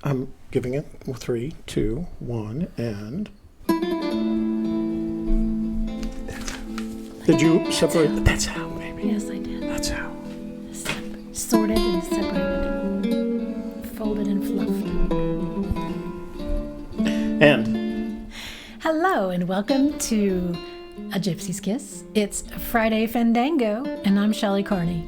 I'm giving it 3, 2, 1, and... Did you separate? That's how, maybe. Yes, I did. That's how. Sorted and separated. Folded and fluffed. And? Hello, and welcome to A Gypsy's Kiss. It's Friday Fenndango, and I'm Shelley Carney.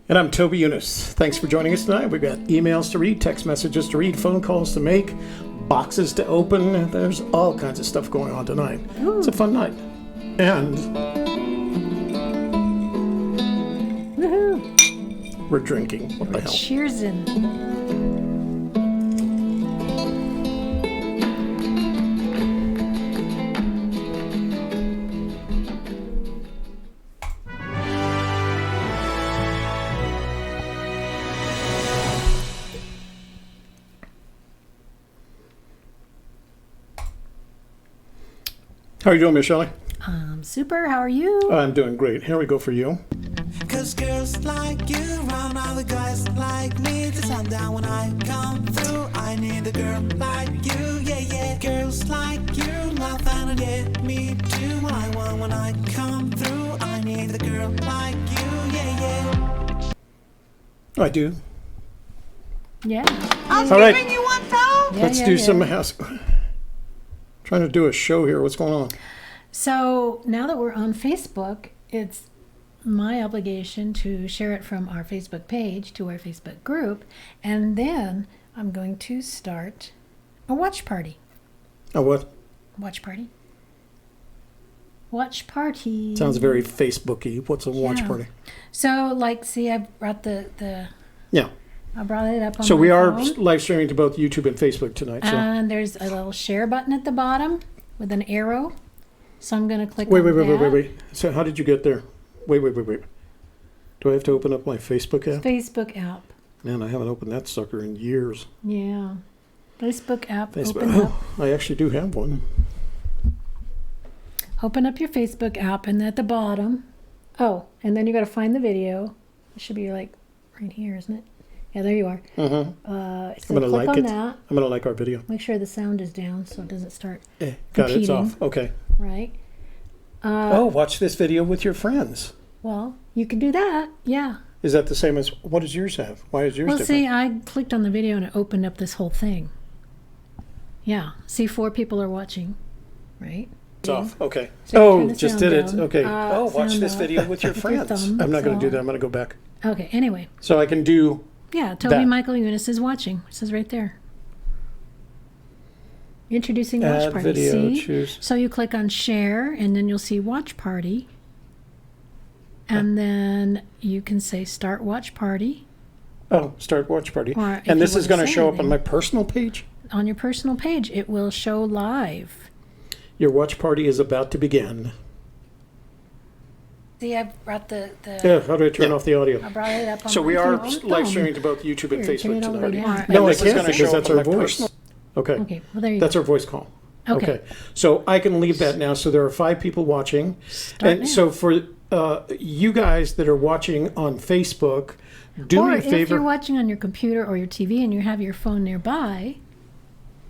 And I'm Toby Younis. Thanks for joining us tonight. We've got emails to read, text messages to read, phone calls to make, boxes to open. There's all kinds of stuff going on tonight. Ooh. It's a fun night. And woohoo! We're drinking. What the hell? Cheersin'. How are you doing, Miss Shelley? Super. How are you? I'm doing great. Here we go for you. 'Cause girls like you round other guys like me. The sundown when I come through, I need a girl like you, yeah, yeah. Girls like you, love and yeah, me too. I want when I come through, I need a girl like you, yeah, yeah. I do. Yeah. I was All right. giving you one towel. Let's do some house. Trying to do a show here. What's going on? So now that we're on Facebook, it's my obligation to share it from our Facebook page to our Facebook group, and then I'm going to start a watch party. A what? Watch party. Watch party. Sounds very Facebooky. What's a watch Yeah. party? So, like, see, I brought the Yeah. I brought it up on So my we are phone. live streaming to both YouTube and Facebook tonight. So And there's a little share button at the bottom with an arrow. So I'm going to click wait. on that. So how did you get there? Wait. Do I have to open up my Facebook app? Facebook app. Man, I haven't opened that sucker in years. Yeah. Facebook app. Open up. Oh, I actually do have one. Open up your Facebook app, and at the bottom, and then you got to find the video. It should be like right here, isn't it? Yeah, there you are. Mm-hmm. So I'm gonna click like on it. that. I'm gonna like our video. Make sure the sound is down so it doesn't start Got it. It's competing. off. Okay. Right. Watch this video with your friends. Well, you can do that. Yeah. Is that the same as what does yours have? Why is yours Well, different? see, I clicked on the video and it opened up this whole thing. Yeah. See, 4 people are watching, right? It's off. Okay. So turn the just sound did it. down. Okay. watch Sound this off. video with your With your friends. thumb, I'm not going to do so- that. I'm going to go back. Okay. Anyway. So I can do. Yeah. Toby that. Michael Younis is watching. It says right there. Introducing watch Add party. video, See? choose. So you click on share, and then you'll see watch party. And then you can say start watch party Oh, start watch party. Or if And this you is wanna going to say show up on anything. my personal page. on your personal page. It will show live. Your watch party is about to begin. See, I brought the Yeah. How do I turn off the audio? I brought it up on So my we are phone. live streaming to both YouTube and Here, turn Facebook it all the way tonight. down. No, I This is can't gonna because show that's our voice. Okay. Okay. Well, there you That's go. our voice call. Okay. So I can leave that now. So there are 5 people watching. Start now. So for you guys that are watching on Facebook, do Or me a if you're favor. watching on your computer or your TV and you have your phone nearby,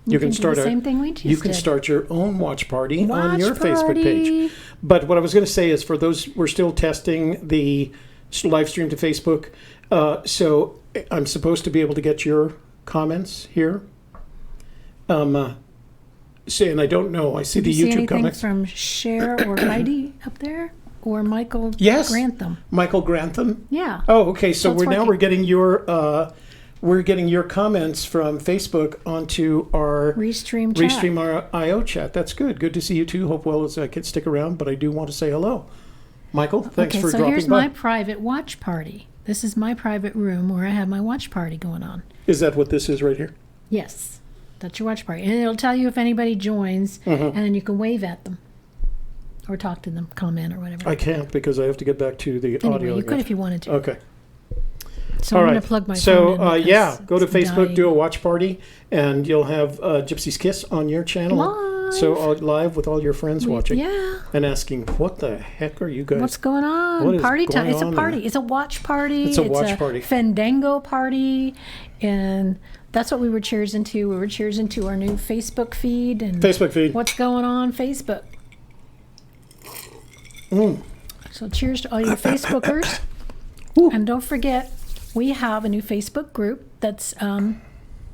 You can do start the a- same thing we just You can did. start your own watch party on Watch your Facebook page. party. But what I was going to say is for those, we're still testing the live stream to Facebook. So I'm supposed to be able to get your comments here. And I don't know. I see Did the you see YouTube anything comments. from Cher or Heidi up there? Or Michael Yes. Grantham? Michael Grantham. Yeah. Oh, okay. So it's we're working. getting your comments from Facebook onto our Restream chat. Restream our IO chat. That's good. Good to see you too. Hope well as I can stick around, but I do want to say hello. Michael, thanks Okay, for so dropping here's by. my private watch party. This is my private room where I have my watch party going on. Is that what this is right here? Yes, that's your watch party. And it'll tell you if anybody joins, and then you can wave at them or talk to them, comment or whatever. I can't because I have to get back to the Anyway, audio. you could if you wanted to. Okay. So All I'm right. going to plug my so, phone in. yeah, because go to it's Facebook, dying. do a watch party, and you'll have Gypsy's Kiss on your channel. live. So live with all your friends watching. Yeah. And asking, what the heck are you guys? What's going on? What is Party time. going It's a on party. there? It's a watch party. It's a watch party. Fenndango party. And that's what we were cheersing to. We were cheersing to our new Facebook feed. And Facebook feed. what's going on Facebook. So cheers to all you Facebookers. And don't forget, we have a new Facebook group that's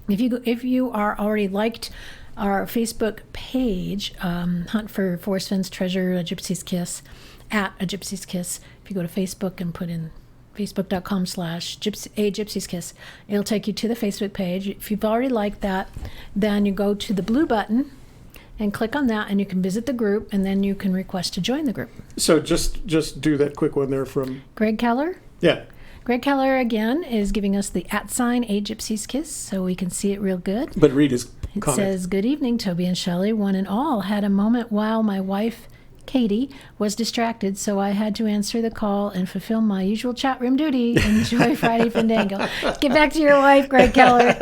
if you are already liked our Facebook page, Hunt for Forrest Fenn's Treasure, A Gypsy's Kiss, at A Gypsy's Kiss. If you go to Facebook and put in facebook.com/A Gypsy's Kiss, it'll take you to the Facebook page. If you've already liked that, then you go to the blue button and click on that, and you can visit the group, and then you can request to join the group. So just do that quick one there from Greg Keller. Yeah. Greg Keller, again, is giving us the @ A Gypsy's Kiss, so we can see it real good. But read his It comment. says, "Good evening, Toby and Shelley. One and all had a moment while my wife, Katie, was distracted, so I had to answer the call and fulfill my usual chat room duty. Enjoy Friday Fenndango." Get back to your wife, Greg Keller.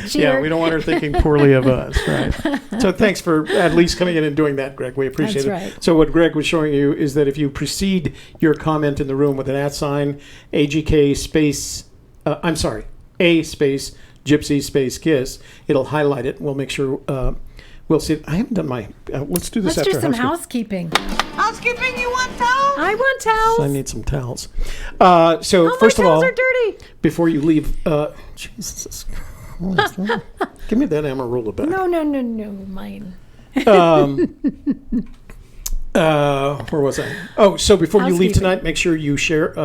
Yeah, we don't want her thinking poorly of us, right? So thanks for at least coming in and doing that, Greg. We appreciate That's it. right. So what Greg was showing you is that if you precede your comment in the room with an @ AGK space, A space Gypsy space Kiss, it'll highlight it. We'll make sure we'll see. I haven't done my. Let's do this Let's after do some housekeeping. housekeeping. You want towels? I want towels. I need some towels. So Oh, first my of towels all, are dirty. before you leave, Jesus Christ. Give me that Amarula back. No, mine. Where was I? Oh, so before you leave Housekeeping. tonight, make sure you share.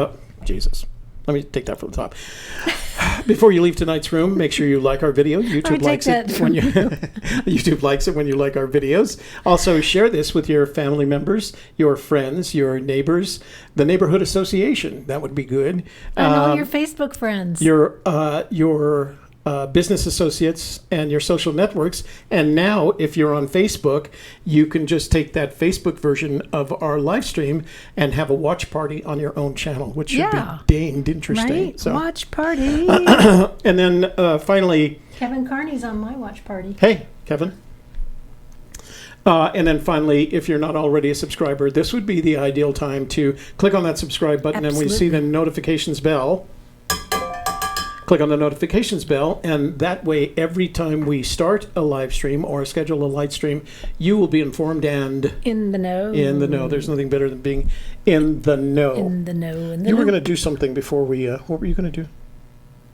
Jesus. Let me take that from the top. Before you leave tonight's room, make sure you like our video. YouTube take likes it that when you YouTube likes it when you like our videos. Also, share this with your family members, your friends, your neighbors, the neighborhood association. That would be good. And all your Facebook friends. Your business associates and your social networks. And now, if you're on Facebook, you can just take that Facebook version of our live stream and have a watch party on your own channel, which should Yeah. be danged interesting. Right? So, Watch party. and then finally, Kevin Carney's on my watch party. hey, Kevin. And then finally, if you're not already a subscriber, this would be the ideal time to click on that subscribe button, and we see the notifications bell. Click on the notifications bell, and that way, every time we start a live stream or schedule a live stream, you will be informed and In the know. in the know. There's nothing better than being in the know. In the know. In the You were know. going to do something before we. What were you going to do?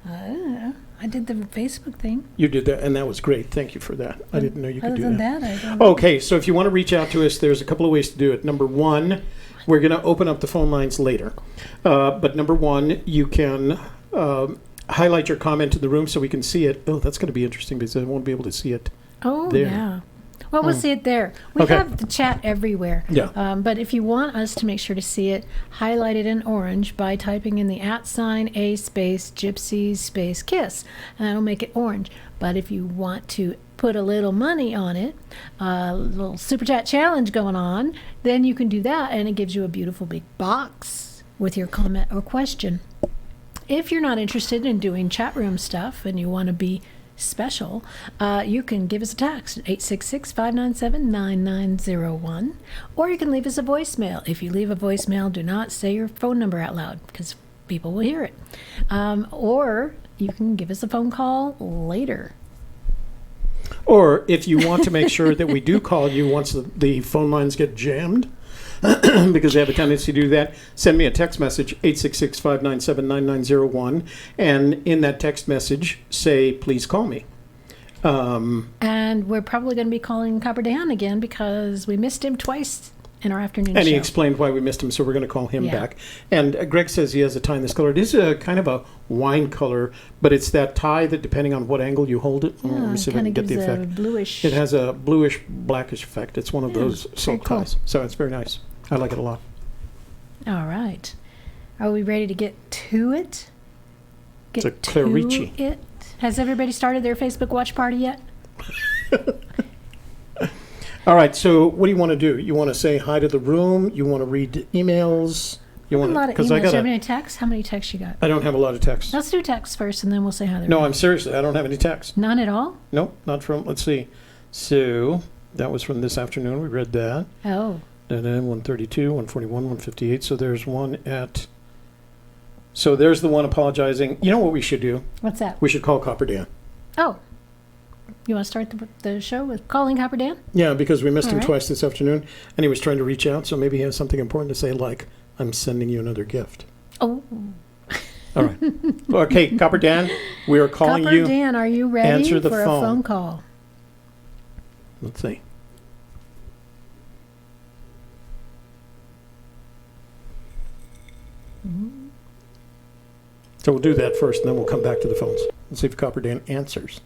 I don't know. I did the Facebook thing. You did that, and that was great. Thank you for that. I didn't know you could Other do than that. that, I don't know. Okay, so if you want to reach out to us, there's a couple of ways to do it. Number one, we're going to open up the phone lines later. But number one, you can highlight your comment in the room so we can see it. Oh, that's going to be interesting because I won't be able to see it. Oh, there. yeah. Well, we'll see it there. We Okay. have the chat everywhere. Yeah. But if you want us to make sure to see it, highlight it in orange by typing in the @ A space Gypsy space Kiss, and that'll make it orange. But if you want to put a little money on it, a little super chat challenge going on, then you can do that, and it gives you a beautiful big box with your comment or question. If you're not interested in doing chat room stuff and you want to be special, you can give us a text at 866-597-9901, or you can leave us a voicemail. If you leave a voicemail, do not say your phone number out loud because people will hear it. Or you can give us a phone call later. Or if you want to make sure that we do call you once the phone lines get jammed, because they have a tendency to do that, send me a text message, 866-597-9901, and in that text message, say, please call me. And we're probably going to be calling Copper Dan again because we missed him twice in our afternoon And show. he explained why we missed him, so we're going to call him Yeah. back. And Greg says he has a tie in this color. It is a kind of a wine color, but it's that tie that, depending on what angle you hold it, let me see if I Kind can of get the gives a effect. bluish. It has a bluish, blackish effect. It's one of those silk cool. ties. So it's very nice. I like it a lot. All right. Are we ready to get to it? It's a Clarici. It? Has everybody started their Facebook watch party yet? All right, so what do you want to do? You want to say hi to the room? You want to read emails? You A want lot of because emails. Do you have any texts? How many texts you got? I don't have a lot of text. Let's do texts first, and then we'll say how they're No, doing. I'm seriously, I don't have any text. None at all? Nope, not from. Let's see. So That was from this afternoon. We read that. Oh. And then 132, 141, 158. So there's one at... So there's the one apologizing. You know what we should do? What's that? We should call Copper Dan. Oh. You want to start the show with calling Copper Dan? Yeah, because we missed All him right. twice this afternoon, and he was trying to reach out, so maybe he has something important to say, like, I'm sending you another gift. Oh. All right. Okay, Copper Dan, we are calling Copper you. Dan, are you ready Answer the for phone. a phone call? Let's see. So we'll do that first, and then we'll come back to the phones. Let's see if Copper Dan answers.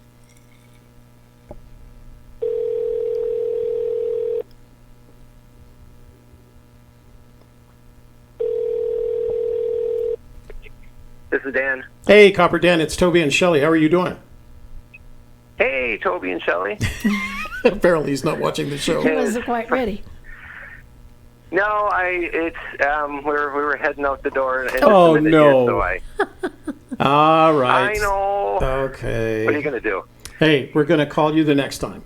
This is Dan. Hey, Copper Dan, it's Toby and Shelley. How are you doing? Hey, Toby and Shelley. Apparently he's not watching the show. He wasn't quite ready. No, we were heading out the door. And Oh, it's a minute no. Here, so All right. I know. Okay. What are you going to do? Hey, we're going to call you the next time.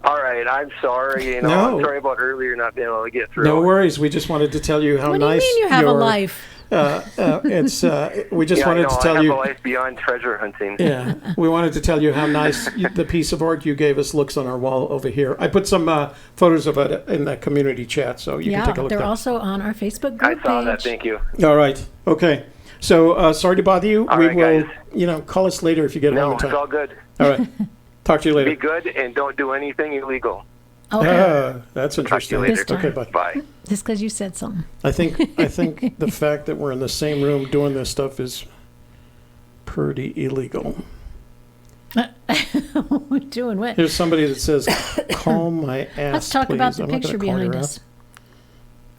All right, I'm sorry. No. I'm sorry about earlier not being able to get through. No worries. We just wanted to tell you how What nice do you mean you have a your- life? We just Yeah, wanted to I tell have you. a life beyond treasure hunting. Yeah, we wanted to tell you how nice the piece of art you gave us looks on our wall over here. I put some photos of it in that community chat, so you can take a look they're there. also on our Facebook I group saw page. that. Thank you. All right. Okay. So sorry to bother you. All We right, will, guys. call us later if you get home No, in it's time. all good. All right. Talk to you Be later. good and don't do anything illegal. Okay. That's Talk to you interesting. later. This time. Okay, bye. Bye. Just because you said something. I think the fact that we're in the same room doing this stuff is pretty illegal. Doing what? Here's somebody that says, "Call my ass." Let's talk about please." the I'm not picture gonna call your behind ass. us.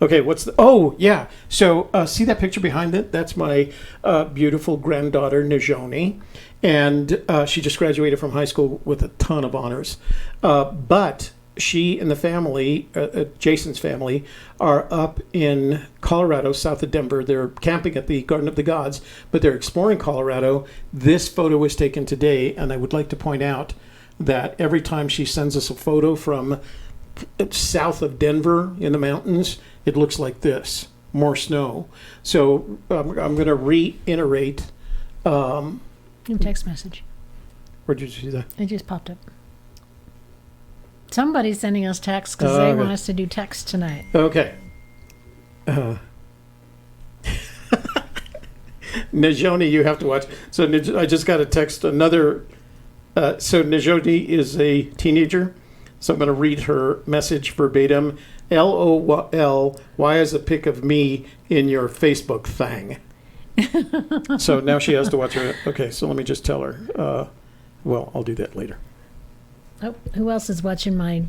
Okay, what's the? Oh, yeah. So see that picture behind it? That's my beautiful granddaughter Najoni, and she just graduated from high school with a ton of honors. But she and the family, Jason's family, are up in Colorado, south of Denver. They're camping at the Garden of the Gods, but they're exploring Colorado. This photo was taken today, and I would like to point out that every time she sends us a photo from south of Denver in the mountains, it looks like this, more snow. So I'm going to reiterate. New text message. Where did you see that? It just popped up. Somebody's sending us texts because Oh, they okay. want us to do text tonight. Okay. Najoni, you have to watch. So I just got a text, another. So Najoni is a teenager. So I'm going to read her message verbatim. LOL, why is a pic of me in your Facebook thing? So now she has to watch her. Okay, so let me just tell her. Well, I'll do that later. Oh, who else is watching my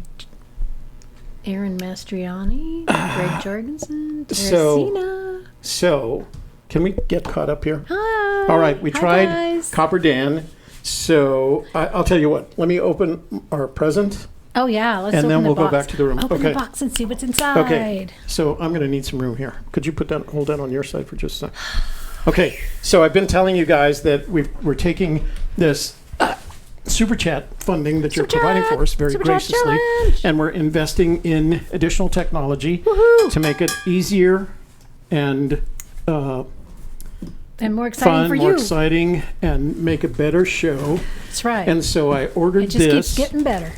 Aaron Mastriani, Greg Jorgensen, Teresina? So, can we get caught up here? Hi. All right, we Hi, tried guys. Copper Dan. So I'll tell you what. Let me open our present, Oh yeah, let's and open then the we'll go box. back to the room. Open Okay. the box and see what's inside. Okay. So I'm going to need some room here. Could you hold that on your side for just a second? Okay. So I've been telling you guys that we're taking this super chat funding that you're Super providing Chat! for us very Super Chat graciously, challenge! and we're investing in additional technology Woohoo! to make it easier and And more exciting fun, for more you. exciting, and make a better show. That's right. And so I ordered it just this keeps getting better.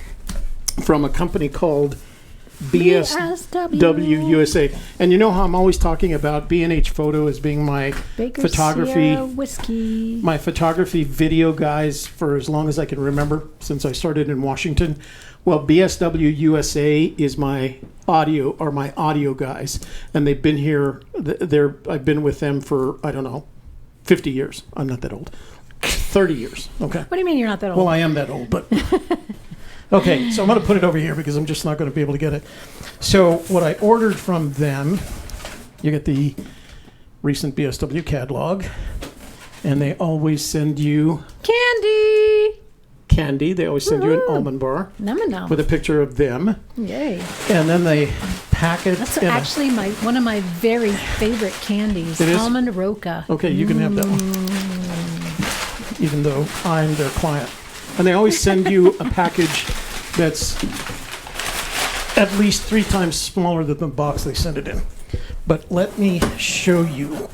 from a company called BSW USA. And you know how I'm always talking about B&H Photo as being my Baker photography, Sierra whiskey. my photography video guys for as long as I can remember, since I started in Washington. Well, BSW USA is my audio guys, and they've been here. I've been with them for, I don't know, 50 years. I'm not that old. 30 years. Okay. What do you mean you're not that old? Well, I am that old, but okay. So I'm going to put it over here because I'm just not going to be able to get it. So what I ordered from them, you get the recent BSW catalog, and they always send you candy. They always send you an Woohoo. almond bar Num-a-num. with a picture of them, Yay. and then they pack it. That's in a- actually one of my very favorite candies. It is? Almond Roca. Okay, you can have that one, even though I'm their client. And they always send you a package that's at least 3 times smaller than the box they sent it in. But let me show you.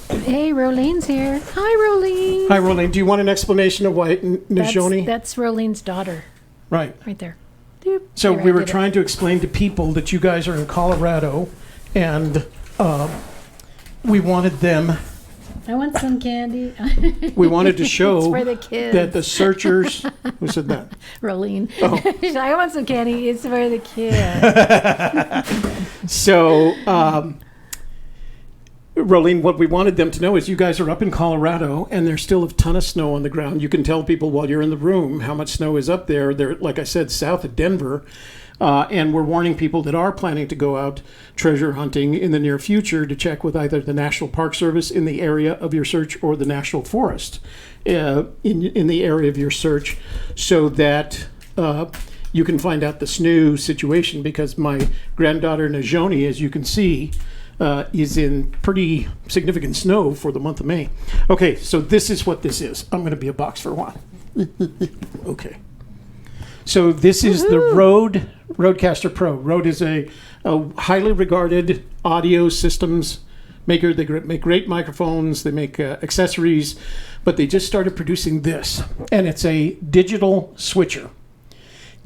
Hey, Rolene's here. Hi, Rolene. Hi, Rolene. Do you want an explanation of why Najoni? That's Rolene's daughter. Right. Right there. Doop. So There, we I were did it. trying to explain to people that you guys are in Colorado, and we wanted them. I want some candy. We wanted to show It's for the kids. that the searchers. Who said that? Rolene. Oh. I want some candy. It's for the kids. So, Rolene, what we wanted them to know is you guys are up in Colorado, and there's still a ton of snow on the ground. You can tell people while you're in the room how much snow is up there. They're, like I said, south of Denver. And we're warning people that are planning to go out treasure hunting in the near future to check with either the National Park Service in the area of your search or the National Forest in the area of your search, so that you can find out the snow situation, because my granddaughter Najoni, as you can see, is in pretty significant snow for the month of May. Okay, so this is what this is. I'm going to be a box for a while. Okay. So this is the Rodecaster Pro. Rode is a highly regarded audio systems maker. They make great microphones. They make accessories, but they just started producing this, and it's a digital switcher.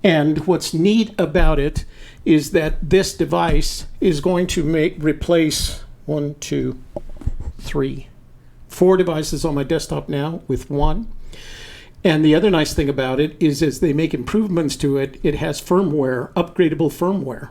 And what's neat about it is that this device is going to replace 4 devices on my desktop now with one. And the other nice thing about it is, as they make improvements to it, it has firmware, upgradable firmware.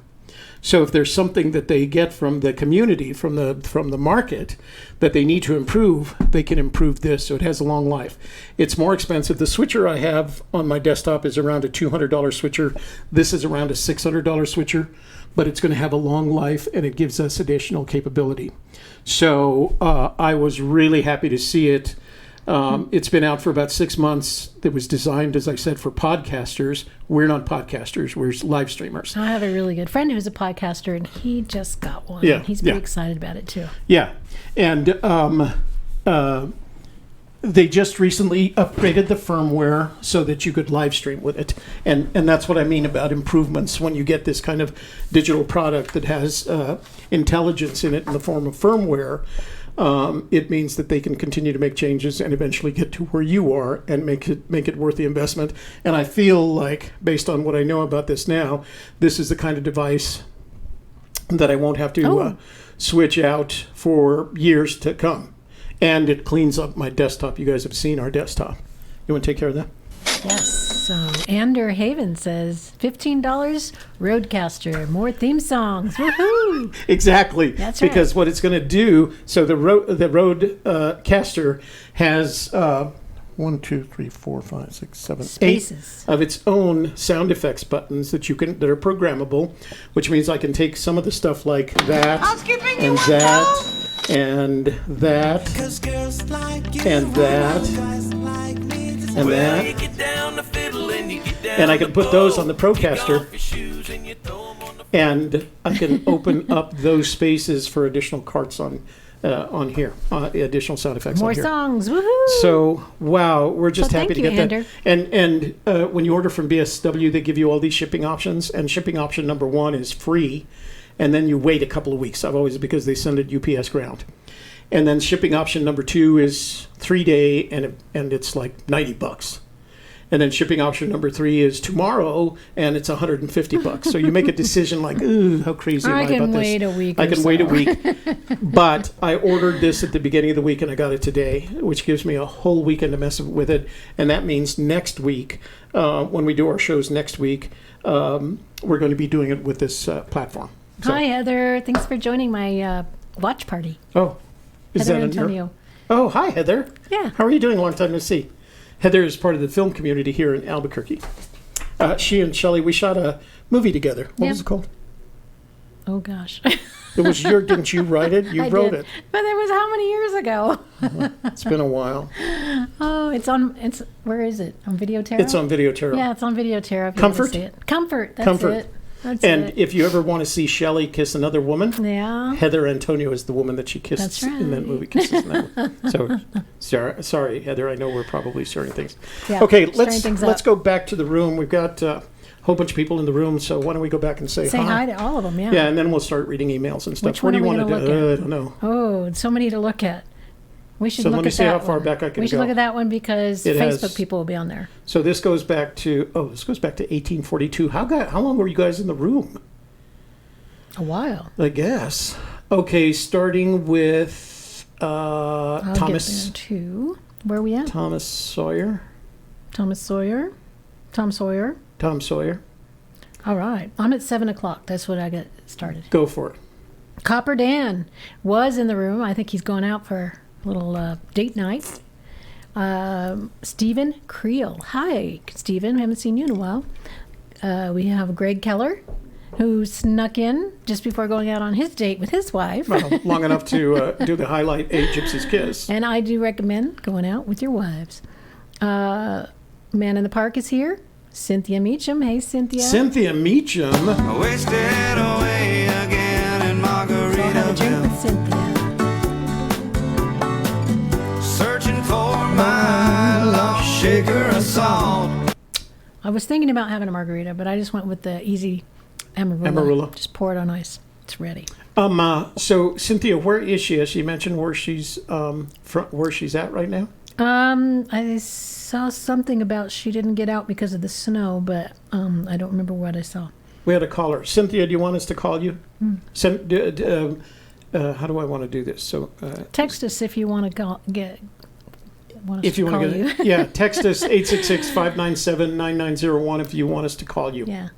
So if there's something that they get from the community, from the market, that they need to improve, they can improve this. So it has a long life. It's more expensive. The switcher I have on my desktop is around a $200 switcher. This is around a $600 switcher, but it's going to have a long life, and it gives us additional capability. So I was really happy to see it. It's been out for about 6 months. It was designed, as I said, for podcasters. We're not podcasters. We're live streamers. I have a really good friend who's a podcaster, and he just got one. Yeah, He's pretty excited about it, too. Yeah. And they just recently upgraded the firmware so that you could live stream with it. And that's what I mean about improvements. When you get this kind of digital product that has intelligence in it in the form of firmware, it means that they can continue to make changes and eventually get to where you are and make it worth the investment. And I feel like, based on what I know about this now, this is the kind of device that I won't have to switch out for years to come. And it cleans up my desktop. You guys have seen our desktop. You want to take care of that? Yes. So Ander Haven says $15 Rodecaster, more theme songs. Woohoo! Exactly. That's right. Because what it's going to do. So the Rodecaster has 1, 2, 3, 4, 5, 6, 7, Spaces. 8 of its own sound effects buttons that are programmable, which means I can take some of the stuff like that and that. And that, and that, and that, and I can put those on the Procaster, and I can open up those spaces for additional carts on here, additional sound effects More on here. songs, woohoo! So, wow, we're just So happy to thank get you, that. And when you order from BSW, they give you all these shipping options, and shipping option number 1 is free. And then you wait a couple of weeks. Because they send it UPS ground. And then shipping option number 2 is 3-day, and it's like $90. And then shipping option number 3 is tomorrow, and it's $150. So you make a decision like, ooh, how crazy am I about this? I can wait a week. I can wait a week. But I ordered this at the beginning of the week, and I got it today, which gives me a whole weekend to mess with it. And that means next week, when we do our shows next week, we're going to be doing it with this platform. So. Hi, Heather. Thanks for joining my watch party. Oh, is Heather that Antonio. Oh, hi, Heather. Yeah. How are you doing? Long time no see. Heather is part of the film community here in Albuquerque. She and Shelley, we shot a movie together. What was it called? Oh, gosh. It was didn't you write it? You wrote it. But it was how many years ago? It's been a while. Oh, where is it? On Videoterra? It's on Videoterra. Yeah, it's on Videoterra. Comfort? Comfort, that's Comfort. it. That's And it. if you ever want to see Shelley kiss another woman, Yeah. Heather Antonio is the woman that she kissed That's in that right. movie. Kisses in that So, sorry, Heather. I know we're probably sharing things. Yeah, Okay, stirring things let's up. go back to the room. We've got a whole bunch of people in the room, so why don't we go back and say Say hi to all of them, yeah. Yeah, and then we'll start reading emails and stuff. Which one what do you are we want to gonna do? look at? I don't know. Oh, so many to look at. We should So look let me at see that how far one. back I can We should go. look at that one because It Facebook has- people will be on there. So this goes back to 1842. How long were you guys in the room? A while. I guess. Okay, starting with I'll Thomas get there too. Where are we at? Thomas Sawyer. Thomas Sawyer. Tom Sawyer. Tom Sawyer. All right. I'm at 7 o'clock. That's what I got started. Go for it. Copper Dan was in the room. I think he's going out for a little date night. Stephen Creel. Hi, Stephen. Haven't seen you in a while. We have Greg Keller, who snuck in just before going out on his date with his wife. Well, long enough to do the highlight A Gypsy's Kiss. And I do recommend going out with your wives. Man in the Park is here. Cynthia Meacham. Hey, Cynthia. Cynthia Meacham. Wasted away again in So I'll have a drink Margaritaville, with Cynthia. searching for my lost shaker of salt. I was thinking about having a margarita, but I just went with the easy Amarula. Amarula. Just pour it on ice. It's ready. So Cynthia, where is she? Has she mentioned where she's where she's at right now? I saw something about she didn't get out because of the snow, but I don't remember what I saw. We had a caller. Cynthia, do you want us to call you? How do I want to do this? So Text us if you want to want us if you to want call to you. get yeah, text us 866-597-9901 if you want us to call you. Yeah.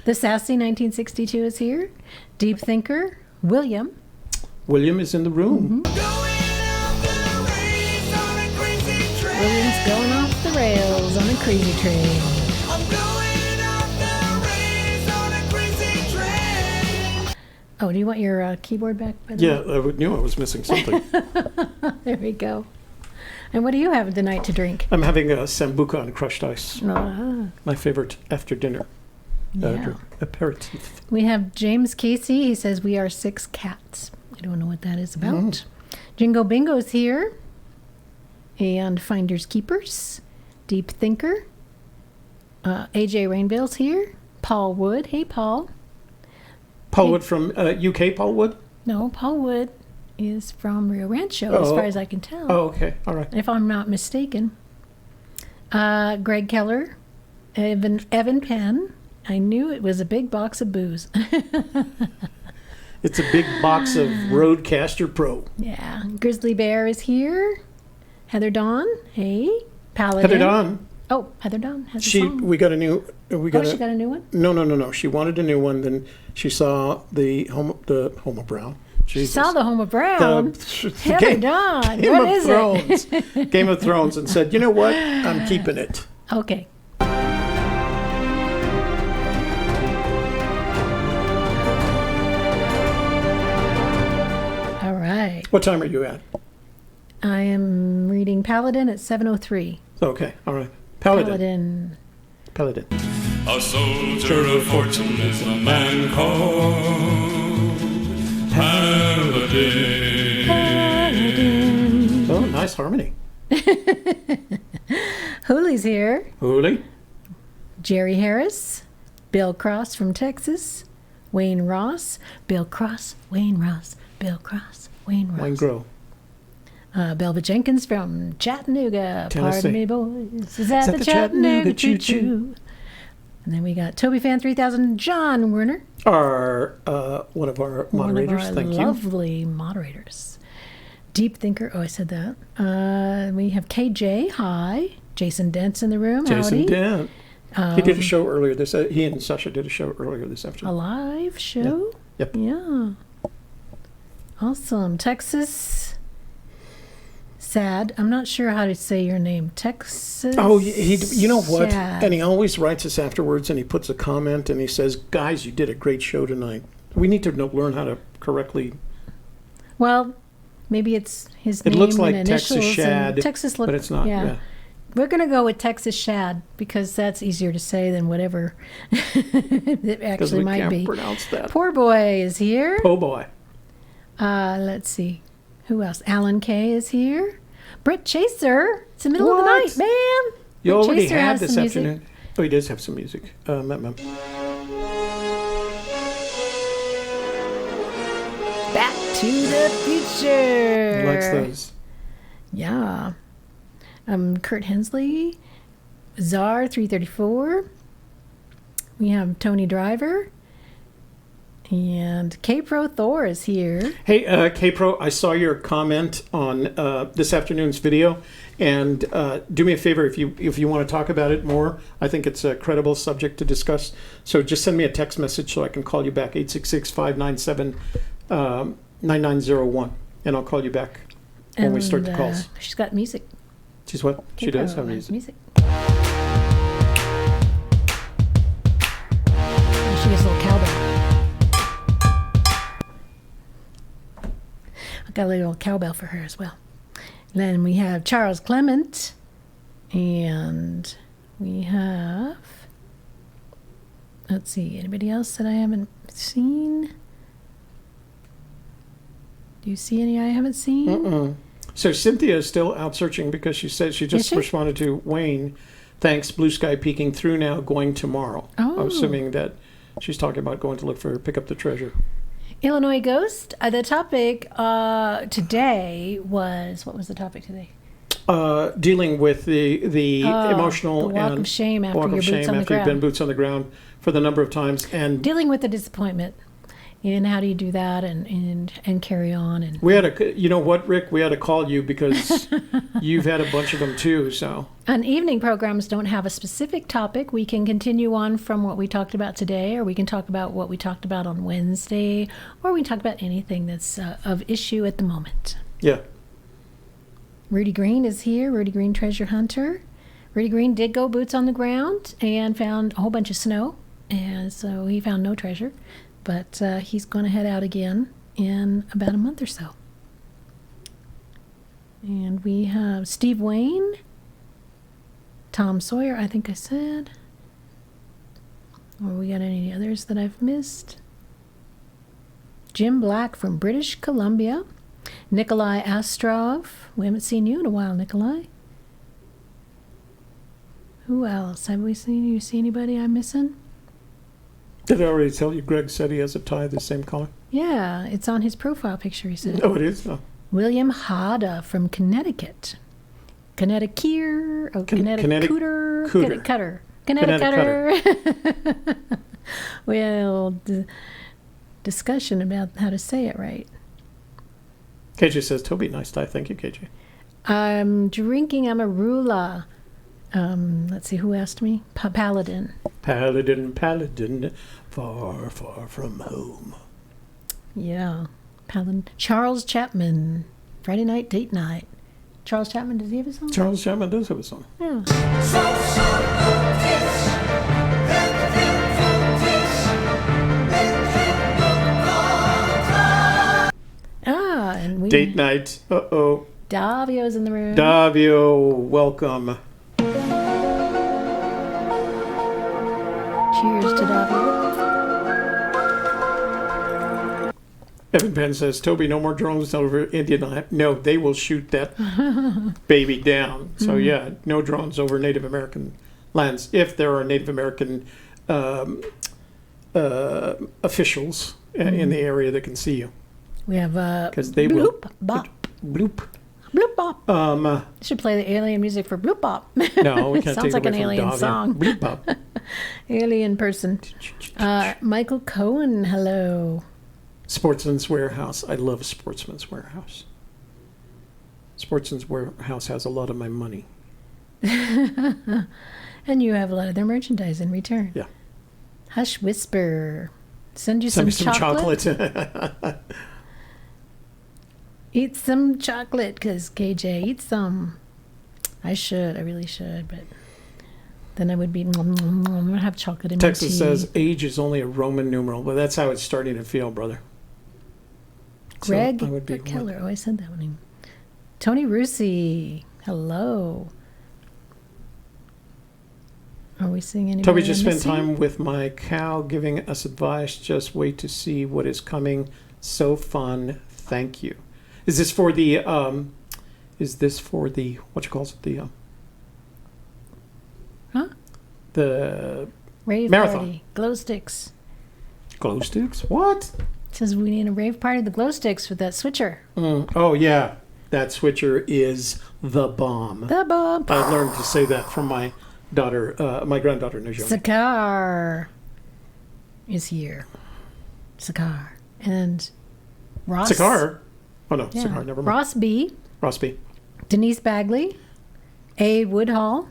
The Sassy 1962 is here. Deep Thinker, William. William is in the room. William's going off the rails on a crazy train. Oh, do you want your keyboard back? By the Yeah, way? I knew I was missing something. There we go. And what do you have tonight to drink? I'm having a sambuca on crushed ice. Ah, My favorite after dinner yeah. aperitif. We have James Casey. He says, we are 6 cats. I don't know what that is about. Jingo Bingo's here. And Finders Keepers. Deep Thinker. AJ Rainville's here. Paul Wood. Hey, Paul. Paul Wood from UK, Paul Wood? No, Paul Wood is from Rio Rancho, as far as I can tell. Oh, okay. All right. If I'm not mistaken. Greg Keller. Evan Penn. I knew it was a big box of booze. It's a big box of Roadcaster Pro. Yeah. Grizzly Bear is here. Heather Dawn. Hey. Paladin. Heather Dawn. Oh, Heather Dawn has a song. We got a new. She got a new one? No. She wanted a new one. Then she saw the Homo Brown. She saw the Home of Brown. Heather Game, Dawn. Game What of is Thrones. it? Game of Thrones, and said, you know what? I'm keeping it. Okay. All right. What time are you at? I am reading Paladin at 7:03. Okay. All right. Paladin. A soldier of fortune is a man called Paladin. Oh, nice harmony. Hooley's here. Hooley. Jerry Harris. Bill Cross from Texas. Wayne Ross. Bill Cross. Wayne Ross. Bill Cross. Wayne Ross. Wayne Grow. Belva Jenkins from Chattanooga. Tennessee. Pardon me, boys. Is that the Chattanooga choo-choo? And then we got Toby Fan 3000, John Werner. One of our moderators. One of our Thank you. lovely moderators. Deep Thinker. Oh, I said that. We have KJ. Hi. Jason Dent's in the room. Jason Howdy. Dent. He did a show earlier he and Sasha did a show earlier this A afternoon. live show? Yep. Yeah. Awesome. Texas. Sad. I'm not sure how to say your name. Texas. Oh, you know what? Sad. And he always writes us afterwards, and he puts a comment, and he says, "Guys, you did a great show tonight." We need to learn how to correctly. Well, maybe it's his It name looks like and Texas initials. Shad, And Texas look, but it's not. Yeah. We're going to go with Texas Shad because that's easier to say than whatever it Because actually we might can't be. pronounce that. Poor Boy is here. Oh boy. Let's see. Who else? Alan Kay is here. Brett Chaser. It's the middle of the What? night, man. You Brett already Chaser had has this some music. afternoon. Oh, he does have some music. Back to the Future. He likes those. Yeah. Kurt Hensley, Czar 334. We have Tony Driver. And K-Pro Thor is here. Hey, K-Pro, I saw your comment on this afternoon's video. And do me a favor, if you want to talk about it more, I think it's a credible subject to discuss. So just send me a text message so I can call you back, 866-597-9901. And I'll call you back when we start the calls. She's got music. She's what? She does have music. She gets a little cowbell. I got a little cowbell for her as well. Then we have Charles Clement. And we have... Let's see. Anybody else that I haven't seen? Do you see any I haven't seen? Mm-mm. So Cynthia is still out searching because she said she just responded to Wayne. Thanks, blue sky peeking through now, going tomorrow. Oh. I'm assuming that she's talking about going to look for pick up the treasure. Illinois Ghost. The topic today was... What was the topic today? Dealing with the emotional the walk and of shame after walk your of boots shame on the after you've ground. been boots on the ground for the number of times, and Dealing with the disappointment. And how do you do that and carry on? And we had you know what, Rick, we had to call you because you've had a bunch of them too. So evening programs don't have a specific topic. We can continue on from what we talked about today, or we can talk about what we talked about on Wednesday, or we can talk about anything that's of issue at the moment. yeah. Rudy Green is here. Rudy Green, treasure hunter. Rudy Green did go boots on the ground and found a whole bunch of snow, and so he found no treasure. But he's going to head out again in about a month or so. And we have Steve Wayne, Tom Sawyer, I think I said. Or we got any others that I've missed? Jim Black from British Columbia. Nikolai Astrov. We haven't seen you in a while, Nikolai. Who else? Have we seen? You see anybody I'm missing? Did I already tell you Greg said he has a tie the same color? Yeah, it's on his profile picture, he said. Oh, it is? Oh. William Hada from Connecticut. Connecticut. Connecticutter. Well, discussion about how to say it right. KJ says, Toby, nice tie. Thank you, KJ. I'm drinking Amarula. Let's see, who asked me? Paladin. Paladin, far, far from home. Yeah, Paladin. Charles Chapman, Friday night, date night. Charles Chapman, does he have a song? Charles Chapman does have a song. Yeah. And we... Date night. Uh-oh. Davio's in the room. Davio, welcome. Cheers to Davio. Evan Penn says, Toby, no more drones over Indian. No, they will shoot that baby down. So, yeah, no drones over Native American lands. If there are Native American officials in the area that can see you. We have because they bloop, will. bop. Bloop. Bloop bop. Should play the alien music for bloop bop. No, we can't Sounds take like it an away from alien Davio. song. Bloop bop. Alien person. Michael Cohen, hello. Sportsman's Warehouse. I love Sportsman's Warehouse. Sportsman's Warehouse has a lot of my money. And you have a lot of their merchandise in return. Yeah. Hush Whisper. Send you Send some me some chocolate. Eat some chocolate, because KJ, eat some. I really should, but then I would be, I'm going to have chocolate in Texas my tea. says age is only a Roman numeral. Well, that's how it's starting to feel, brother. Greg So I would be Keller. Oh, I said that one. Tony Russi. Hello. Are we seeing anybody? Toby just I'm spent missing? time with my cow giving us advice. Just wait to see what is coming. So fun. Thank you. Is this for the what you call it? The Huh? the Rave marathon. party. Glow sticks. Glow sticks? What? It says we need a rave party. The glow sticks with that switcher. Oh, yeah. That switcher is the bomb. The bomb. I learned to say that from my daughter, my granddaughter, Najoni. Sakar is here. Sakar. And Ross. Sakar? Oh, no. Yeah. Sakar, never mind. Ross B. Ross B. Denise Bagley. A. Woodhall.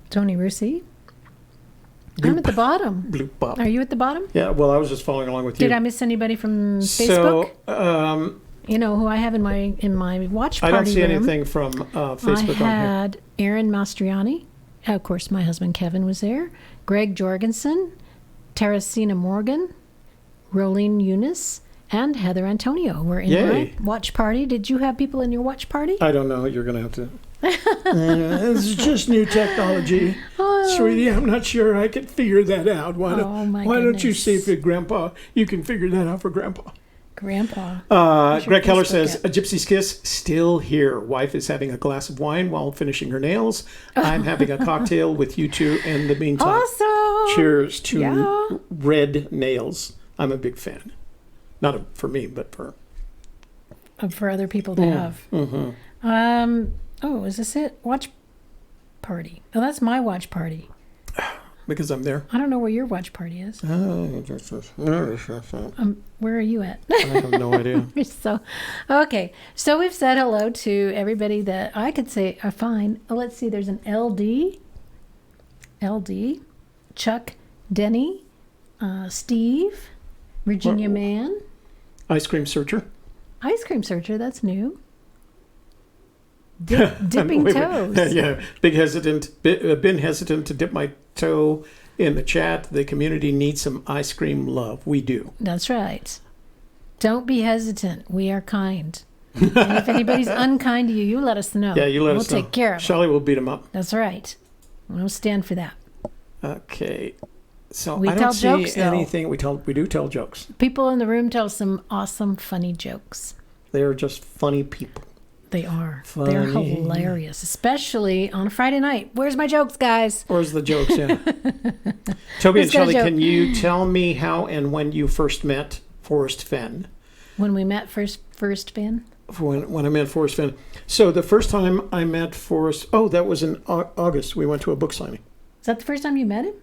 Tony Russi. I'm at the bottom. Bloop bop. Are you at the bottom? Yeah, well, I was just following along with you. Did I miss anybody from Facebook? So, You know who I have in my watch I party don't see room? anything from Facebook I on here. had Aaron Mastriani. Of course, my husband Kevin was there. Greg Jorgensen, Teresina Morgan, Rolene Younis, and Heather Antonio were in Yay. my watch party. Did you have people in your watch party? I don't know. You're going to have to. This is just new technology. Sweetie, I'm not sure I could figure that out. Why don't you see if Grandpa, you can figure that out for Grandpa? Grandpa. Greg Keller Facebook says, at? a Gypsy's Kiss, still here. Wife is having a glass of wine while finishing her nails. I'm having a cocktail with you two in the meantime. Awesome. Cheers to Yeah. red nails. I'm a big fan. Not for me, but for... For other people to have. Mm-hmm. Oh, is this it? Watch party. Oh, that's my watch party. Because I'm there. I don't know where your watch party is. I Where are you at? have no idea. So, okay. So we've said hello to everybody that I could say are fine. Oh, let's see. There's an LD, Chuck Denny, Steve, Virginia Mann, Ice cream searcher. Ice Cream Searcher. That's new. Dipping Wait. toes. Yeah, been hesitant to dip my toe in the chat. The community needs some ice cream love. We do. That's right. Don't be hesitant. We are kind. And if anybody's unkind to you, you let us know. Yeah, you let us know. We'll take care of it. Shelley will beat him up. That's right. We'll stand for that. Okay. So We I don't tell see jokes, though. anything. We do tell jokes. People in the room tell some awesome, funny jokes. They are just funny people. They are. They're Funny. hilarious, especially on a Friday night. Where's my jokes, guys? Where's the jokes? Yeah. Toby and Who's got a Shelley, joke? can you tell me how and when you first met Forrest Fenn? When we met first Finn? When I met Forrest Fenn. So the first time I met Forrest, that was in August. We went to a book signing. Is that the first time you met him?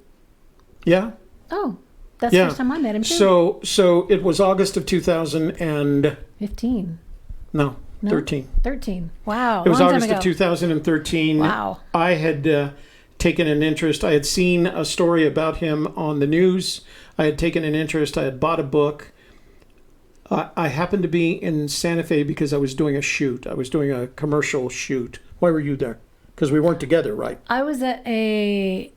Yeah. Oh, that's the first time I met him, too. So it was August of 2000 15. no, No? 13. 13. Wow. It was long August time of ago. 2013. Wow. I had taken an interest. I had seen a story about him on the news. I had taken an interest. I had bought a book. I happened to be in Santa Fe because I was doing a shoot. I was doing a commercial shoot. Why were you there? Because we weren't together, right? I was at a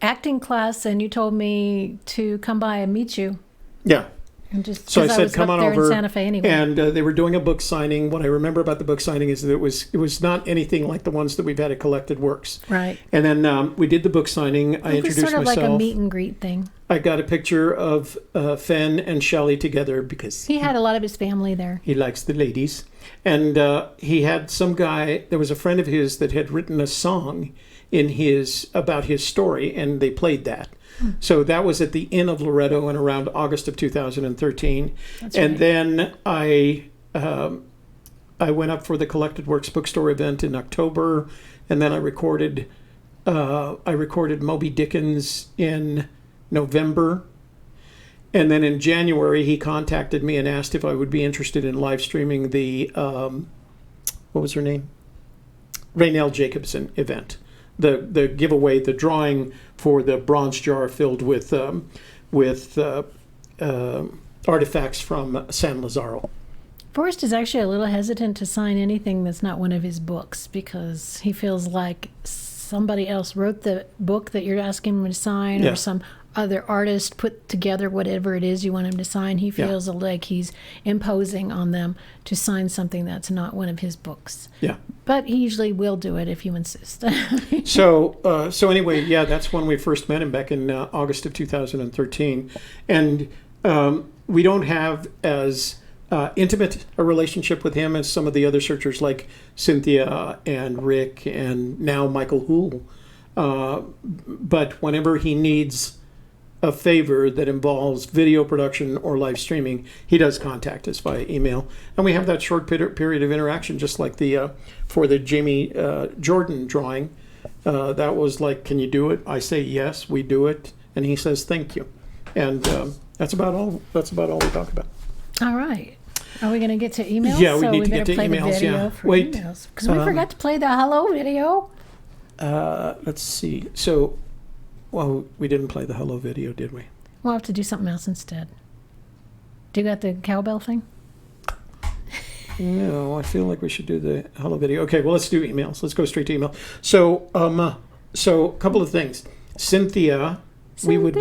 acting class, and you told me to come by and meet you. Yeah. And just So I 'cause said, was "Come up on there over." in Santa Fe anyway. And they were doing a book signing. What I remember about the book signing is that it was not anything like the ones that we've had at Collected Works. Right. And then we did the book signing. I It was introduced sort of myself. like a meet and greet thing. I got a picture of Fenn and Shelley together because He had a lot of his family there. he likes the ladies. And he had some guy, there was a friend of his that had written a song about his story, and they played that. So that was at the Inn of Loretto in around August of 2013. That's And right. then I went up for the Collected Works bookstore event in October, and then I recorded Moby Dickens in November. And then in January, he contacted me and asked if I would be interested in live streaming the, what was her name? Raynell Jacobson event. The giveaway, the drawing for the bronze jar filled with artifacts from San Lazaro. Forrest is actually a little hesitant to sign anything that's not one of his books because he feels like somebody else wrote the book that you're asking him to sign, Yeah. or some other artist put together whatever it is you want him to sign. He feels like he's imposing on them to sign something that's not one of his books. Yeah. But he usually will do it if you insist. So anyway, yeah, that's when we first met him back in August of 2013. And we don't have as intimate a relationship with him as some of the other searchers like Cynthia and Rick and now Michael Hoole. But whenever he needs a favor that involves video production or live streaming, he does contact us via email. And we have that short period of interaction, just like for the Jamie Jordan drawing. That was like, can you do it? I say yes, we do it. And he says, thank you. And that's about all we talk about. All right. Are we going to get to emails? Yeah, we need to get to play emails. The video for emails. Because we forgot to play the hello video. Let's see. So, well, we didn't play the hello video, did we? We'll have to do something else instead. Do you got the cowbell thing? No, I feel like we should do the hello video. Okay, well, let's do emails. Let's go straight to email. So, a couple of things. Cynthia, we would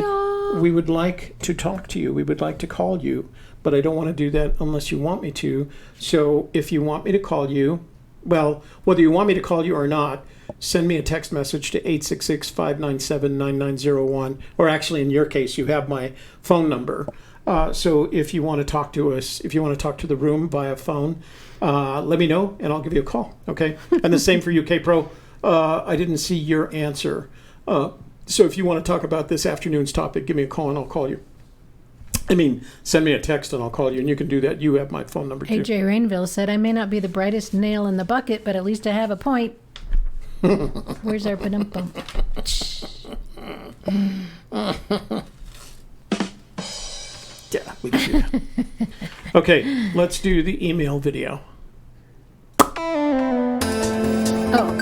like to talk to you. We would like to call you, but I don't want to do that unless you want me to. So, if you want me to call you, well, whether you want me to call you or not, send me a text message to 866-597-9901. Or actually, in your case, you have my phone number. So if you want to talk to us, if you want to talk to the room via phone, let me know and I'll give you a call. Okay. And the same for UK Pro. I didn't see your answer. So if you want to talk about this afternoon's topic, give me a call and I'll call you. I mean, send me a text and I'll call you, and you can do that. You have my phone number too. AJ Rainville said, I may not be the brightest nail in the bucket, but at least I have a point. Where's our ba-dum-bum? Yeah, we can do that. Okay, let's do the email video. Oh.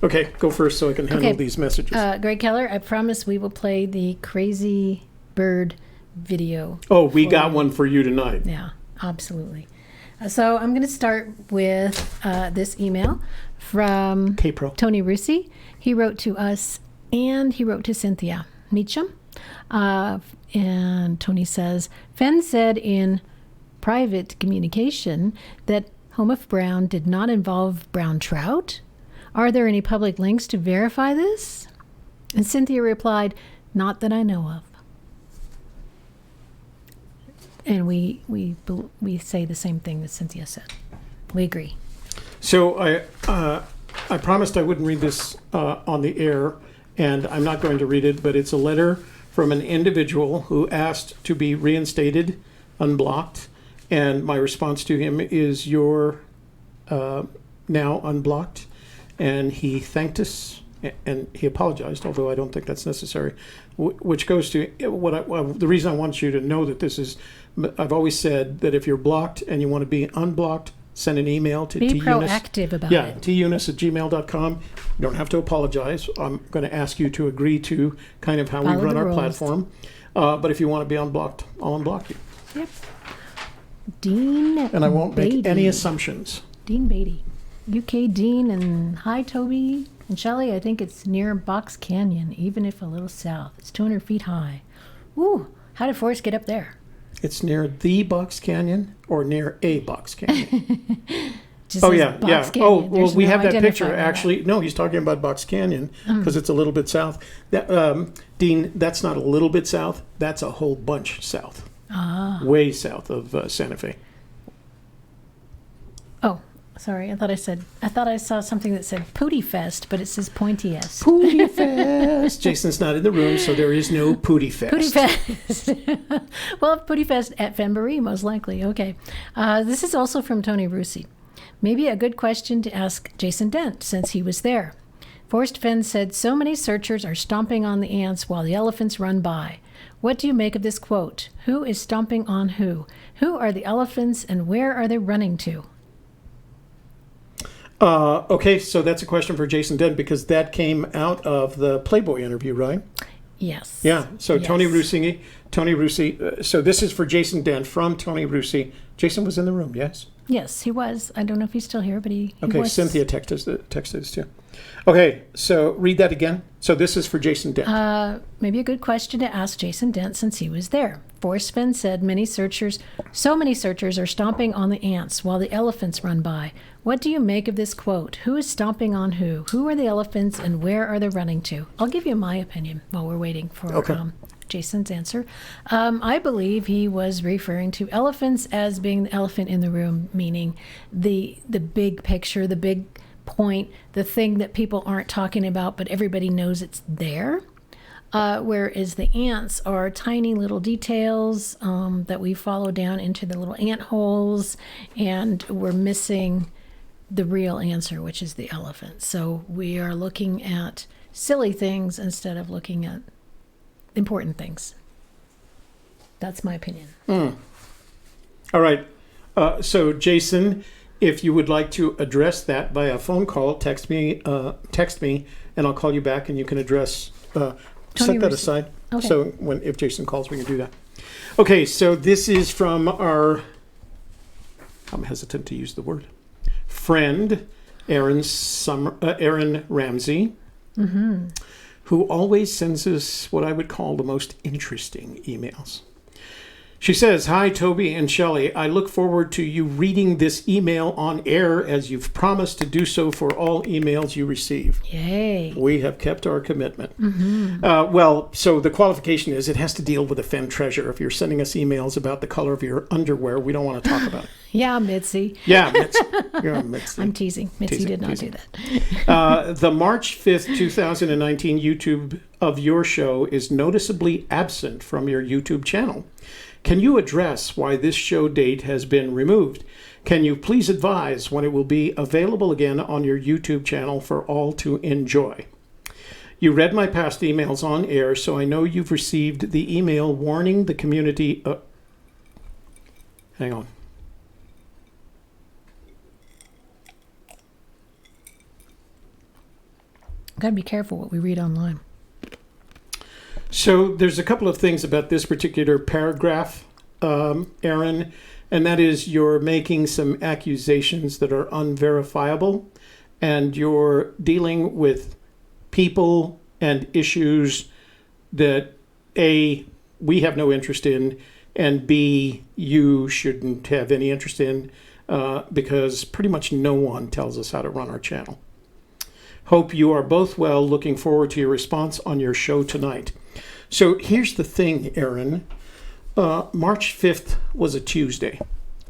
Okay, go first so I can handle these messages. Greg Keller, I promise we will play the Crazy Bird video. Oh, we got one for you tonight. Yeah, absolutely. So I'm going to start with this email from K-Pro. Tony Russi. He wrote to us and he wrote to Cynthia Meacham. And Tony says, Fenn said in private communication that Home of Brown did not involve brown trout. Are there any public links to verify this? And Cynthia replied, not that I know of. And we say the same thing that Cynthia said. We agree. So I promised I wouldn't read this on the air, and I'm not going to read it, but it's a letter from an individual who asked to be reinstated, unblocked, and my response to him is, you're now unblocked. And he thanked us, and he apologized, although I don't think that's necessary, which goes to the reason I want you to know that this is, I've always said that if you're blocked and you want to be unblocked, send an email to Be proactive about it. Yeah, tyunis@gmail.com. You don't have to apologize. I'm going to ask you to agree to kind of how we run our platform. But if you want to be unblocked, I'll unblock you. Yep. Dean And I won't Beatty. make any assumptions. Dean Beatty. UK Dean, and hi Toby and Shelley. I think it's near Box Canyon, even if a little south. It's 200 feet high. Ooh, how did Forrest get up there? It's near the Box Canyon or near a Box Canyon? Just oh, yeah, Box yeah. Canyon. Oh, well, There's we no have that picture. identifier. Actually, no, he's talking about Box Canyon because it's a little bit south. Dean, that's not a little bit south. That's a whole bunch south. Way south of Santa Fe. Oh, sorry. I thought I saw something that said Pootie Fest, but it says Pointy S. Pootie Fest. Jason's not in the room, so there is no Pootie Fest. Pootie Fest. Well, Pootie Fest at Fenndango, most likely. Okay. This is also from Tony Russi. Maybe a good question to ask Jason Dent, since he was there. Forrest Fenn said, so many searchers are stomping on the ants while the elephants run by. What do you make of this quote? Who is stomping on who? Who are the elephants and where are they running to? Okay, so that's a question for Jason Dent because that came out of the Playboy interview, right? Yes. Yeah, so Yes. Tony Russi, so this is for Jason Dent from Tony Russi. Jason was in the room, yes? Yes, he was. I don't know if he's still here, but he Okay, was. Cynthia texted us too. Okay, so read that again. So this is for Jason Dent. Maybe a good question to ask Jason Dent since he was there. Forrest Fenn said so many searchers are stomping on the ants while the elephants run by. What do you make of this quote? Who is stomping on who? Who are the elephants and where are they running to? I'll give you my opinion while we're waiting for Jason's answer. I believe he was referring to elephants as being the elephant in the room, meaning the big picture, the big point, the thing that people aren't talking about, but everybody knows it's there. Whereas the ants are tiny little details that we follow down into the little ant holes, and we're missing the real answer, which is the elephant. So we are looking at silly things instead of looking at important things. That's my opinion. All right. So Jason, if you would like to address that via phone call, text me, and I'll call you back, and you can address. Set that aside. Okay. So if Jason calls, we can do that. Okay. So this is from our. I'm hesitant to use the word. Friend, Aaron Ramsey, who always sends us what I would call the most interesting emails. She says, "Hi, Toby and Shelley. I look forward to you reading this email on air as you've promised to do so for all emails you receive." Yay. We have kept our commitment. So the qualification is it has to deal with a Fenn treasure. If you're sending us emails about the color of your underwear, we don't want to talk about it. Yeah, Mitzi. Yeah, Mitzi. You're Mitzi. I'm teasing. Mitzi did not do that. The March 5th, 2019 YouTube of your show is noticeably absent from your YouTube channel. Can you address why this show date has been removed? Can you please advise when it will be available again on your YouTube channel for all to enjoy? You read my past emails on air, so I know you've received the email warning the community. Hang on. Gotta be careful what we read online. So there's a couple of things about this particular paragraph, Aaron, and that is you're making some accusations that are unverifiable, and you're dealing with people and issues that A, we have no interest in, and B, you shouldn't have any interest in, because pretty much no one tells us how to run our channel. Hope you are both well. Looking forward to your response on your show tonight. So here's the thing, Aaron. March 5th was a Tuesday.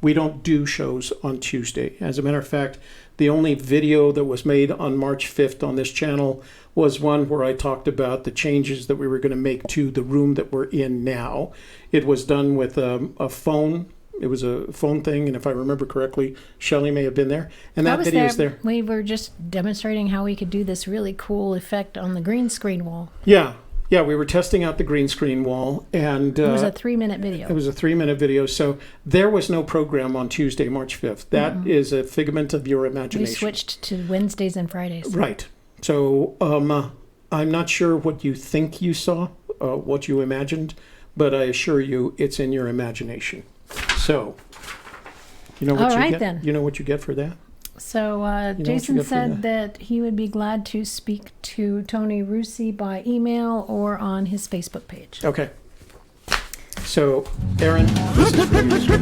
We don't do shows on Tuesday. As a matter of fact, the only video that was made on March 5th on this channel was one where I talked about the changes that we were going to make to the room that we're in now. It was done with a phone. It was a phone thing, and if I remember correctly, Shelley may have been there. And that video is there. We were just demonstrating how we could do this really cool effect on the green screen wall. Yeah, we were testing out the green screen wall, and it was a 3-minute video. It was a 3-minute video, so there was no program on Tuesday, March 5th. That is a figment of your imagination. We switched to Wednesdays and Fridays. Right. So I'm not sure what you think you saw, what you imagined, but I assure you it's in your imagination. So, you know what All you right, get? then. You know what you get for that? So Jason said that he would be glad to speak to Tony Russi by email or on his Facebook page. Okay. So, Aaron, this is for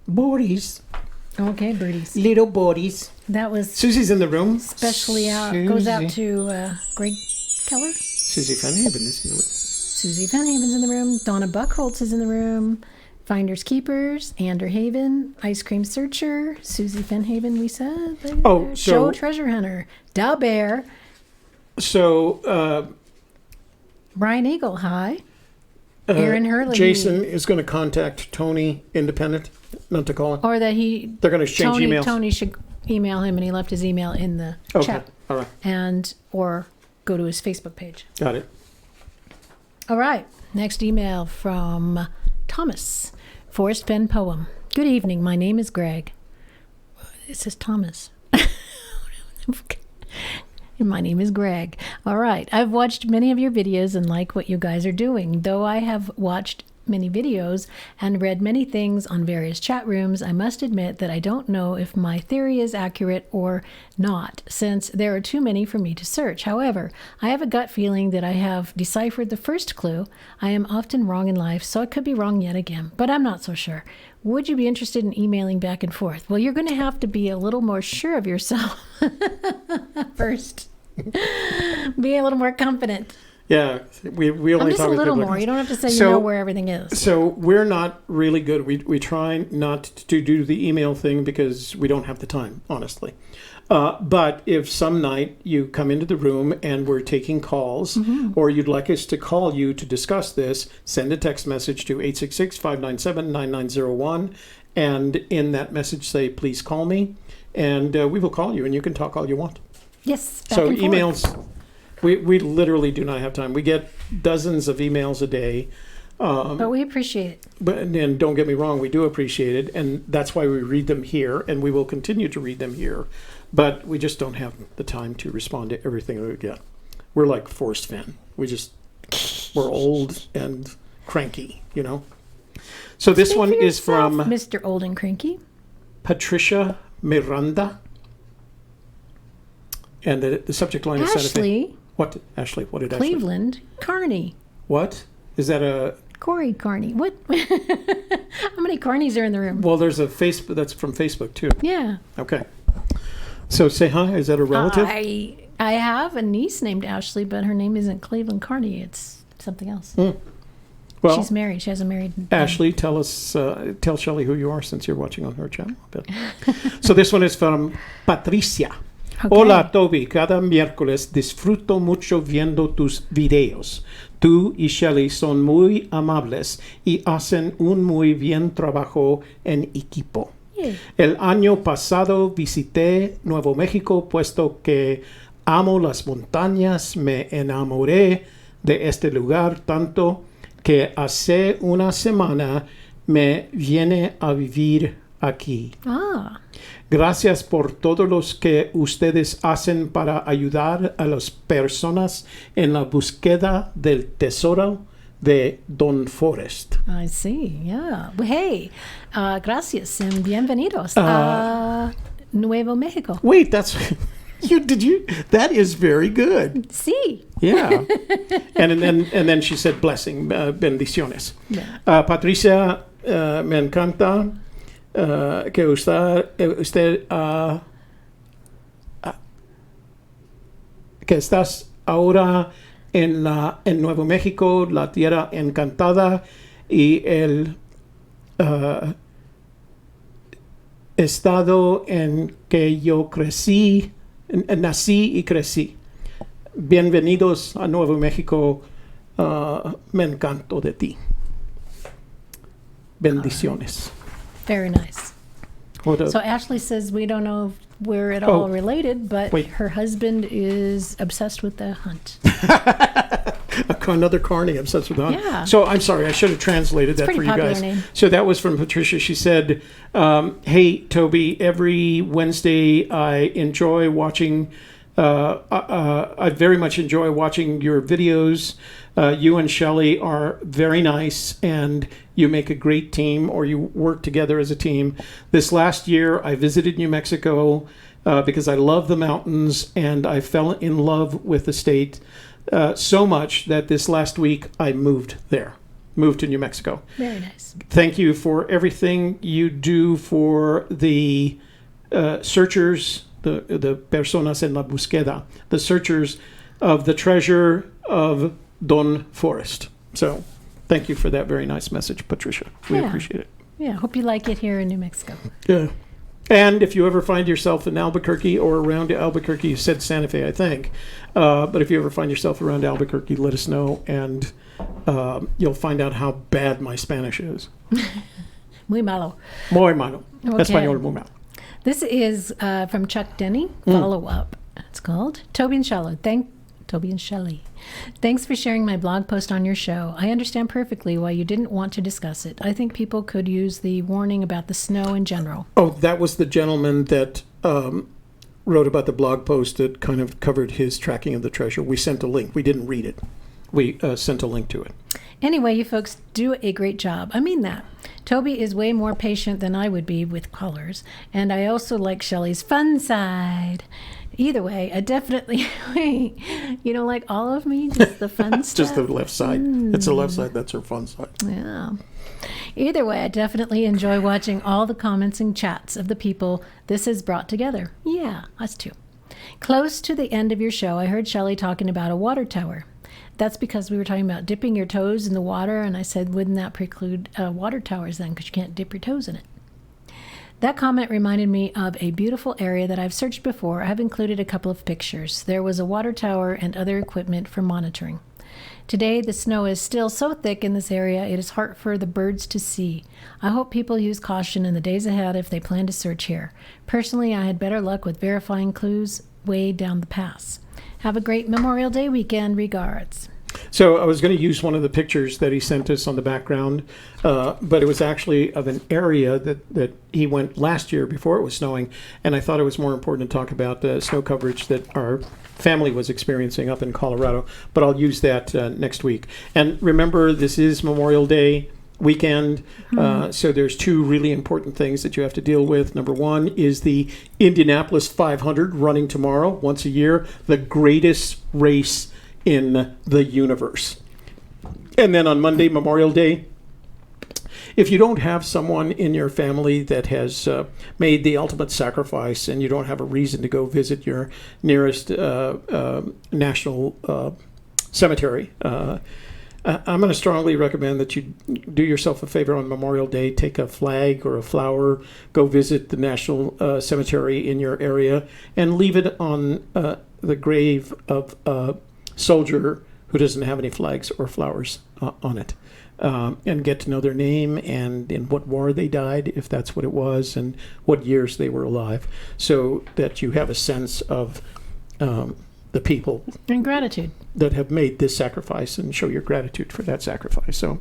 Boris. Okay, birdies. Little Boris. That was Susie's in the room. especially goes out to Greg Keller. Susie Fennhaven is in the room. Susie Fennhaven's in the room. Donna Buckholtz is in the room. Finders Keepers, Ander Haven, Ice Cream Searcher, Susie Fennhaven, we said. Oh, Show Treasure Hunter, Da Bear. So, Brian Eagle, hi. Aaron Hurley. Jason is going to contact Tony independent, not to call him. Or that they're going to exchange emails. Tony should email him, and he left his email in the chat. All right. Or go to his Facebook page. Got it. All right. Next email from Thomas. Forrest Fenn poem. Good evening. My name is Greg. It says Thomas. My name is Greg. All right. I've watched many of your videos and like what you guys are doing. Though I have watched many videos and read many things on various chat rooms, I must admit that I don't know if my theory is accurate or not, since there are too many for me to search. However, I have a gut feeling that I have deciphered the first clue. I am often wrong in life, so I could be wrong yet again, but I'm not so sure. Would you be interested in emailing back and forth? Well, you're going to have to be a little more sure of yourself first. Be a little more confident. Yeah, we only just talk a with little people more. like You don't have to say So- you know where everything is. So we're not really good. We try not to do the email thing because we don't have the time, honestly. But if some night you come into the room and we're taking calls, or you'd like us to call you to discuss this, send a text message to 866-597-9901, and in that message say, please call me, and we will call you, and you can talk all you want. Yes. Back So and forth. emails, we literally do not have time. We get dozens of emails a day. But we appreciate it. And don't get me wrong, we do appreciate it, and that's why we read them here, and we will continue to read them here. But we just don't have the time to respond to everything we get. We're like Forrest Fenn. We're old and cranky, you know. So this Speak one for is yourself, from Mr. Old and Cranky. Patricia Miranda. And the subject line is Santa Fe. Ashley What, Ashley? What did Ashley? Cleveland Carney. What? Is that a... Corey Carney. What? How many Carneys are in the room? Well, there's a Facebook, that's from Facebook too. Yeah. Okay. So say hi. Is that a relative? I have a niece named Ashley, but her name isn't Cleveland Carney. It's something else. Well, She's married. She has a married. Ashley, tell Shelley who you are since you're watching on her channel. So this one is from Patricia. Okay. Hola, Toby. Cada miércoles disfruto mucho viendo tus videos. Tú y Shelley son muy amables y hacen un muy bien trabajo en equipo. Yeah. El año pasado visité Nuevo México, puesto que amo las montañas. Me enamoré de este lugar tanto que hace una semana me viene a vivir aquí. Ah. Gracias por todo lo que ustedes hacen para ayudar a las personas en la búsqueda del tesoro de Don Forrest. I see. Yeah. Well, hey, gracias and bienvenidos a Nuevo México. Wait, that's that is very good. Sí. Yeah. and then she said blessing, bendiciones. Yeah. Patricia, me encanta que usted que estás ahora en Nuevo México, la tierra encantada y el estado en que yo nací y crecí. Bienvenidos a Nuevo México. Me encanto de ti. Bendiciones. Very nice. What So Ashley says we don't know if we're at all related, but Wait. her husband is obsessed with the hunt. Another Carney obsessed with the hunt. Yeah. So I'm sorry, I should have translated that pretty for you popular guys. name. So that was from Patricia. She said, "Hey Toby, every Wednesday I enjoy watching. I very much enjoy watching your videos. You and Shelley are very nice, and you make a great team, or you work together as a team. This last year, I visited New Mexico because I love the mountains, and I fell in love with the state so much that this last week I moved to New Mexico. Very nice. Thank you for everything you do for the searchers, the personas en la búsqueda, the searchers of the treasure of Don Forrest." So thank you for that very nice message, Patricia. We Yeah. appreciate it. Yeah. Hope you like it here in New Mexico. Yeah. And if you ever find yourself in Albuquerque or around Albuquerque, you said Santa Fe, I think. But if you ever find yourself around Albuquerque, let us know, and you'll find out how bad my Spanish is. Muy malo. Muy malo. Okay. Español muy malo. This is from Chuck Denny. Follow up. It's called Toby and Shelley. Toby and Shelley. Thanks for sharing my blog post on your show. I understand perfectly why you didn't want to discuss it. I think people could use the warning about the snow in general. Oh, that was the gentleman that wrote about the blog post that kind of covered his tracking of the treasure. We sent a link. We didn't read it. We sent a link to it. Anyway, you folks do a great job. I mean that. Toby is way more patient than I would be with colors, and I also like Shelley's fun side. Either way, I definitely... Wait, you don't like all of me? Just the fun stuff? Just the left side. It's the left side. That's her fun side. Yeah. Either way, I definitely enjoy watching all the comments and chats of the people this has brought together. Yeah, us too. Close to the end of your show, I heard Shelley talking about a water tower. That's because we were talking about dipping your toes in the water, and I said, wouldn't that preclude water towers then, because you can't dip your toes in it? That comment reminded me of a beautiful area that I've searched before. I have included a couple of pictures. There was a water tower and other equipment for monitoring. Today, the snow is still so thick in this area, it is hard for the birds to see. I hope people use caution in the days ahead if they plan to search here. Personally, I had better luck with verifying clues way down the pass. Have a great Memorial Day weekend. Regards. So I was going to use one of the pictures that he sent us on the background, but it was actually of an area that he went last year before it was snowing, and I thought it was more important to talk about the snow coverage that our family was experiencing up in Colorado, but I'll use that next week. And remember, this is Memorial Day weekend, so there's two really important things that you have to deal with. Number one is the Indianapolis 500 running tomorrow, once a year, the greatest race in the universe. And then on Monday, Memorial Day, if you don't have someone in your family that has made the ultimate sacrifice and you don't have a reason to go visit your nearest national cemetery, I'm going to strongly recommend that you do yourself a favor on Memorial Day. Take a flag or a flower, go visit the national cemetery in your area, and leave it on the grave of a soldier who doesn't have any flags or flowers on it. And get to know their name and in what war they died, if that's what it was, and what years they were alive, so that you have a sense of the people and gratitude that have made this sacrifice, and show your gratitude for that sacrifice. So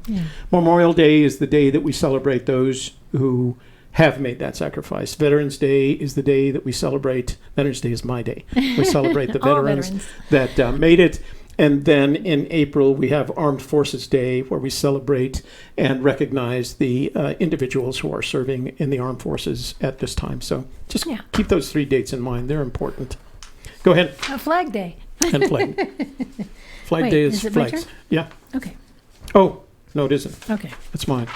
Memorial Day is the day that we celebrate those who have made that sacrifice. Veterans Day is the day that we celebrate. Veterans Day is my day. We celebrate the veterans that made it. And then in April, we have Armed Forces Day, where we celebrate and recognize the individuals who are serving in the armed forces at this time. So just keep those 3 dates in mind. They're important. Go ahead. Flag Day. And flag. Flag Day is flags. Yeah. Okay. Oh, no, it isn't. Okay. It's mine.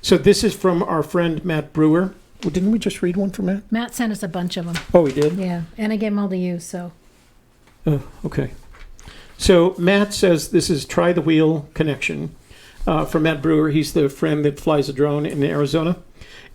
So this is from our friend Matt Brewer. Well, didn't we just read one from Matt? Matt sent us a bunch of them. Oh, he did? Yeah. And I gave them all to you, so. Oh, okay. So Matt says this is Try the Wheel Connection from Matt Brewer. He's the friend that flies a drone in Arizona.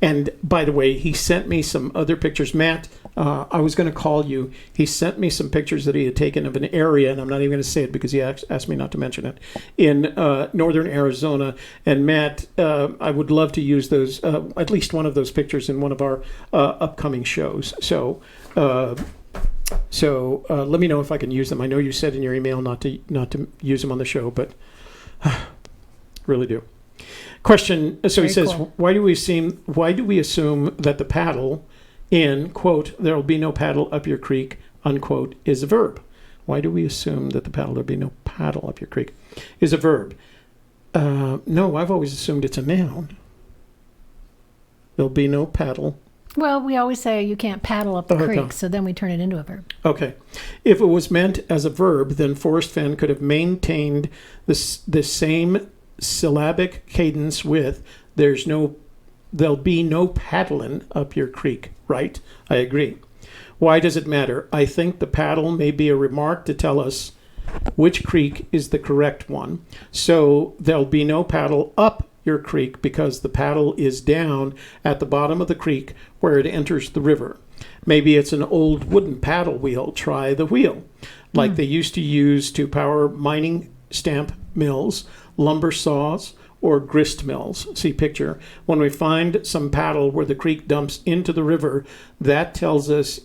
And by the way, he sent me some other pictures. Matt, I was going to call you. He sent me some pictures that he had taken of an area, and I'm not even going to say it because he asked me not to mention it, in northern Arizona. And Matt, I would love to use those, at least one of those pictures in one of our upcoming shows. So let me know if I can use them. I know you said in your email not to use them on the show, but really do. Question. So Very he says, cool. why do we assume that the paddle in, quote, there will be no paddle up your creek, unquote, is a verb? Why do we assume that the paddle, there'll be no paddle up your creek, is a verb? No, I've always assumed it's a noun. There'll be no paddle. Well, we always say you can't paddle up the creek, so then we turn it into a verb. Okay. If it was meant as a verb, then Forrest Fenn could have maintained this same syllabic cadence with there'll be no paddling up your creek, right? I agree. Why does it matter? I think the paddle may be a remark to tell us which creek is the correct one. So there'll be no paddle up your creek because the paddle is down at the bottom of the creek where it enters the river. Maybe it's an old wooden paddle wheel. Try the wheel, like they used to use to power mining stamp mills, lumber saws, or grist mills. See picture. When we find some paddle where the creek dumps into the river, that tells us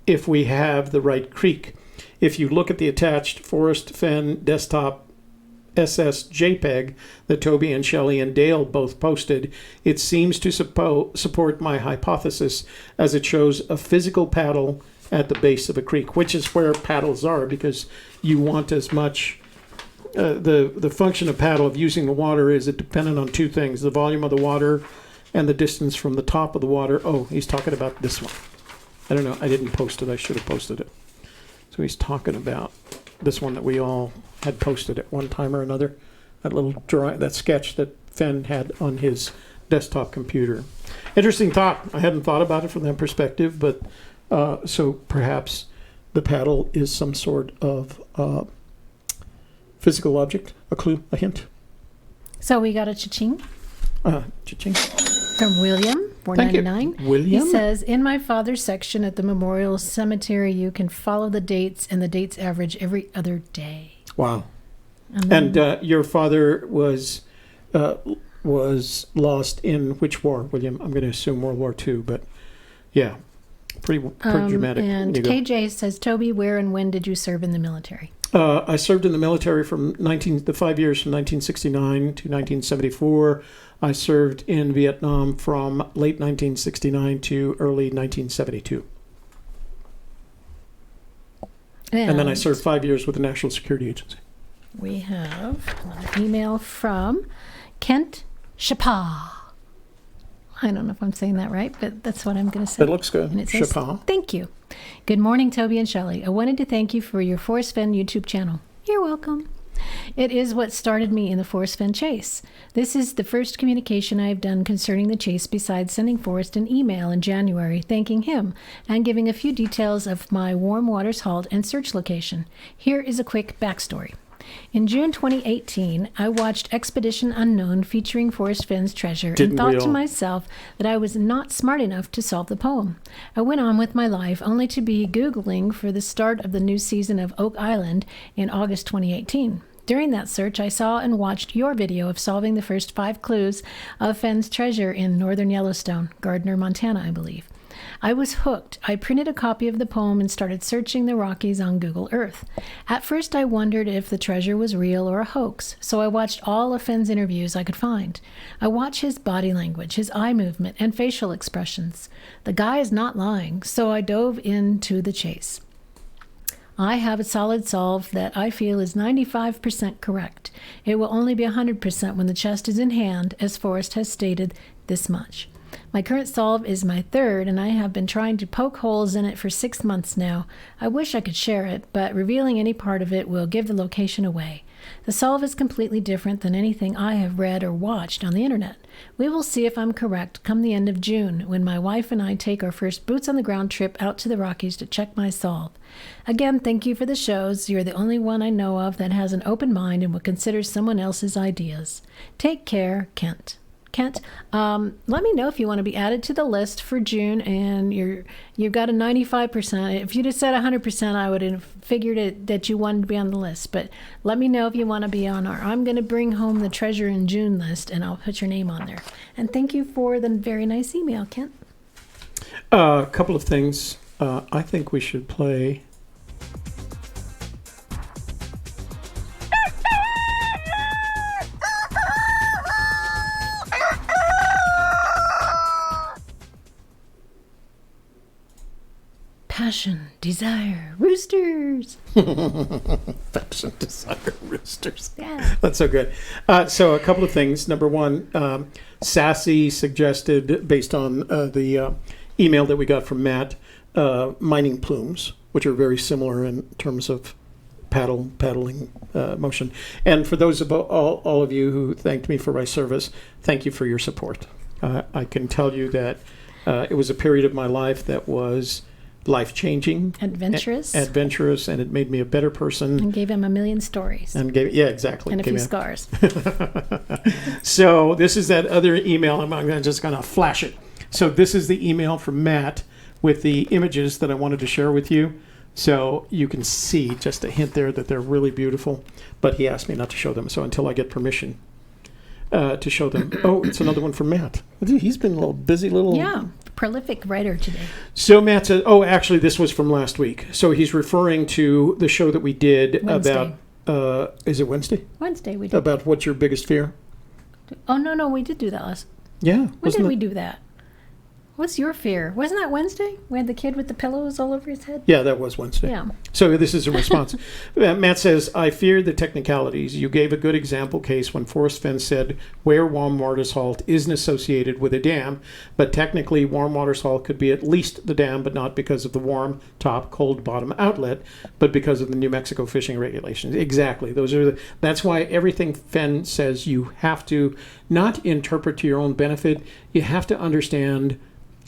if we have the right creek. if you look at the attached Forrest Fenn desktop SS JPEG that Toby and Shelley and Dale both posted, it seems to support my hypothesis, as it shows a physical paddle at the base of a creek, which is where paddles are, because you want as much. The function of paddle, of using the water, is it dependent on two things: the volume of the water and the distance from the top of the water. Oh, he's talking about this one. I don't know. I didn't post it. I should have posted it. So he's talking about this one that we all had posted at one time or another. That little that sketch that Fenn had on his desktop computer. Interesting thought. I hadn't thought about it from that perspective, but so perhaps the paddle is some sort of physical object, a clue, a hint. So we got a cha-ching. Cha-ching. From William, $4.99. William? He says, in my father's section at the Memorial Cemetery, you can follow the dates, and the dates average every other day. Wow. And your father was lost in which war, William? I'm going to assume World War II, but yeah, pretty dramatic. And KJ says, Toby, where and when did you serve in the military? I served in the military from the 5 years from 1969 to 1974. I served in Vietnam from late 1969 to early 1972. And then I served 5 years with the National Security Agency. We have an email from Kent Chapa. I don't know if I'm saying that right, but that's what I'm going to say. It looks good. And it says, Chapa. thank you. Good morning, Toby and Shelley. I wanted to thank you for your Forrest Fenn YouTube channel. You're welcome. It is what started me in the Forrest Fenn chase. This is the first communication I have done concerning the chase, besides sending Forrest an email in January thanking him and giving a few details of my warm waters halt and search location. Here is a quick backstory. In June 2018, I watched Expedition Unknown featuring Forrest Fenn's treasure and thought to myself that I was not smart enough to solve the poem. I went on with my life only to be Googling for the start of the new season of Oak Island in August 2018. During that search, I saw and watched your video of solving the first 5 clues of Fenn's treasure in northern Yellowstone, Gardner, Montana, I believe. I was hooked. I printed a copy of the poem and started searching the Rockies on Google Earth. At first, I wondered if the treasure was real or a hoax, so I watched all of Fenn's interviews I could find. I watched his body language, his eye movement, and facial expressions. The guy is not lying, so I dove into the chase. I have a solid solve that I feel is 95% correct. It will only be 100% when the chest is in hand, as Forrest has stated this much. My current solve is my third, and I have been trying to poke holes in it for 6 months now. I wish I could share it, but revealing any part of it will give the location away. The solve is completely different than anything I have read or watched on the internet. We will see if I'm correct come the end of June, when my wife and I take our first boots-on-the-ground trip out to the Rockies to check my solve. Again, thank you for the shows. You're the only one I know of that has an open mind and will consider someone else's ideas. Take care, Kent. Kent, let me know if you want to be added to the list for June, and you've got a 95%. If you'd have said 100%, I would have figured it that you wanted to be on the list. But let me know if you want to be on I'm going to bring home the treasure in June list, and I'll put your name on there. And thank you for the very nice email, Kent. A couple of things. I think we should play. Passion, desire, roosters. Passion, desire, roosters. Yeah. That's so good. So a couple of things. Number one, Sassy suggested, based on the email that we got from Matt, mining plumes, which are very similar in terms of paddling motion. And for those of all of you who thanked me for my service, thank you for your support. I can tell you that it was a period of my life that was life-changing, adventurous, and it made me a better person. And gave him a million stories. And exactly. And a few scars. So this is that other email. I'm just going to flash it. So this is the email from Matt with the images that I wanted to share with you. So you can see just a hint there that they're really beautiful. But he asked me not to show them. So until I get permission to show them. Oh, it's another one from Matt. He's been a little busy. Yeah. prolific writer today. So Matt says, oh, actually, this was from last week. So he's referring to the show that we did Wednesday. about, is it Wednesday? Wednesday we did. About what's your biggest fear? Oh, no, we did do that last. Yeah. When did we do that? What's your fear? Wasn't that Wednesday? We had the kid with the pillows all over his head? Yeah, that was Wednesday. Yeah. So this is a response. Matt says, I fear the technicalities. You gave a good example case when Forrest Fenn said where warm water salt isn't associated with a dam, but technically warm water salt could be at least the dam, but not because of the warm top, cold bottom outlet, but because of the New Mexico fishing regulations. Exactly. That's why everything Fenn says you have to not interpret to your own benefit. You have to understand.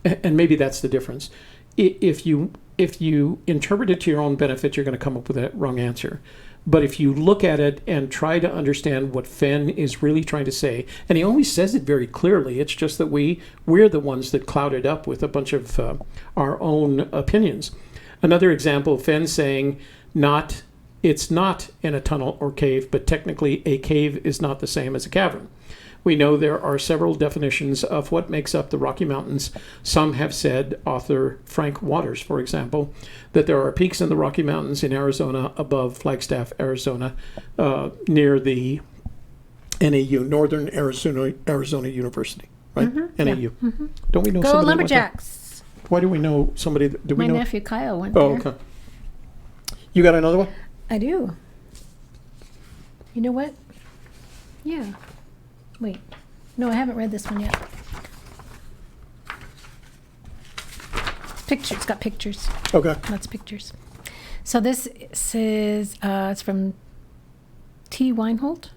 And maybe that's the difference. If you interpret it to your own benefit, you're going to come up with a wrong answer. But if you look at it and try to understand what Fenn is really trying to say, and he always says it very clearly, it's just that we're the ones that cloud it up with a bunch of our own opinions. Another example, Fenn saying, it's not in a tunnel or cave, but technically a cave is not the same as a cavern. We know there are several definitions of what makes up the Rocky Mountains. Some have said, author Frank Waters, for example, that there are peaks in the Rocky Mountains in Arizona above Flagstaff, Arizona, near the NAU, Northern Arizona University, right? Mm-hmm, NAU. Yeah. Mm-hmm. Don't we know Go somebody Lumberjacks. Why do we know somebody? Do we My know? nephew Kyle went Oh, there. okay. You got another one? I do. You know what? Yeah. Wait. No, I haven't read this one yet. Pictures. It's got pictures. Okay. Lots of pictures. So this says, it's from T. Weinhold.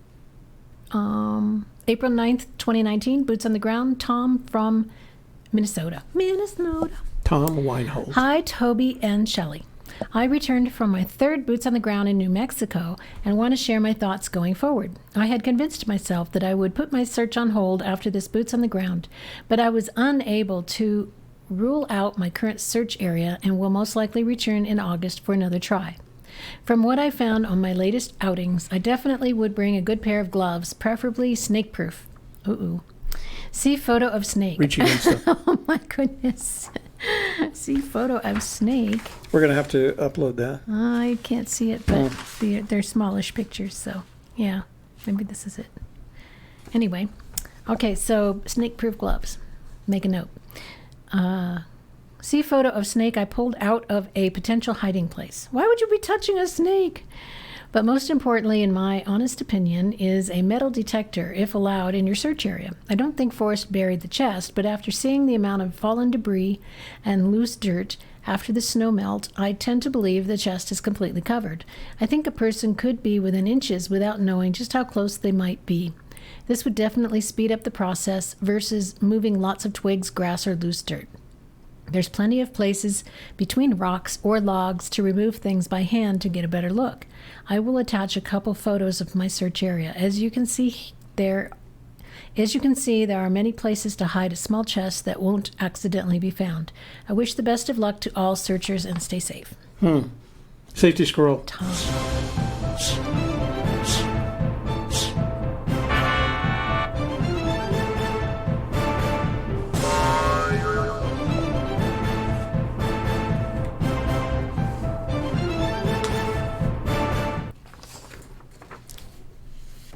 April 9th, 2019. Boots on the ground. Tom from Minnesota. Tom Weinhold. Hi, Toby and Shelley. I returned from my third Boots on the Ground in New Mexico and want to share my thoughts going forward. I had convinced myself that I would put my search on hold after this Boots on the Ground, but I was unable to rule out my current search area and will most likely return in August for another try. From what I found on my latest outings, I definitely would bring a good pair of gloves, preferably snake-proof. Ooh. See photo of snake. Reaching in stuff. Oh my goodness. See photo of snake. We're going to have to upload that. I can't see it, but they're smallish pictures, so yeah, maybe this is it. Anyway, okay, so snake-proof gloves. Make a note. See photo of snake I pulled out of a potential hiding place. Why would you be touching a snake? But most importantly, in my honest opinion, is a metal detector, if allowed, in your search area. I don't think Forrest buried the chest, but after seeing the amount of fallen debris and loose dirt after the snow melt, I tend to believe the chest is completely covered. I think a person could be within inches without knowing just how close they might be. This would definitely speed up the process versus moving lots of twigs, grass, or loose dirt. There's plenty of places between rocks or logs to remove things by hand to get a better look. I will attach a couple photos of my search area. As you can see, there are many places to hide a small chest that won't accidentally be found. I wish the best of luck to all searchers and stay safe. Safety squirrel. Tom.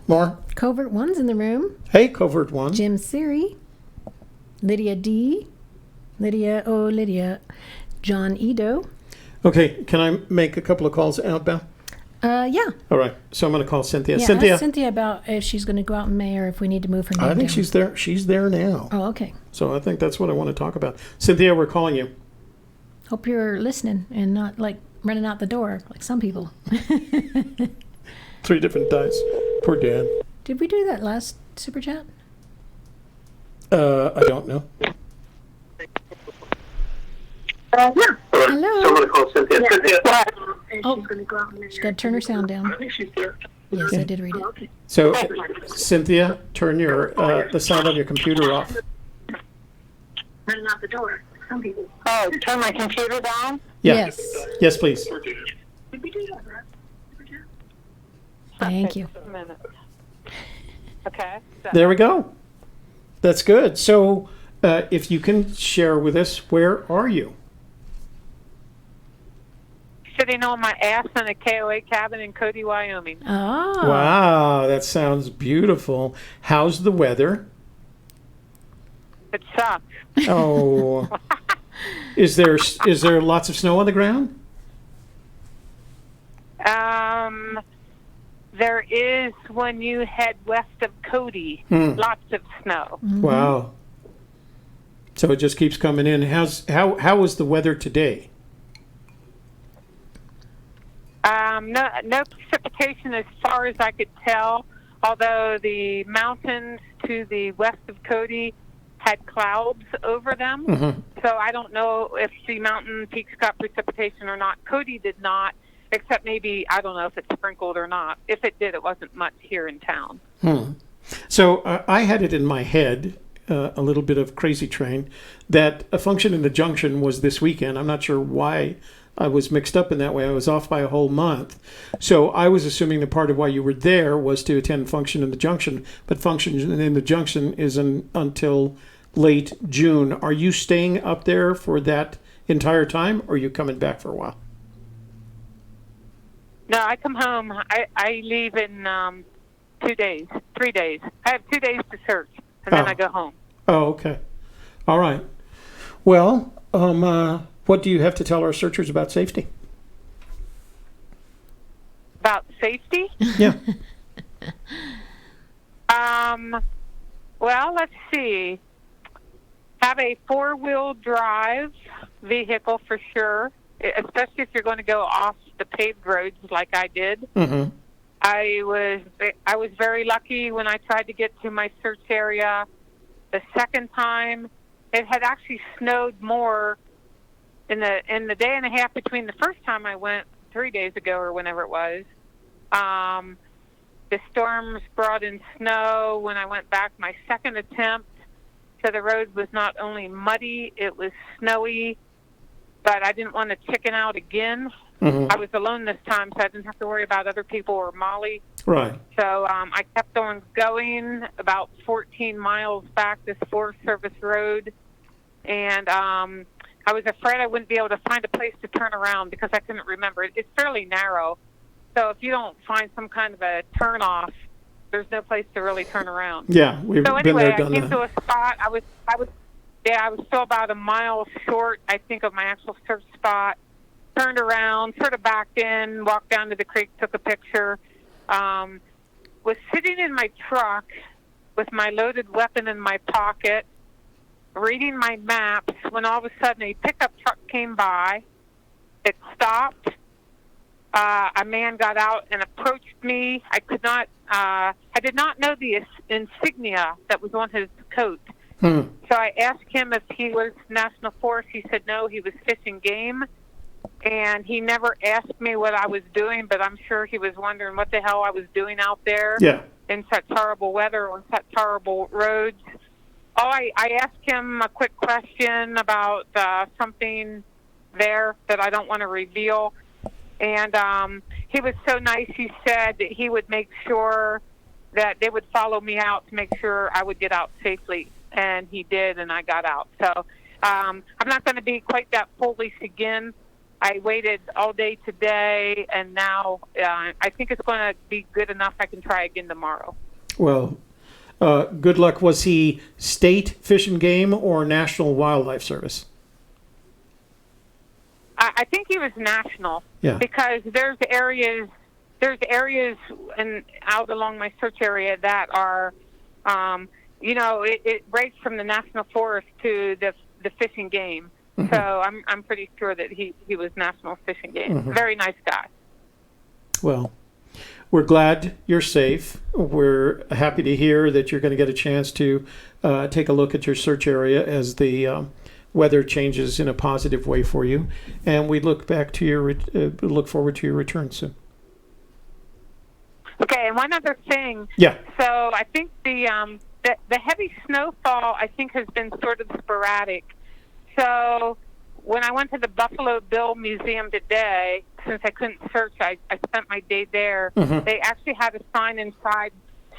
More? Covert One's in the room. Hey, Covert One. Jim Siri. Lydia D. Lydia. John Edo. Okay, can I make a couple of calls outbound? Yeah. All right, so I'm going to call Cynthia. Yeah, Cynthia. ask Cynthia about if she's going to go out in May or if we need to move her name I think down. she's there. She's there now. Oh, okay. So I think that's what I want to talk about. Cynthia, we're calling you. Hope you're listening and not like running out the door like some people. 3 different dice. Poor Dan. Did we do that last super chat? I don't know. Hello. Someone call Cynthia. Cynthia. Oh, she's got to turn her sound down. Yes, I did read it. So, Cynthia, turn your the sound on your computer off. Running out the door. Some people. Oh, turn my computer down? Yeah. Yes. Yes, please. Did we do that, right? Thank you. Just a minute. Okay. So. There we go. That's good. So, if you can share with us, where are you? Sitting on my ass in a KOA cabin in Cody, Wyoming. Oh. Wow, that sounds beautiful. How's the weather? It sucks. Oh, is there lots of snow on the ground? There is when you head west of Cody. Lots of snow. Mm-hmm. Wow. So it just keeps coming in. How was the weather today? No precipitation as far as I could tell, although the mountains to the west of Cody had clouds over them. Mm-hmm. So I don't know if the mountain peaks got precipitation or not. Cody did not, except maybe, I don't know if it sprinkled or not. If it did, it wasn't much here in town. So I had it in my head, a little bit of crazy train, that a function in the junction was this weekend. I'm not sure why I was mixed up in that way. I was off by a whole month. So I was assuming that part of why you were there was to attend function in the junction, but function in the junction isn't until late June. Are you staying up there for that entire time, or are you coming back for a while? No, I come home. I leave in 2 days, 3 days. I have 2 days to search, and then I go home. Oh, okay. All right. Well, what do you have to tell our searchers about safety? About safety? Yeah. Well, let's see. Have a four-wheel drive vehicle for sure, especially if you're going to go off the paved roads like I did. Mm-hmm. I was very lucky when I tried to get to my search area the second time. It had actually snowed more in the day and a half between the first time I went 3 days ago or whenever it was. The storms brought in snow when I went back my second attempt. So the road was not only muddy, it was snowy, but I didn't want to chicken out again. Mm-hmm. I was alone this time, so I didn't have to worry about other people or Molly. Right. So I kept on going about 14 miles back this Forest Service road, and I was afraid I wouldn't be able to find a place to turn around because I couldn't remember. It's fairly narrow, so if you don't find some kind of a turn-off, there's no place to really turn around. Yeah, we've been there, done that. I came to a spot. I was still about a mile short, I think, of my actual search spot. Turned around, sort of backed in, walked down to the creek, took a picture. Was sitting in my truck with my loaded weapon in my pocket, reading my maps, when all of a sudden a pickup truck came by. It stopped. A man got out and approached me. I did not know the insignia that was on his coat. So I asked him if he was National Forest. He said no, he was fishing game. And he never asked me what I was doing, but I'm sure he was wondering what the hell I was doing out there in such horrible weather on such horrible roads. I asked him a quick question about something there that I don't want to reveal. And he was so nice, he said that he would make sure that they would follow me out to make sure I would get out safely. And he did, and I got out. So I'm not going to be quite that foolish again. I waited all day today, and now I think it's going to be good enough I can try again tomorrow. Well, good luck. Was he state Fish and Game or National Wildlife Service? I think he was national. Yeah. Because there's areas out along my search area that are, it breaks from the National Forest to the Fish and Game. Mm-hmm. So I'm pretty sure that he was National Fish and Game. Mm-hmm. Very nice guy. Well, we're glad you're safe. We're happy to hear that you're going to get a chance to take a look at your search area as the weather changes in a positive way for you, and we look forward to your return soon. Okay, and one other thing. Yeah. So I think the heavy snowfall I think has been sort of sporadic. So when I went to the Buffalo Bill Museum today, since I couldn't search, I spent my day there. Mm-hmm. They actually had a sign inside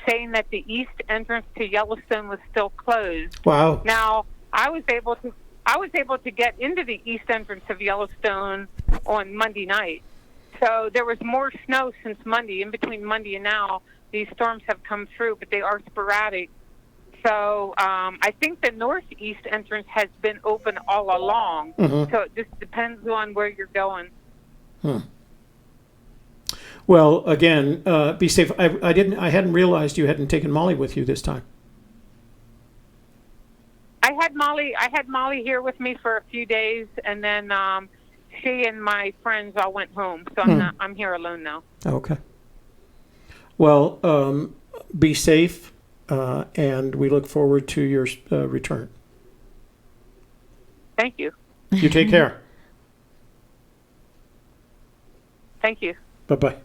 saying that the east entrance to Yellowstone was still closed. Wow. Now, I was able to get into the east entrance of Yellowstone on Monday night. So there was more snow since Monday. In between Monday and now, these storms have come through, but they are sporadic. So I think the northeast entrance has been open all along. Mm-hmm. So it just depends on where you're going. Well, again, be safe. I hadn't realized you hadn't taken Molly with you this time. I had Molly here with me for a few days, and then she and my friends all went home. So I'm here alone now. Okay. Well, be safe, and we look forward to your return. Thank you. You take care. Thank you. Bye-bye.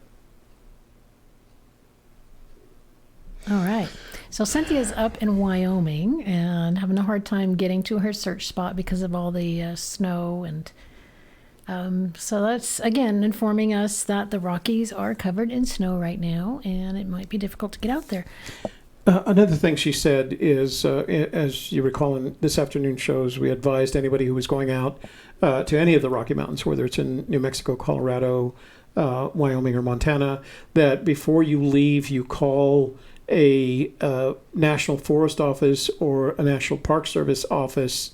All right. So Cynthia's up in Wyoming and having a hard time getting to her search spot because of all the snow. And so that's, again, informing us that the Rockies are covered in snow right now, and it might be difficult to get out there. Another thing she said is, as you recall in this afternoon shows, we advised anybody who was going out to any of the Rocky Mountains, whether it's in New Mexico, Colorado, Wyoming, or Montana, that before you leave, you call a National Forest office or a National Park Service office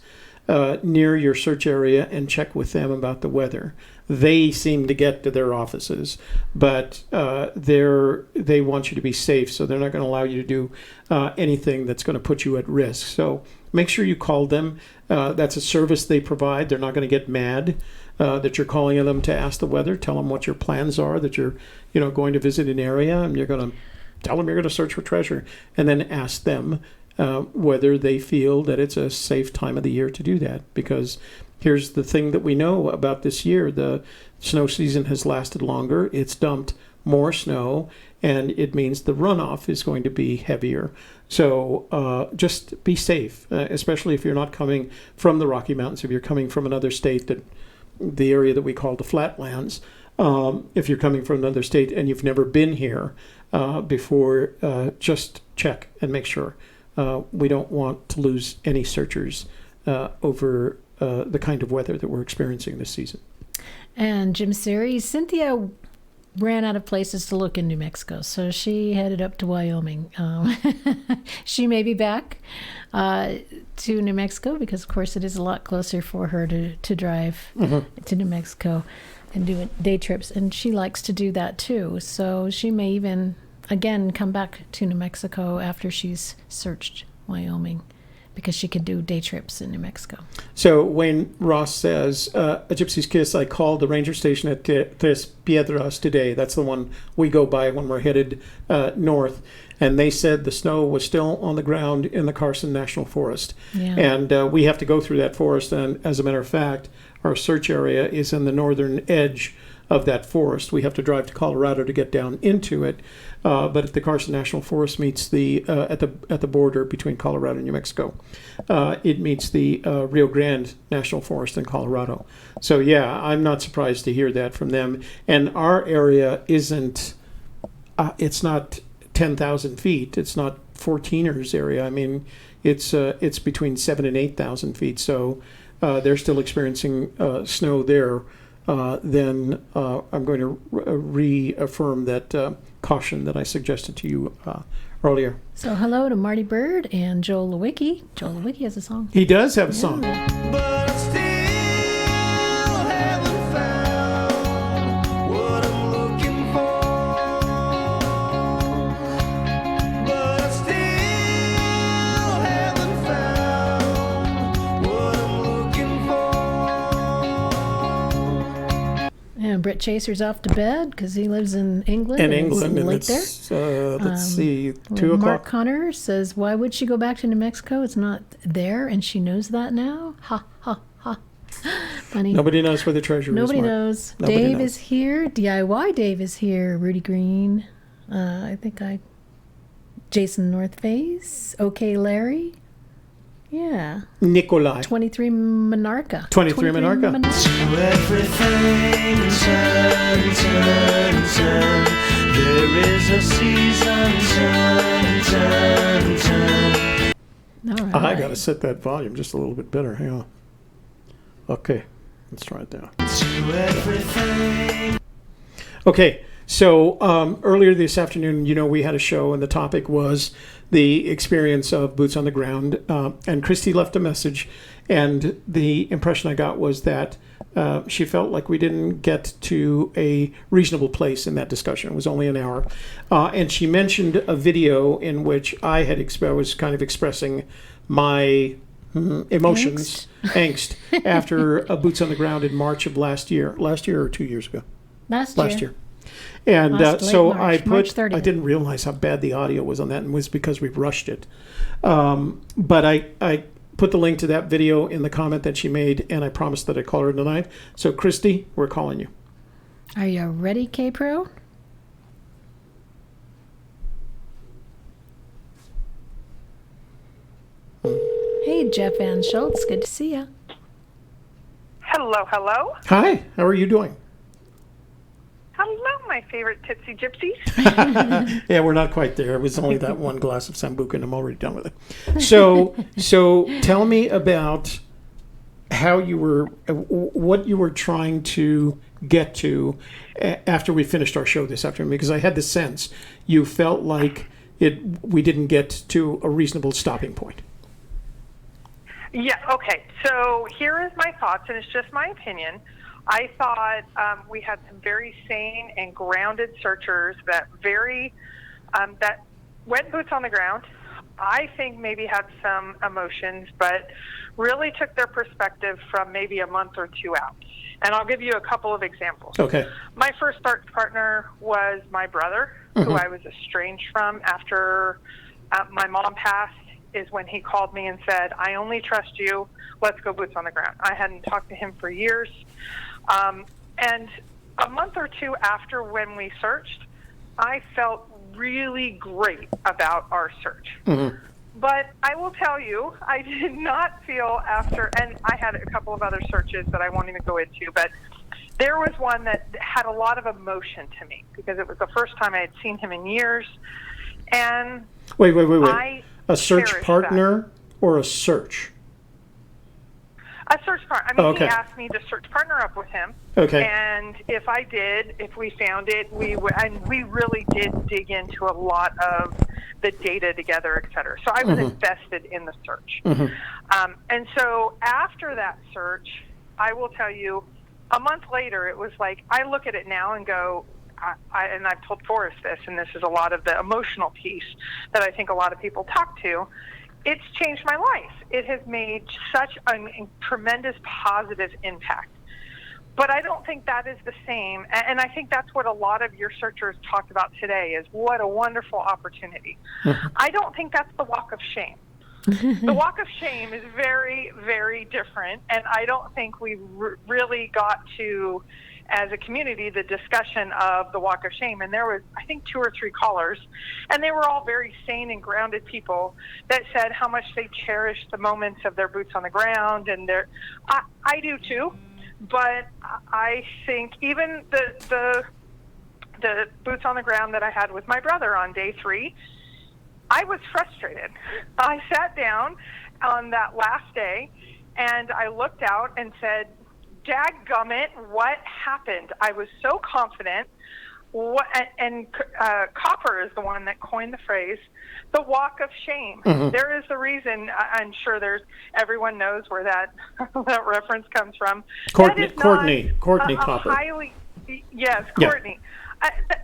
near your search area and check with them about the weather. They seem to get to their offices, but they want you to be safe, so they're not going to allow you to do anything that's going to put you at risk. So make sure you call them. That's a service they provide. They're not going to get mad that you're calling them to ask the weather. Tell them what your plans are, that you're going to visit an area, and you're going to tell them you're going to search for treasure, and then ask them whether they feel that it's a safe time of the year to do that. Because here's the thing that we know about this year. The snow season has lasted longer. It's dumped more snow, and it means the runoff is going to be heavier. So just be safe, especially if you're not coming from the Rocky Mountains. If you're coming from another state, the area that we call the Flatlands, if you're coming from another state and you've never been here before, just check and make sure. We don't want to lose any searchers over the kind of weather that we're experiencing this season. And Jim Siri, Cynthia ran out of places to look in New Mexico, so she headed up to Wyoming. She may be back to New Mexico because, of course, it is a lot closer for her to drive to New Mexico and do day trips, and she likes to do that too. So she may even, again, come back to New Mexico after she's searched Wyoming, because she could do day trips in New Mexico. So Wayne Ross says, a Gypsy's Kiss, I called the ranger station at Tres Piedras today. That's the one we go by when we're headed north. And they said the snow was still on the ground in the Carson National Forest. Yeah. And we have to go through that forest. And as a matter of fact, our search area is in the northern edge of that forest. We have to drive to Colorado to get down into it. But the Carson National Forest meets at the border between Colorado and New Mexico. It meets the Rio Grande National Forest in Colorado. So yeah, I'm not surprised to hear that from them. And our area isn't. It's not 10,000 feet. It's not 14ers area. I mean, it's between 7,000 and 8,000 feet. So they're still experiencing snow there. Then I'm going to reaffirm that caution that I suggested to you earlier. So hello to Marty Bird and Joel Lewicki. Joel Lewicki has a song. He does have a song. But I still haven't found what I'm looking for. But I still haven't found what I'm looking for. And Brett Chaser's off to bed because he lives in England. In England, it's and late it's, let's see, 2 o'clock. Mark Connor says, why would she go back to New Mexico? It's not there, and she knows that now? Ha, ha, ha. Funny. Nobody knows where the treasure is. Nobody knows. Dave is here. DIY Dave is here. Rudy Green. Jason North Face. OK Larry. Yeah. Nikolai. 23 Monarcha. 23 Monarcha. Everything turn. There is a season, turn. All right. I got to set that volume just a little bit better. Hang on. Okay, let's try it down. Okay, so earlier this afternoon, we had a show, and the topic was the experience of boots on the ground. And Christy left a message, and the impression I got was that she felt like we didn't get to a reasonable place in that discussion. It was only an hour. And she mentioned a video in which I was kind of expressing my emotions, angst, after a Boots on the Ground in March of last year. Last year or 2 years ago? Last year. And so March, March 30th. I didn't realize how bad the audio was on that, and it was because we rushed it. But I put the link to that video in the comment that she made, and I promised that I'd call her tonight. So, Christy, we're calling you. Are you ready, K-Pro? Hey, Jeff Van Schultz. Good to see you. Hello, hello. Hi, how are you doing? Hello, my favorite tipsy gypsies. Yeah, we're not quite there. It was only that one glass of Sambuca, and I'm already done with it. So tell me about how what you were trying to get to after we finished our show this afternoon, because I had the sense you felt like we didn't get to a reasonable stopping point. Yeah, okay. So here is my thoughts, and it's just my opinion. I thought we had some very sane and grounded searchers that that went boots on the ground. I think maybe had some emotions, but really took their perspective from maybe a month or two out. And I'll give you a couple of examples. Okay. My first search partner was my brother, who I was estranged from after my mom passed, is when he called me and said, I only trust you. Let's go boots on the ground. I hadn't talked to him for years. And a month or two after when we searched, I felt really great about our search. Mm-hmm. But I will tell you, I did not feel after, and I had a couple of other searches that I won't even go into, but there was one that had a lot of emotion to me because it was the first time I had seen him in years. And wait. A search partner or a search? A search partner. I mean, He asked me to search partner up with him. Okay. And if I did, if we found it, we really did dig into a lot of the data together, et cetera. So I was invested in the search. Mm-hmm. And so after that search, I will tell you, a month later, it was like, I look at it now and go, and I've told Forrest this, and this is a lot of the emotional piece that I think a lot of people talk to. It's changed my life. It has made such a tremendous positive impact. But I don't think that is the same. And I think that's what a lot of your searchers talked about today is what a wonderful opportunity. I don't think that's the walk of shame. The walk of shame is very, very different. And I don't think we really got to, as a community, the discussion of the walk of shame. And there was, I think, 2 or 3 callers, and they were all very sane and grounded people that said how much they cherished the moments of their boots on the ground. And I do too, but I think even the boots on the ground that I had with my brother on day 3, I was frustrated. I sat down on that last day and I looked out and said, dadgummit, what happened? I was so confident. Copper is the one that coined the phrase, the walk of shame. Mm-hmm. There is a reason. I'm sure everyone knows where that reference comes from. Courtney Copper. Yes, Courtney. Yeah.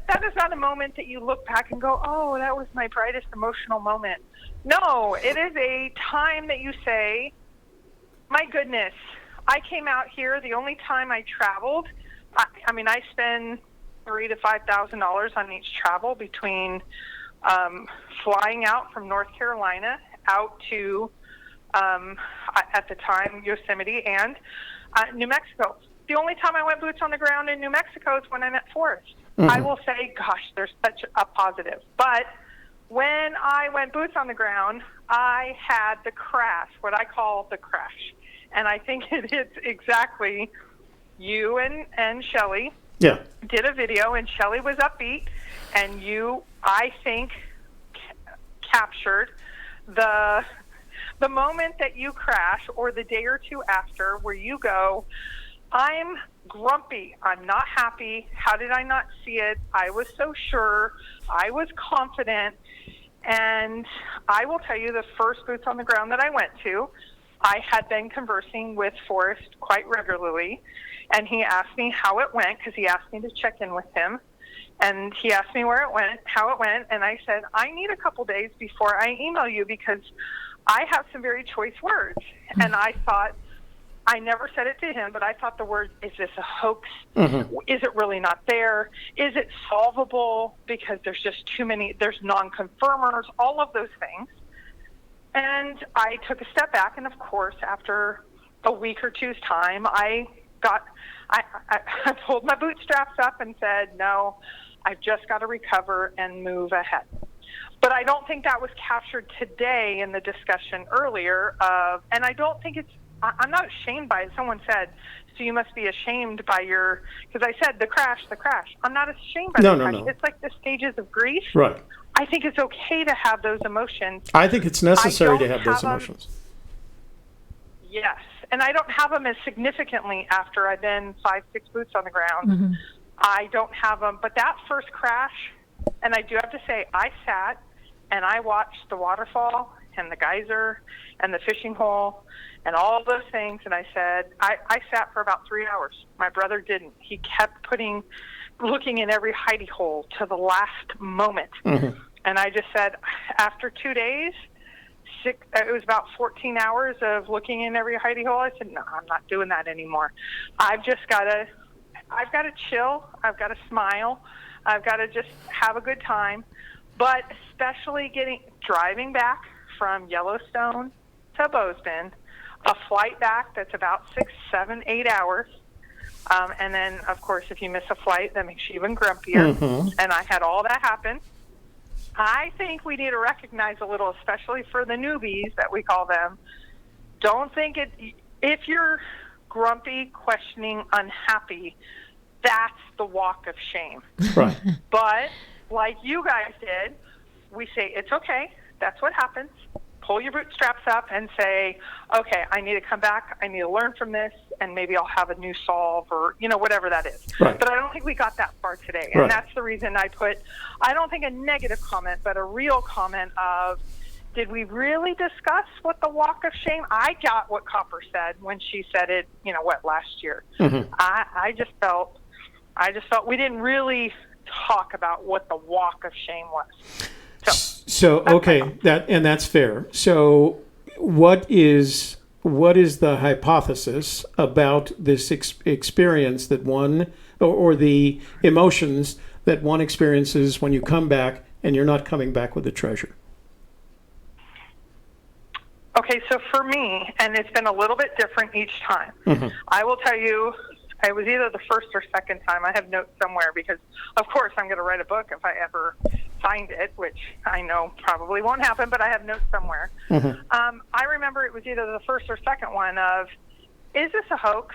That is not a moment that you look back and go, oh, that was my brightest emotional moment. No, it is a time that you say, my goodness, I came out here the only time I traveled. I mean, I spend $3,000 to $5,000 on each travel between flying out from North Carolina out to, at the time, Yosemite and New Mexico. The only time I went boots on the ground in New Mexico is when I met Forrest. Mm-hmm. I will say, gosh, there's such a positive. But when I went boots on the ground, I had the crash, what I call the crash. And I think it is exactly you and Shelley did a video, and Shelley was upbeat, and you, I think, captured the the moment that you crash or the day or two after where you go, I'm grumpy, I'm not happy, how did I not see it? I was so sure, I was confident, and I will tell you the first boots on the ground that I went to, I had been conversing with Forrest quite regularly, and he asked me how it went because he asked me to check in with him. And he asked me where it went, how it went, and I said, I need a couple days before I email you because I have some very choice words. And I thought, I never said it to him, but I thought the word, is this a hoax? Is it really not there? Is it solvable? Because there's just too many, there's non-confirmers, all of those things. And I took a step back, and of course, after a week or two's time, I pulled my bootstraps up and said, no, I've just got to recover and move ahead. But I don't think that was captured today in the discussion earlier of, and I don't think it's, I'm not ashamed by it. Someone said, so you must be ashamed by your, because I said the crash. I'm not ashamed by the crash. No. It's like the stages of grief. Right. I think it's okay to have those emotions. I think it's necessary to have those emotions. Yes. And I don't have them as significantly after I've been 5-6 boots on the ground. I don't have them. But that first crash, and I do have to say, I sat and I watched the waterfall and the geyser and the fishing hole and all those things. And I said, I sat for about 3 hours. My brother didn't. He kept looking in every hidey hole to the last moment. And I just said, after 2 days, it was about 14 hours of looking in every hidey hole. I said, no, I'm not doing that anymore. I've got to chill. I've got to smile. I've got to just have a good time. But especially driving back from Yellowstone to Bozeman, a flight back that's about 6, 7, 8 hours. And then, of course, if you miss a flight, that makes you even grumpier. And I had all that happen. I think we need to recognize a little, especially for the newbies that we call them. Don't think it, if you're grumpy, questioning, unhappy, that's the walk of shame. Right. But like you guys did, we say, it's okay. That's what happens. Pull your bootstraps up and say, okay, I need to come back. I need to learn from this, and maybe I'll have a new solve or, whatever that is. Right. But I don't think we got that far today. Right. And that's the reason I don't think a negative comment, but a real comment of, did we really discuss what the walk of shame? I got what Copper said when she said it, last year. I just felt we didn't really talk about what the walk of shame was. So okay, that's fair. So what is the hypothesis about this experience that one, or the emotions that one experiences when you come back and you're not coming back with the treasure? Okay, so for me, and it's been a little bit different each time, I will tell you, it was either the first or second time. I have notes somewhere because, of course, I'm going to write a book if I ever find it, which I know probably won't happen, but I have notes somewhere. I remember it was either the first or second one of, is this a hoax?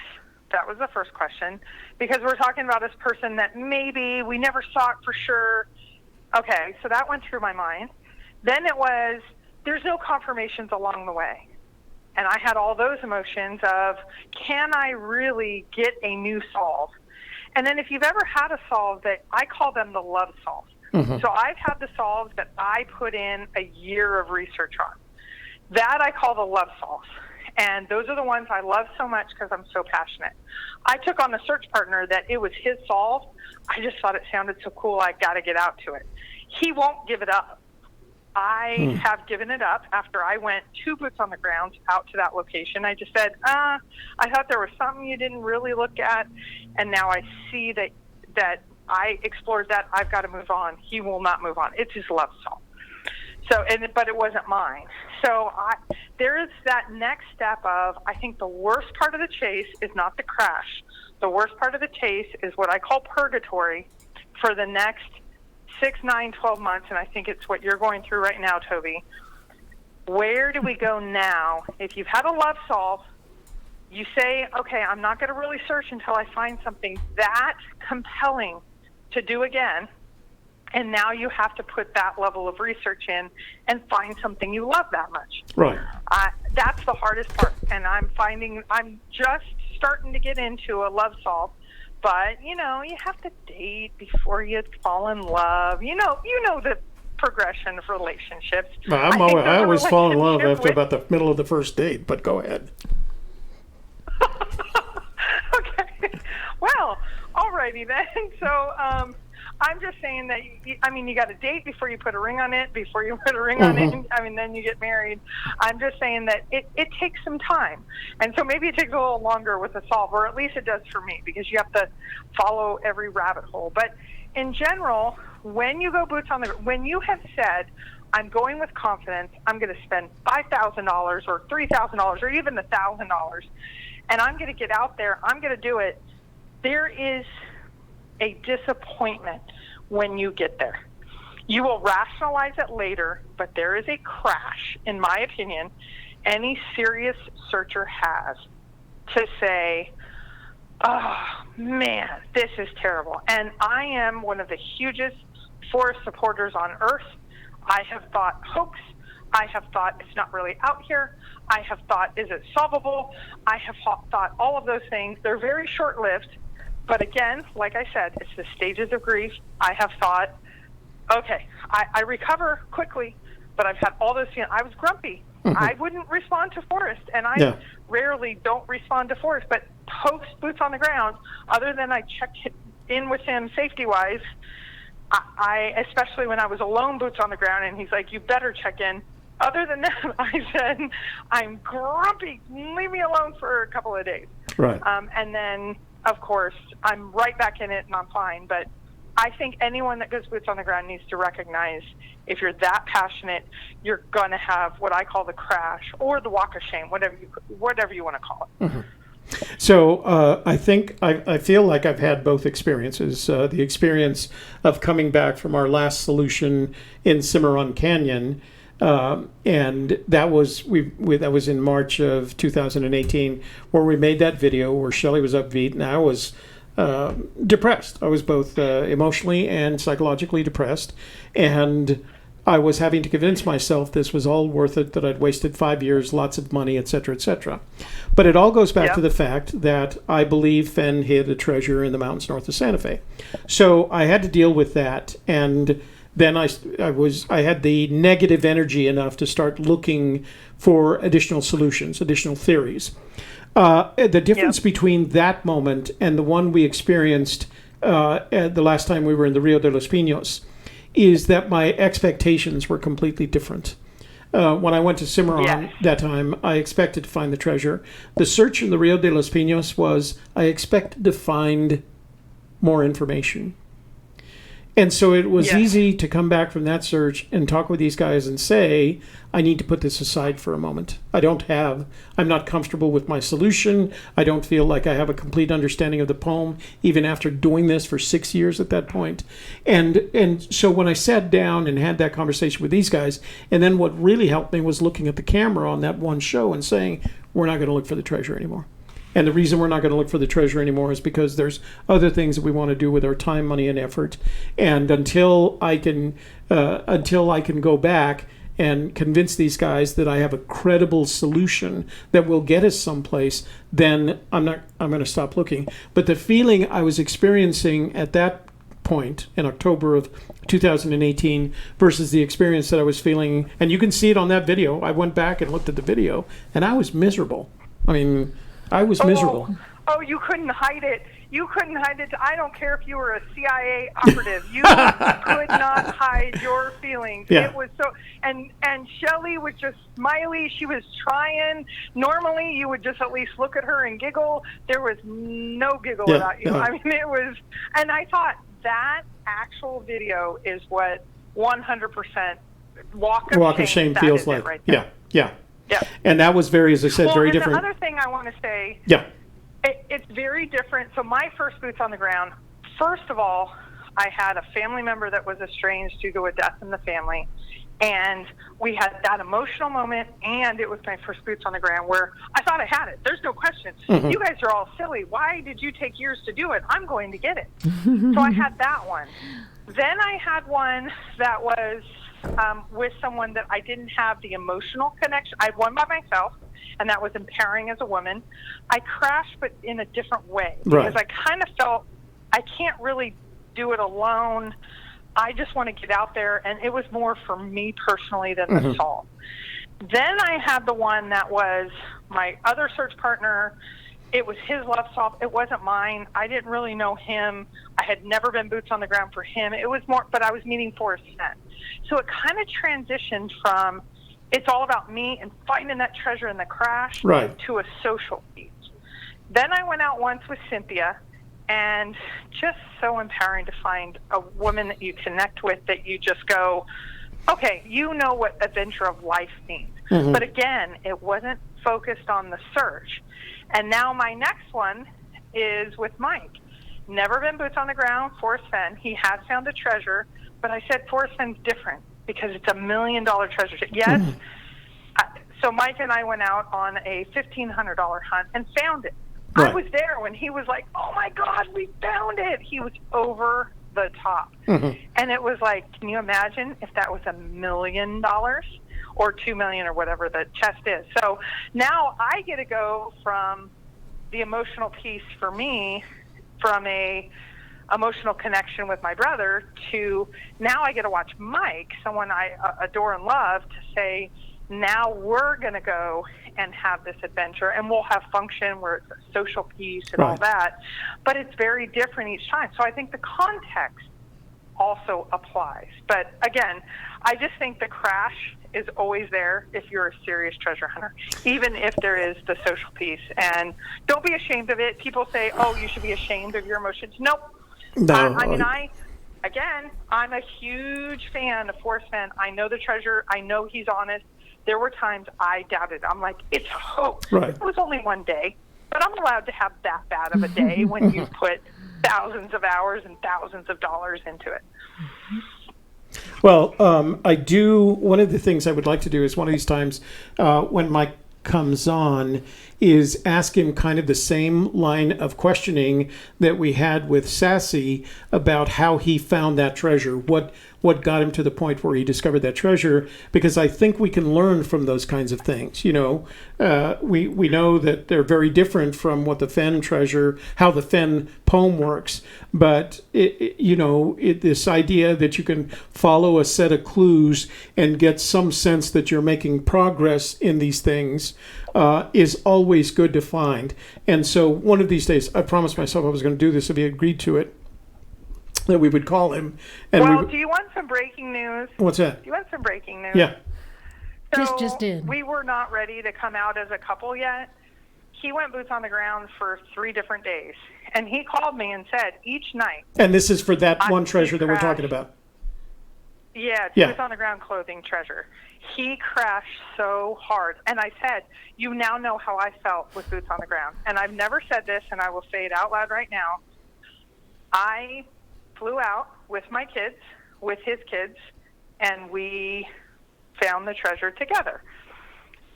That was the first question, because we're talking about this person that maybe we never saw it for sure. Okay, so that went through my mind. Then it was, there's no confirmations along the way. And I had all those emotions of, can I really get a new solve? And then if you've ever had a solve that, I call them the love solves. So I've had the solves that I put in a year of research on. That I call the love solves. And those are the ones I love so much because I'm so passionate. I took on a search partner that it was his solve. I just thought it sounded so cool, I got to get out to it. He won't give it up. I have given it up after I went 2 boots on the ground out to that location. I just said, I thought there was something you didn't really look at, and now I see that I explored that. I've got to move on. He will not move on. It's his love song. So, but it wasn't mine. So there is that next step of, I think the worst part of the chase is not the crash. The worst part of the chase is what I call purgatory for the next 6, 9, 12 months, and I think it's what you're going through right now, Toby. Where do we go now? If you've had a love solve, you say, okay, I'm not going to really search until I find something that compelling to do again. And now you have to put that level of research in and find something you love that much. Right. That's the hardest part. And I'm just starting to get into a love solve. But, you have to date before you fall in love. You know the progression of relationships. I always fall in love after about the middle of the first date, but go ahead. Okay. Well, alrighty then. So, I'm just saying that, you got to date before you put a ring on it, before you put a ring on it, then you get married. I'm just saying that it takes some time. And so maybe it takes a little longer with the solve, or at least it does for me, because you have to follow every rabbit hole. But in general, when you go boots on the ground, when you have said, I'm going with confidence, I'm going to spend $5,000 or $3,000 or even $1,000, and I'm going to get out there, I'm going to do it, there is a disappointment when you get there. You will rationalize it later, but there is a crash, in my opinion, any serious searcher has to say, oh, man, this is terrible. And I am one of the hugest Forrest supporters on earth. I have thought hoax. I have thought it's not really out here. I have thought, is it solvable? I have thought all of those things. They're very short-lived. But again, like I said, it's the stages of grief. I have thought, okay, I recover quickly, but I've had all those feelings. I was grumpy. I wouldn't respond to Forrest, and I rarely don't respond to Forrest. But post boots on the ground, other than I check in with him safety-wise, I especially when I was alone boots on the ground, and he's like, you better check in. Other than that, I said, I'm grumpy. Leave me alone for a couple of days. Right. And then, of course, I'm right back in it and I'm fine. But I think anyone that goes boots on the ground needs to recognize if you're that passionate, you're going to have what I call the crash or the walk of shame, whatever you want to call it. Mm-hmm. So I think I feel like I've had both experiences. The experience of coming back from our last solution in Cimarron Canyon, and that was that was in March of 2018, where we made that video where Shelley was upbeat and I was depressed. I was both emotionally and psychologically depressed, and I was having to convince myself this was all worth it, that I'd wasted 5 years, lots of money, etc., etc. But it all goes back to the fact that I believe Fenn hid a treasure in the mountains north of Santa Fe. So I had to deal with that, and then I had the negative energy enough to start looking for additional solutions, additional theories. The difference between that moment and the one we experienced the last time we were in the Rio de los Pinos is that my expectations were completely different. When I went to Cimarron that time, I expected to find the treasure. The search in the Rio de los Pinos was, I expected to find more information. And so it was easy to come back from that search and talk with these guys and say, I need to put this aside for a moment. I'm not comfortable with my solution. I don't feel like I have a complete understanding of the poem, even after doing this for 6 years at that point. And so when I sat down and had that conversation with these guys, and then what really helped me was looking at the camera on that one show and saying, we're not going to look for the treasure anymore. And the reason we're not going to look for the treasure anymore is because there's other things that we want to do with our time, money, and effort. And until I can go back and convince these guys that I have a credible solution that will get us someplace, then I'm going to stop looking. But the feeling I was experiencing at that point in October of 2018 versus the experience that I was feeling, and you can see it on that video. I went back and looked at the video, and I was miserable. I mean, I was miserable. Oh, you couldn't hide it. You couldn't hide it. I don't care if you were a CIA operative. You could not hide your feelings. Yeah. It was so. And Shelley was just smiley. She was trying. Normally, you would just at least look at her and giggle. There was no giggle about you. I mean, it was. And I thought that actual video is what 100% walk of shame feels like. Right there. Yeah. And that was very, as I said, very different. The other thing I want to say, it's very different. So my first boots on the ground, first of all, I had a family member that was estranged due to a death in the family. And we had that emotional moment, and it was my first boots on the ground where I thought I had it. There's no question. You guys are all silly. Why did you take years to do it? I'm going to get it. So I had that one. Then I had one that was with someone that I didn't have the emotional connection. I had one by myself, and that was empowering as a woman. I crashed, but in a different way. Because I kind of felt I can't really do it alone. I just want to get out there, and it was more for me personally than the song. Then I had the one that was my other search partner. It was his love song. It wasn't mine. I didn't really know him. I had never been boots on the ground for him. It was more, but I was meeting Forrest Fenn. So it kind of transitioned from it's all about me and finding that treasure in the crash to a social piece. Then I went out once with Cynthia. And just so empowering to find a woman that you connect with that you just go, okay, you know what adventure of life means. But again, it wasn't focused on the search. And now my next one is with Mike. Never been boots on the ground, Forrest Fenn. He has found a treasure, but I said Forrest Fenn's different because it's $1 million treasure. Yes. So Mike and I went out on a $1,500 hunt and found it. I was there when he was like, oh, my God, we found it. He was over the top. And it was like, can you imagine if that was $1 million or $2 million or whatever the chest is? So now I get to go from the emotional piece for me, from a emotional connection with my brother, to now I get to watch Mike, someone I adore and love, to say, now we're going to go and have this adventure, and we'll have function where it's a social piece and all that, but it's very different each time. So I think the context also applies. But again, I just think the crash is always there if you're a serious treasure hunter, even if there is the social piece. And don't be ashamed of it. People say, oh, you should be ashamed of your emotions. Nope. No. I'm a huge fan of Forrest Fenn. I know the treasure. I know he's honest. There were times I doubted. I'm like, it's a hoax. It was only one day, but I'm allowed to have that bad of a day when you put thousands of hours and thousands of dollars into it. Well, one of the things I would like to do is one of these times when Mike comes on is ask him kind of the same line of questioning that we had with Sassy about how he found that treasure, what got him to the point where he discovered that treasure, because I think we can learn from those kinds of things. You know, we know that they're very different from what the Fenn treasure, how the Fenn poem works, but this idea that you can follow a set of clues and get some sense that you're making progress in these things is always good to find. And so one of these days, I promised myself I was going to do this if he agreed to it, that we would call him. And do you want some breaking news? What's that? Do you want some breaking news? Yeah. So just did. We were not ready to come out as a couple yet. He went boots on the ground for 3 different days. And he called me and said each night. And this is for that one treasure that we're talking about. Yeah, boots on the ground clothing treasure. He crashed so hard. And I said, you now know how I felt with boots on the ground. And I've never said this, and I will say it out loud right now. I flew out with my kids, with his kids, and we found the treasure together.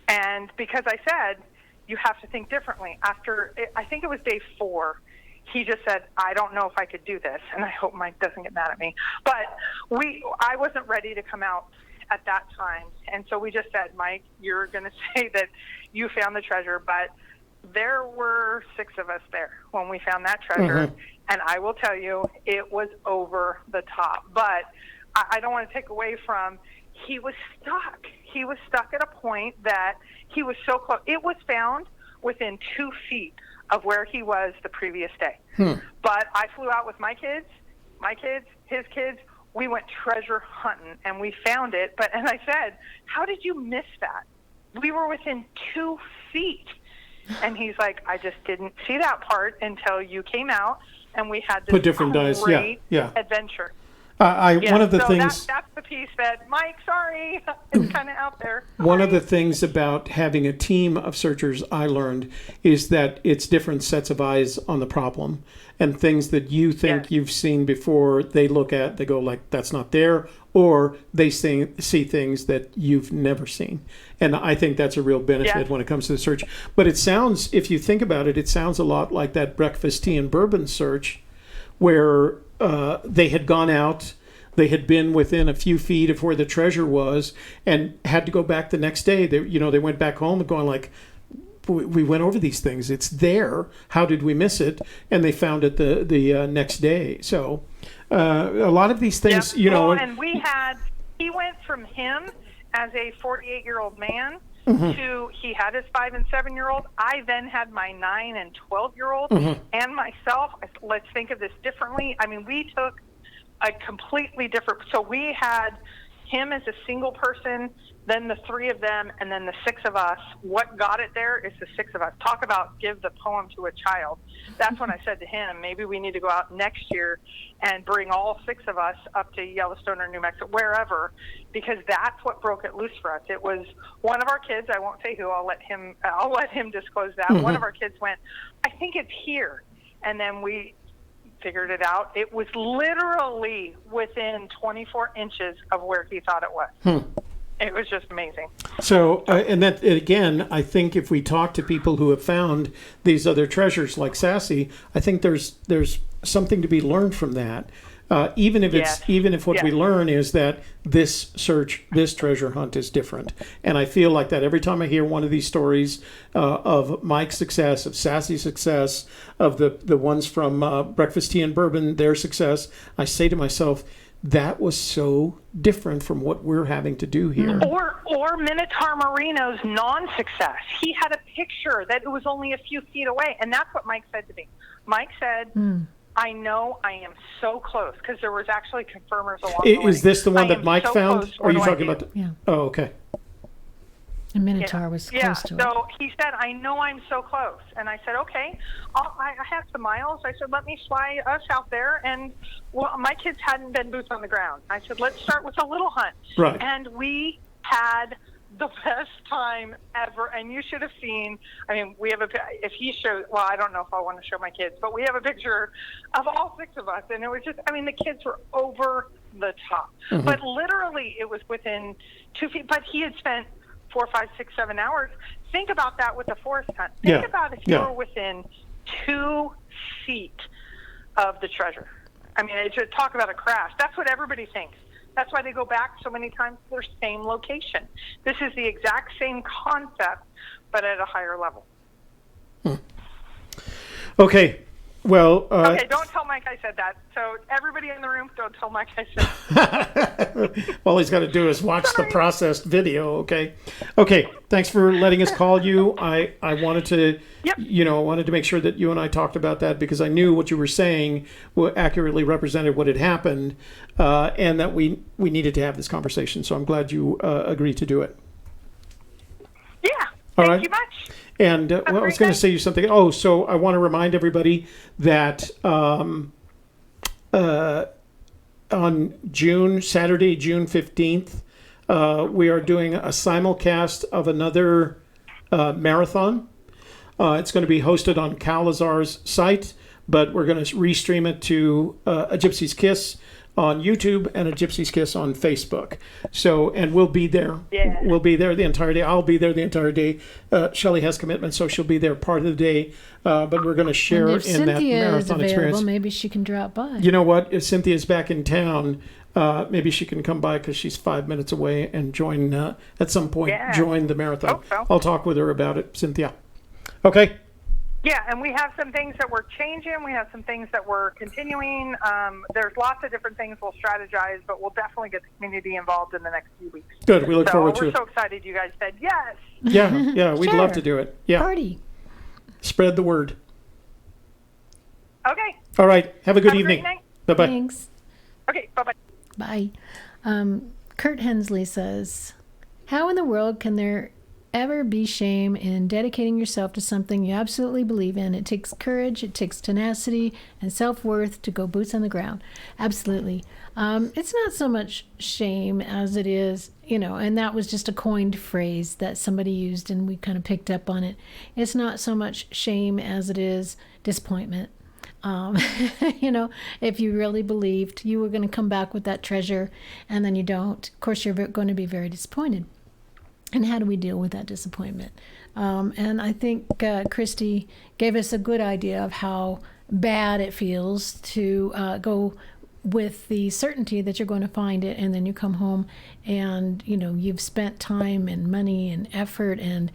And because I said, you have to think differently. After, I think it was day 4, he just said, I don't know if I could do this. And I hope Mike doesn't get mad at me. But I wasn't ready to come out at that time. And so we just said, Mike, you're going to say that you found the treasure. But there were 6 of us there when we found that treasure. And I will tell you, it was over the top. But I don't want to take away from, he was stuck. He was stuck at a point that he was so close. It was found within 2 feet of where he was the previous day. But I flew out with my kids, his kids. We went treasure hunting, and we found it. And I said, how did you miss that? We were within 2 feet. And he's like, I just didn't see that part until you came out, and we had this Put different great dice. Yeah. adventure. One of the things. That's the piece that, Mike, sorry, it's kind of out there. One of the things about having a team of searchers I learned is that it's different sets of eyes on the problem, and things that you think you've seen before, they look at, they go like, that's not there, or they see things that you've never seen. And I think that's a real benefit when it comes to the search. But it sounds, if you think about it, it sounds a lot like that breakfast tea and bourbon search where they had gone out, they had been within a few feet of where the treasure was, and had to go back the next day. They went back home and going like, we went over these things. It's there. How did we miss it? And they found it the next day. So a lot of these things, and he went from him as a 48-year-old man to he had his 5 and 7-year-old. I then had my 9 and 12-year-old and myself. Let's think of this differently. I mean, we took a completely different. So we had him as a single person, then the 3 of them, and then the 6 of us. What got it there is the 6 of us. Talk about give the poem to a child. That's when I said to him, maybe we need to go out next year and bring all 6 of us up to Yellowstone or New Mexico, wherever, because that's what broke it loose for us. It was one of our kids. I won't say who. I'll let him disclose that. One of our kids went, I think it's here, and then we figured it out. It was literally within 24 inches of where he thought it was. It was just amazing. So, and that, again, I think if we talk to people who have found these other treasures like Sassy, I think there's something to be learned from that. Even if what we learn is that this treasure hunt is different. And I feel like that every time I hear one of these stories of Mike's success, of Sassy's success, of the ones from Breakfast Tea and Bourbon, their success, I say to myself, that was so different from what we're having to do here. Or Minotaur Marino's non-success. He had a picture that it was only a few feet away, and that's what Mike said to me. Mike said, I know I am so close, because there was actually confirmers along the way. Is this the one that Mike found? Or are you talking about? Yeah. Oh, okay. And Minotaur was close to it. So he said, I know I'm so close. And I said, okay, I have some miles. I said, let me fly us out there. And my kids hadn't been boots on the ground. I said, let's start with a little hunt. Right. And we had the best time ever. And you should have seen, I mean, we have if he shows, well, I don't know if I want to show my kids, but we have a picture of all 6 of us. And it was just, I mean, the kids were over the top. But literally it was within 2 feet. But he had spent 4, 5, 6, 7 hours. Think about that with a forest hunt. Think about if you were within 2 feet of the treasure. I mean, talk about a crash. That's what everybody thinks. That's why they go back so many times to their same location. This is the exact same concept, but at a higher level. Okay. Well, okay, don't tell Mike I said that. So everybody in the room, don't tell Mike I said. All he's got to do is watch the processed video. Okay. Thanks for letting us call you. I wanted to, I wanted to make sure that you and I talked about that, because I knew what you were saying accurately represented what had happened, and that we needed to have this conversation. So I'm glad you agreed to do it. Yeah. All right. Thank you much. And I was going to say you something. Oh, so I want to remind everybody that on Saturday, June 15th, we are doing a simulcast of another marathon. It's going to be hosted on Calazar's site, but we're going to restream it to a Gypsy's Kiss on YouTube and a Gypsy's Kiss on Facebook. So, and we'll be there. Yeah. We'll be there the entire day. I'll be there the entire day. Shelley has commitments, so she'll be there part of the day. But we're going to share in that marathon experience. Maybe she can drop by. You know what? If Cynthia's back in town, maybe she can come by, because she's 5 minutes away, and join at some point. Yeah. Join the marathon. Hope so. I'll talk with her about it, Cynthia. Okay. Yeah, and we have some things that we're changing. We have some things that we're continuing. There's lots of different things we'll strategize, but we'll definitely get the community involved in the next few weeks. Good. We look forward to it. We're so excited you guys said yes. Yeah, we'd love to do it. Yeah. Party. Spread the word. Okay. All right. Have a good Have evening. A great night. Bye-bye. Thanks. Okay, bye-bye. Bye. Kurt Hensley says, how in the world can there ever be shame in dedicating yourself to something you absolutely believe in. It takes courage, it takes tenacity and self-worth to go boots on the ground. Absolutely. It's not so much shame as it is, and that was just a coined phrase that somebody used and we kind of picked up on it. It's not so much shame as it is disappointment. If you really believed you were going to come back with that treasure and then you don't, of course, you're going to be very disappointed. And how do we deal with that disappointment? And I think Christy gave us a good idea of how bad it feels to go with the certainty that you're going to find it, and then you come home and you've spent time and money and effort and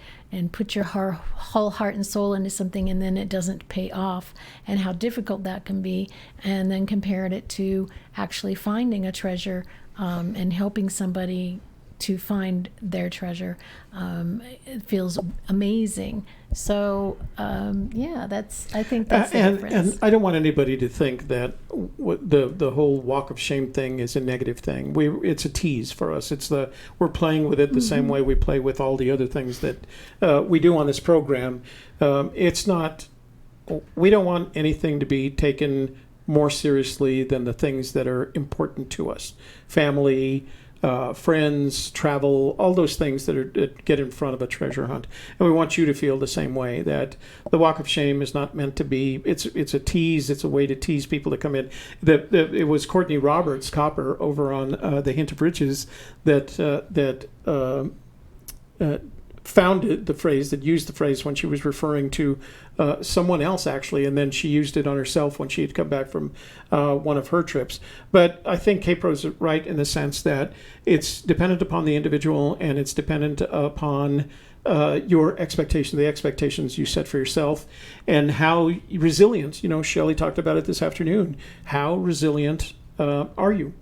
put your whole heart and soul into something, and then it doesn't pay off, and how difficult that can be. And then compared it to actually finding a treasure and helping somebody to find their treasure. It feels amazing. So I think that's the difference. And I don't want anybody to think that the whole walk of shame thing is a negative thing. It's a tease for us. We're playing with it the same way we play with all the other things that we do on this program. It's not. We don't want anything to be taken more seriously than the things that are important to us. Family, friends, travel, all those things that get in front of a treasure hunt. And we want you to feel the same way, that the walk of shame is not meant to be, it's a tease, it's a way to tease people to come in. It was Courtney Roberts, Copper, over on The Hint of Riches, that founded the phrase, that used the phrase when she was referring to someone else, actually, and then she used it on herself when she had come back from one of her trips. But I think K-Pro's right in the sense that it's dependent upon the individual, and it's dependent upon your expectation, the expectations you set for yourself, and how resilient, Shelley talked about it this afternoon, how resilient are you?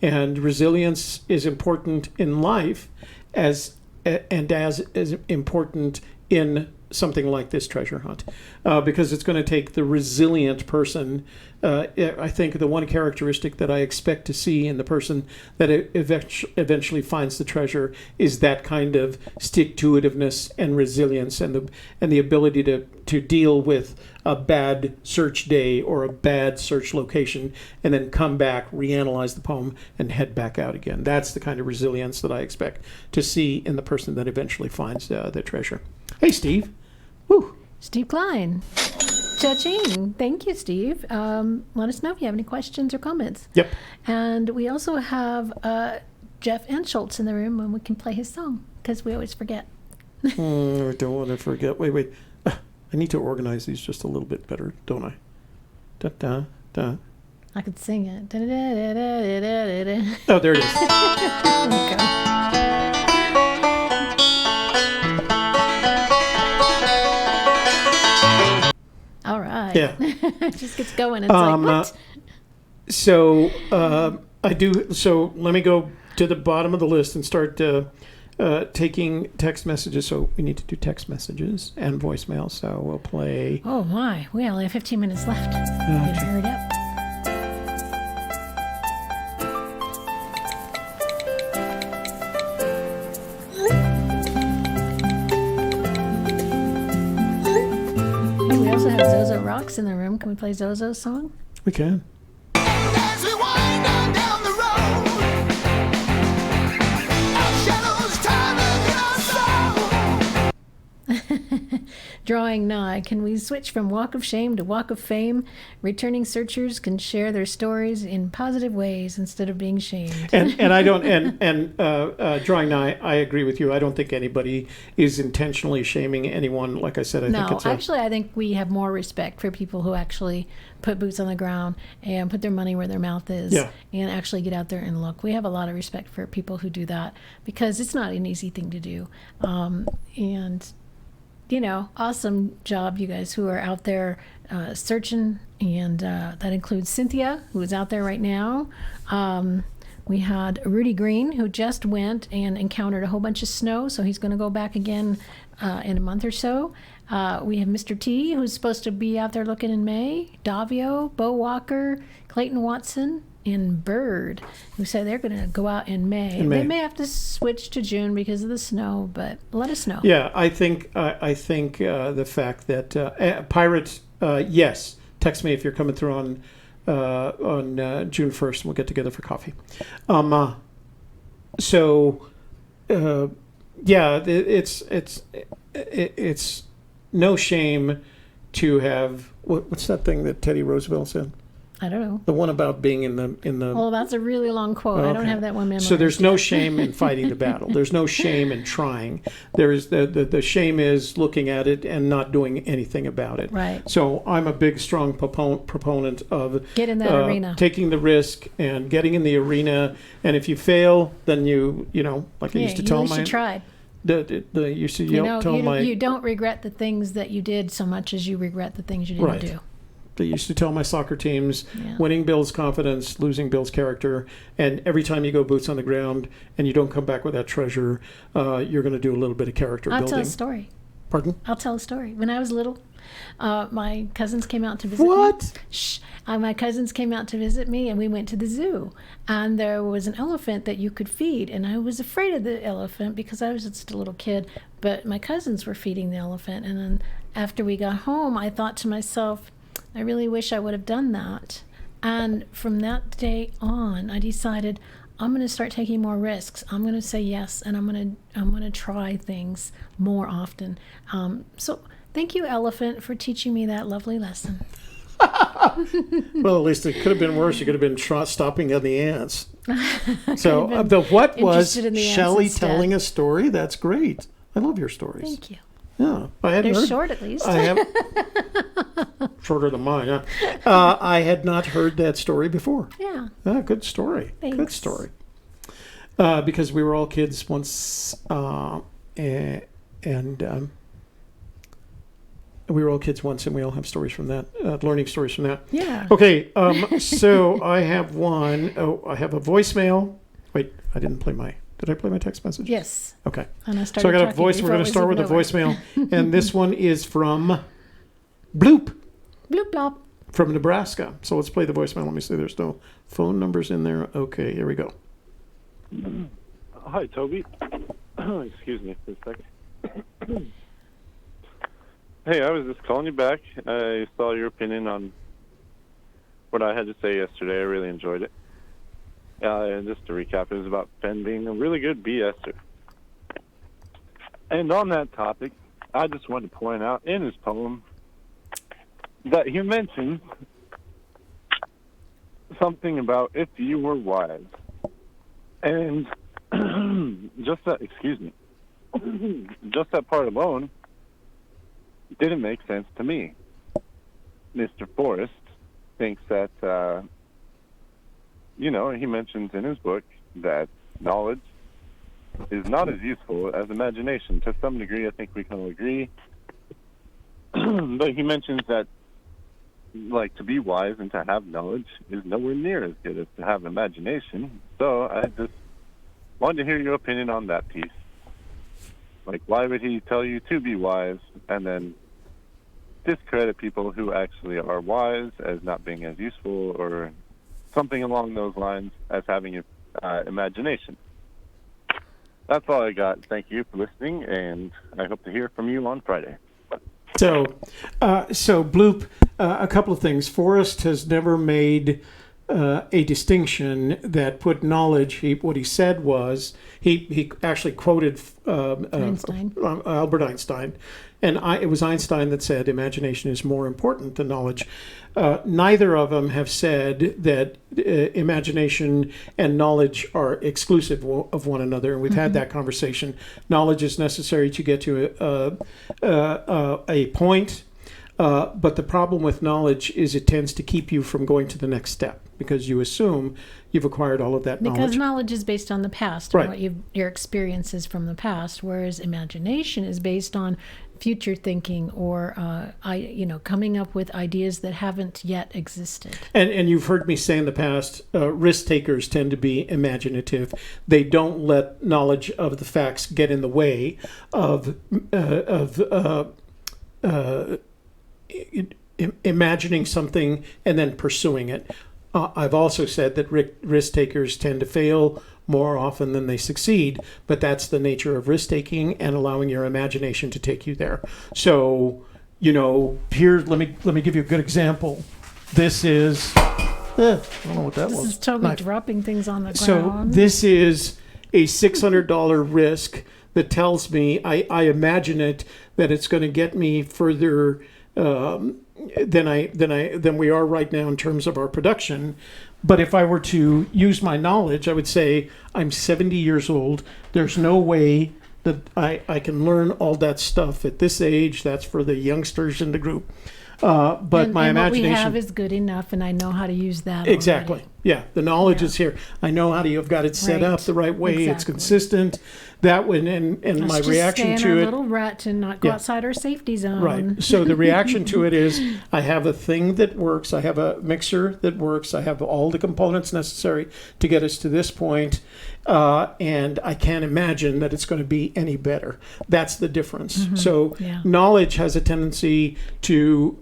And resilience is important in life as important in something like this treasure hunt, because it's going to take the resilient person. I think the one characteristic that I expect to see in the person that eventually finds the treasure is that kind of stick-to-itiveness and resilience, and the ability to deal with a bad search day or a bad search location, and then come back, reanalyze the poem, and head back out again. That's the kind of resilience that I expect to see in the person that eventually finds the treasure. Hey, Steve. Woo. Steve Klein. Cha-ching. Thank you, Steve. Let us know if you have any questions or comments. Yep. And we also have Jeff Enschultz in the room, and we can play his song, because we always forget. I don't want to forget. Wait. I need to organize these just a little bit better, don't I? Da-da-da. I could sing it. Oh, there it is. There we go. All right. Yeah. It just gets going. It's like, what? So I do. So let me go to the bottom of the list and start taking text messages. So we need to do text messages and voicemail. So we'll play. Oh my! We only have 15 minutes left. Get hurried up. Zozo Rocks in the room. Can we play Zozo's song? We can. As we wind on down the road, our shadows Drawing nigh. Can we switch from Walk of Shame to Walk of Fame? Returning searchers can share their stories in positive ways instead of being shamed. And I don't. And drawing nigh, I agree with you. I don't think anybody is intentionally shaming anyone. Like I said, I think it's I think we have more respect for people who actually put boots on the ground and put their money where their mouth is, and actually get out there and look. We have a lot of respect for people who do that, because it's not an easy thing to do. And awesome job, you guys who are out there searching, and that includes Cynthia, who is out there right now. We had Rudy Green, who just went and encountered a whole bunch of snow, so he's going to go back again in a month or so. We have Mr. T, who's supposed to be out there looking in May. Davio, Bo Walker, Clayton Watson, in Bird, who said they're going to go out in May. They may have to switch to June because of the snow, but let us know. Yeah, I think the fact that Pirates, yes, text me if you're coming through on June 1st, and we'll get together for coffee. It's no shame to have what's that thing that Teddy Roosevelt said? I don't know. The one about being in the. Well, that's a really long quote. Okay. I don't have that one memorized. So there's no shame in fighting the battle. There's no shame in trying. There is the shame is looking at it and not doing anything about it. Right. So I'm a big, strong proponent of get in that arena, taking the risk and getting in the arena. And if you fail, then you like I used to tell my. You tried. You don't regret the things that you did so much as you regret the things you didn't do. They used to tell my soccer teams, winning builds confidence, losing builds character. And every time you go boots on the ground and you don't come back with that treasure, you're going to do a little bit of character building. I'll tell a story. Pardon? I'll tell a story. When I was little, my cousins came out to visit me. Shh. My cousins came out to visit me, and we went to the zoo. And there was an elephant that you could feed. And I was afraid of the elephant because I was just a little kid. But my cousins were feeding the elephant. And then after we got home, I thought to myself, I really wish I would have done that. And from that day on, I decided I'm going to start taking more risks. I'm going to say yes, and I'm going to try things more often. So thank you, elephant, for teaching me that lovely lesson. Well, at least it could have been worse. You could have been stopping on the ants. So what was Shelley telling a story? That's great. I love your stories. Thank you. Yeah, they're short at least. I have shorter than mine. Huh? I had not heard that story before. Yeah. Good story. Thanks. Good story. Because we were all kids once, and we were all kids once, and we all have stories from that, learning stories from that. Yeah. Okay. So I have one. Oh, I have a voicemail. Wait, I didn't play my. Did I play my text message? Yes. Okay. And I so I got a voice. We're going to start with a voicemail, and this one is from Bloop. Bloop blop. From Nebraska. So let's play the voicemail. Let me see. There's no phone numbers in there. Okay, here we go. Hi, Toby. Excuse me for a second. Hey, I was just calling you back. I saw your opinion on what I had to say yesterday. I really enjoyed it. And just to recap, it was about Fenn being a really good BSer. And on that topic, I just wanted to point out in his poem that he mentions something about if you were wise. And just that part alone didn't make sense to me. Mr. Forrest thinks that, he mentions in his book that knowledge is not as useful as imagination. To some degree, I think we can all agree. But he mentions that, to be wise and to have knowledge is nowhere near as good as to have imagination. So I just wanted to hear your opinion on that piece. Why would he tell you to be wise and then discredit people who actually are wise as not being as useful or something along those lines as having imagination? That's all I got. Thank you for listening, and I hope to hear from you on Friday. So Bloop, a couple of things. Forrest has never made a distinction that put knowledge. What he said was he actually quoted Albert Einstein, and it was Einstein that said imagination is more important than knowledge. Neither of them have said that imagination and knowledge are exclusive of one another, and we've had that conversation. Knowledge is necessary to get to a point, but the problem with knowledge is it tends to keep you from going to the next step because you assume you've acquired all of that knowledge. Because knowledge is based on the past, right? What your experiences from the past, whereas imagination is based on future thinking or coming up with ideas that haven't yet existed. And you've heard me say in the past, risk takers tend to be imaginative. They don't let knowledge of the facts get in the way of imagining something and then pursuing it. I've also said that risk takers tend to fail more often than they succeed, but that's the nature of risk taking and allowing your imagination to take you there. So, here, let me give you a good example. This is, I don't know what that was. This is Toby Knife. dropping things on the So ground. this is a $600 risk that tells me, I imagine it, that it's going to get me further than we are right now in terms of our production. But if I were to use my knowledge, I would say I'm 70 years old. There's no way that I can learn all that stuff at this age. That's for the youngsters in the group. But my imagination. What we have is good enough, and I know how to use that. Exactly. Already. Yeah, the knowledge is here. I know how to. You've got it set up the right way. It's consistent. That one and my reaction to Let's just stay in it. our little rut and not go outside our safety zone. Right. So the reaction to it is, I have a thing that works. I have a mixer that works. I have all the components necessary to get us to this point, and I can't imagine that it's going to be any better. That's the difference. So knowledge has a tendency to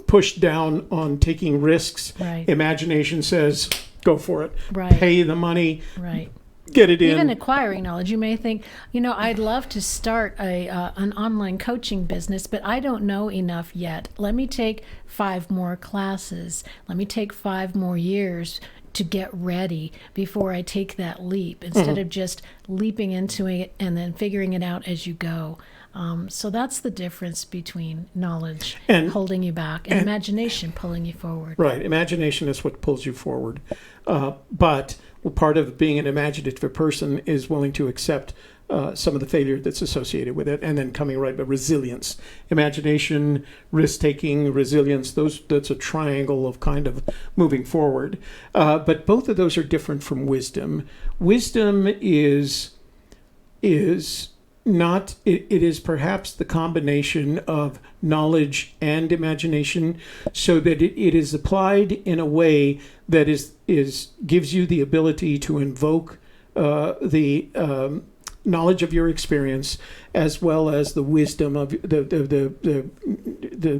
push down on taking risks. Right. Imagination says, go for it. Right. Pay the money. Right. Get it in. Even acquiring knowledge, you may think, I'd love to start an online coaching business, but I don't know enough yet. Let me take 5 more classes. Let me take 5 more years to get ready before I take that leap, instead of just leaping into it and then figuring it out as you go. So that's the difference between knowledge And- holding you back and imagination pulling you forward. Right. Imagination is what pulls you forward. But part of being an imaginative person is willing to accept some of the failure that's associated with it, and then coming right, but resilience, imagination, risk-taking, resilience, that's a triangle of kind of moving forward. But both of those are different from wisdom. Wisdom is not, it is perhaps the combination of knowledge and imagination, so that it is applied in a way that gives you the ability to invoke the knowledge of your experience, as well as the wisdom of the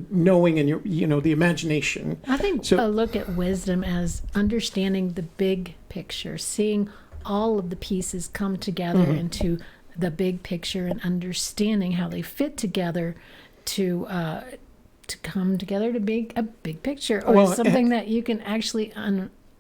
knowing and the imagination. I think a look at wisdom as understanding the big picture, seeing all of the pieces come together into the big picture, and understanding how they fit together to come together to be a big picture, or something that you can actually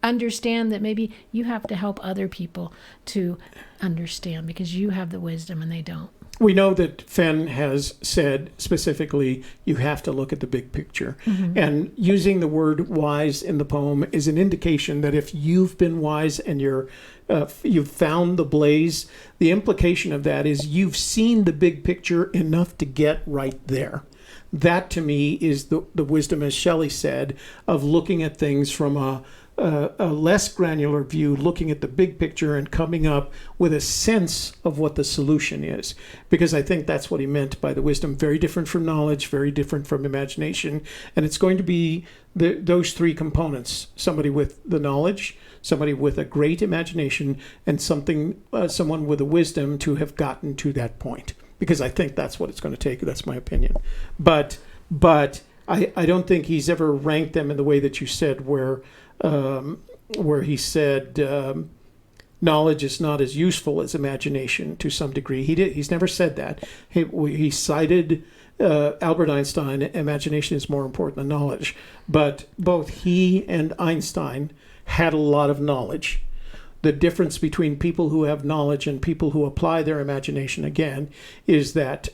understand, that maybe you have to help other people to understand because you have the wisdom and they don't. We know that Fenn has said specifically, you have to look at the big picture. And using the word wise in the poem is an indication that if you've been wise and you've found the blaze, the implication of that is you've seen the big picture enough to get right there. That to me is the wisdom, as Shelley said, of looking at things from a less granular view, looking at the big picture and coming up with a sense of what the solution is. Because I think that's what he meant by the wisdom. Very different from knowledge, very different from imagination. And it's going to be those 3 components: somebody with the knowledge, somebody with a great imagination, and someone with the wisdom to have gotten to that point. Because I think that's what it's going to take. That's my opinion. But I don't think he's ever ranked them in the way that you said, where he said knowledge is not as useful as imagination to some degree. He's never said that. He cited Albert Einstein, imagination is more important than knowledge. But both he and Einstein had a lot of knowledge. The difference between people who have knowledge and people who apply their imagination, again, is that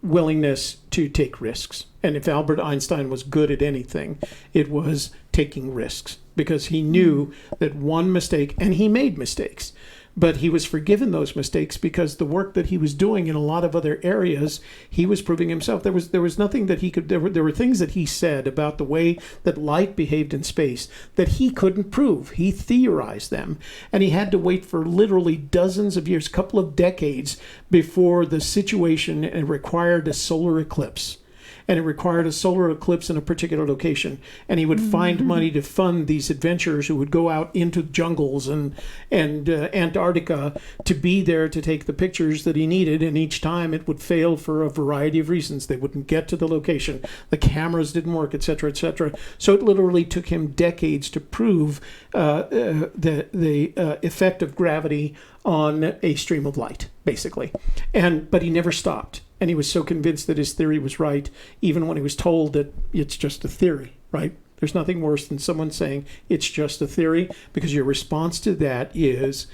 willingness to take risks. And if Albert Einstein was good at anything, it was taking risks, because he knew that one mistake, and he made mistakes, but he was forgiven those mistakes because the work that he was doing in a lot of other areas, he was proving himself. There was nothing that he could, there were things that he said about the way that light behaved in space that he couldn't prove. He theorized them, and he had to wait for literally dozens of years, a couple of decades, before the situation required a solar eclipse. and it required a solar eclipse in a particular location. And he would find money to fund these adventurers who would go out into jungles and Antarctica to be there to take the pictures that he needed. And each time it would fail for a variety of reasons. They wouldn't get to the location, the cameras didn't work, etc., etc. So it literally took him decades to prove the effect of gravity on a stream of light, basically. But he never stopped. And he was so convinced that his theory was right, even when he was told that it's just a theory, right? There's nothing worse than someone saying it's just a theory, because your response to that is,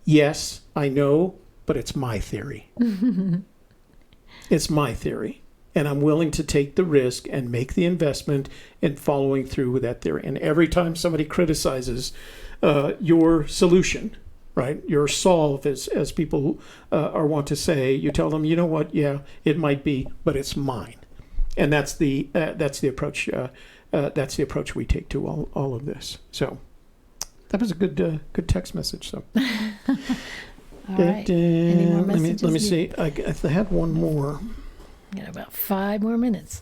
yes, I know, but it's my theory. It's my theory. And I'm willing to take the risk and make the investment in following through with that theory. And every time somebody criticizes your solution, right, your solve, as people are want to say, you tell them, you know what, yeah, it might be, but it's mine. And that's the approach. That's the approach we take to all of this. So that was a good text message. So. All right. Any more messages? Let me see. I had one more. Got about 5 more minutes.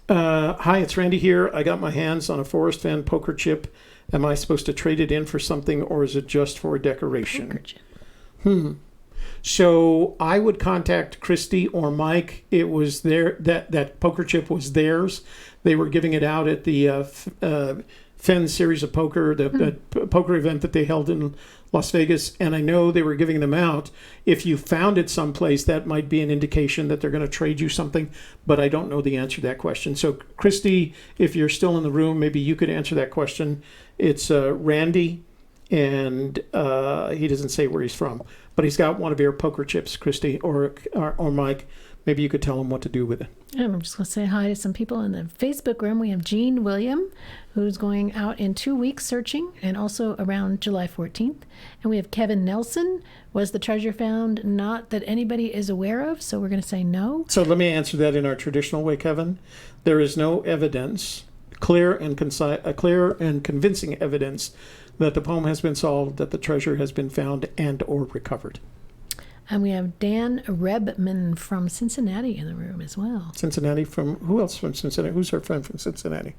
Hi, it's Randy here. I got my hands on a Forrest Fenn poker chip. Am I supposed to trade it in for something, or is it just for a decoration? Poker chip. So I would contact Christy or Mike. It was that poker chip was theirs. They were giving it out at the Fenn series of poker, the poker event that they held in Las Vegas, and I know they were giving them out. If you found it someplace, that might be an indication that they're going to trade you something, but I don't know the answer to that question. So, Christy, if you're still in the room, maybe you could answer that question. It's Randy, and he doesn't say where he's from, but he's got one of your poker chips, Christy, or Mike. Maybe you could tell him what to do with it. And I'm just going to say hi to some people in the Facebook room. We have Jean William, who's going out in 2 weeks searching, and also around July 14th. And we have Kevin Nelson. Was the treasure found? Not that anybody is aware of, so we're going to say no. So let me answer that in our traditional way, Kevin. There is no evidence, clear and convincing evidence, that the poem has been solved, that the treasure has been found and or recovered. And we have Dan Rebman from Cincinnati in the room as well. Cincinnati from, who else from Cincinnati? Who's our friend from Cincinnati?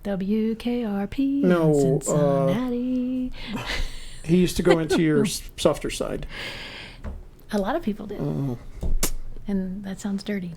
WKRP no, Cincinnati. He used to go into your softer side. A lot of people did. And that sounds dirty.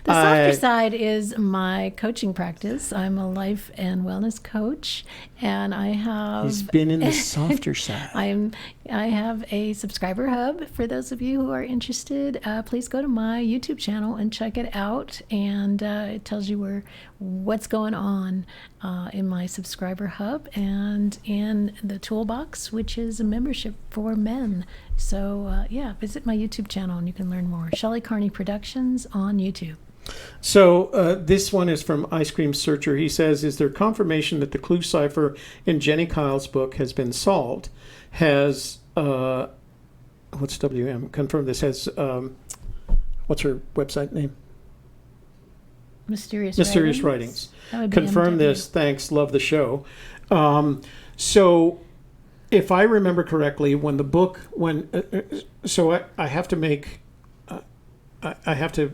The softer side is my coaching practice. I'm a life and wellness coach, and I have... He's been in the softer side. I have a subscriber hub. For those of you who are interested, please go to my YouTube channel and check it out, and it tells you what's going on in my subscriber hub and in the toolbox, which is a membership for men. So visit my YouTube channel and you can learn more. Shelley Carney Productions on YouTube. So this one is from Ice Cream Searcher. He says, is there confirmation that the clue cipher in Jenny Kyle's book has been solved? Has, what's WM? Confirm this. Has, what's her website name? Mysterious Writings. Confirm this. Thanks. Love the show. So if I remember correctly, when the book, I have to make, I have to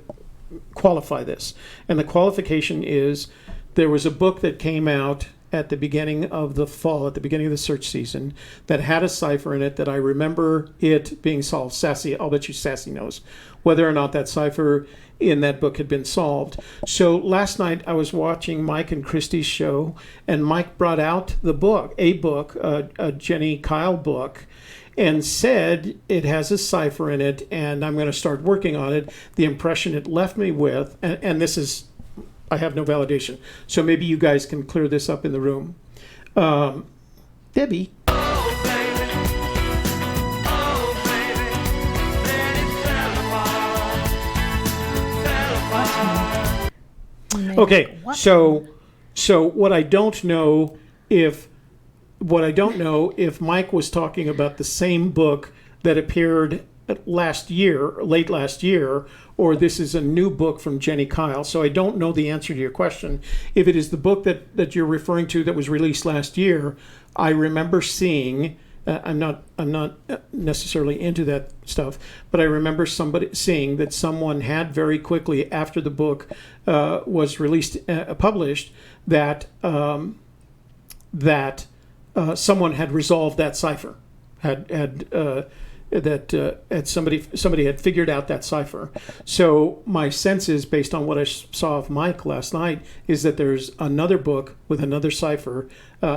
qualify this. And the qualification is there was a book that came out at the beginning of the fall, at the beginning of the search season, that had a cipher in it that I remember it being solved. Sassy, I'll bet you Sassy knows whether or not that cipher in that book had been solved. So last night I was watching Mike and Christy's show, and Mike brought out the book, a Jenny Kyle book, and said it has a cipher in it, and I'm going to start working on it. The impression it left me with, and this is, I have no validation, so maybe you guys can clear this up in the room. Debbie. Okay, so what I don't know if Mike was talking about the same book that appeared late last year, or this is a new book from Jenny Kyle. So I don't know the answer to your question. If it is the book that you're referring to that was released last year, I remember seeing I'm not necessarily into that stuff, but I remember somebody saying that someone had very quickly after the book was released, published, that someone had resolved that cipher, somebody had figured out that cipher. So my sense is, based on what I saw of Mike last night, is that there's another book with another cipher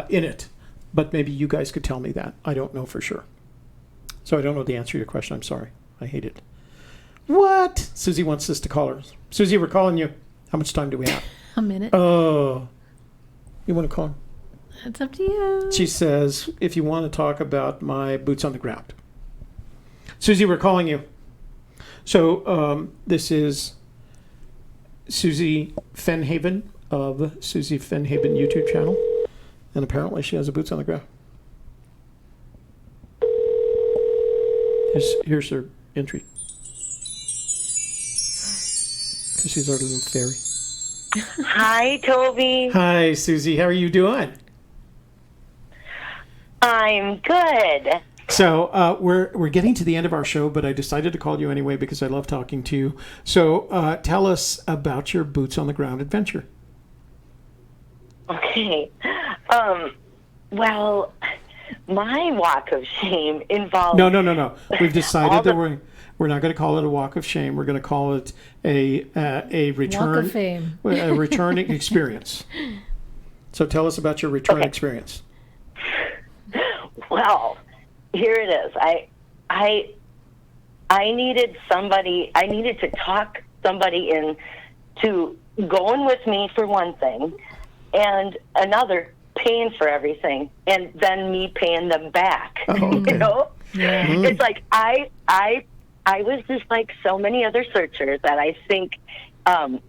in it. But maybe you guys could tell me that. I don't know for sure. So I don't know the answer to your question. I'm sorry. I hate it. What? Susie wants us to call her. Susie, we're calling you. How much time do we have? A minute. Oh. You want to call her? It's up to you. She says, if you want to talk about my boots on the ground. Susie, we're calling you. So this is Susie Fennhaven of Susie Fennhaven YouTube channel. And apparently she has a boots on the ground. Here's her entry. Because she's our little fairy. Hi, Toby. Hi, Susie. How are you doing? I'm good. So we're getting to the end of our show, but I decided to call you anyway because I love talking to you. So tell us about your boots on the ground adventure. Okay. Well, my walk of shame involves... No. We've decided that we're not going to call it a walk of shame. We're going to call it a return... Walk of fame. A returning experience. So tell us about your return experience. Well, here it is. I needed to talk somebody into going with me for one thing, and another paying for everything, and then me paying them back. Oh, okay. You know, Mm-hmm. It's like I was just like so many other searchers that I think that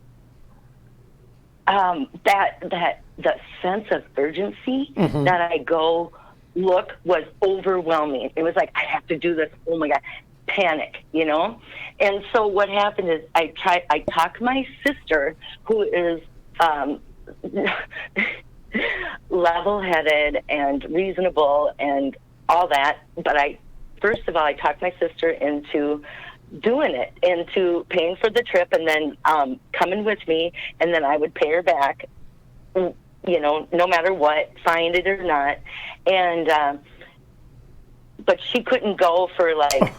the sense of urgency that I go look was overwhelming. It was like, I have to do this. Oh my God, panic, you know. And so what happened is I talked my sister, who is level-headed and reasonable and all that. But first of all, I talked my sister into doing it, into paying for the trip, and then coming with me, and then I would pay her back, you know, no matter what, find it or not. And but she couldn't go for like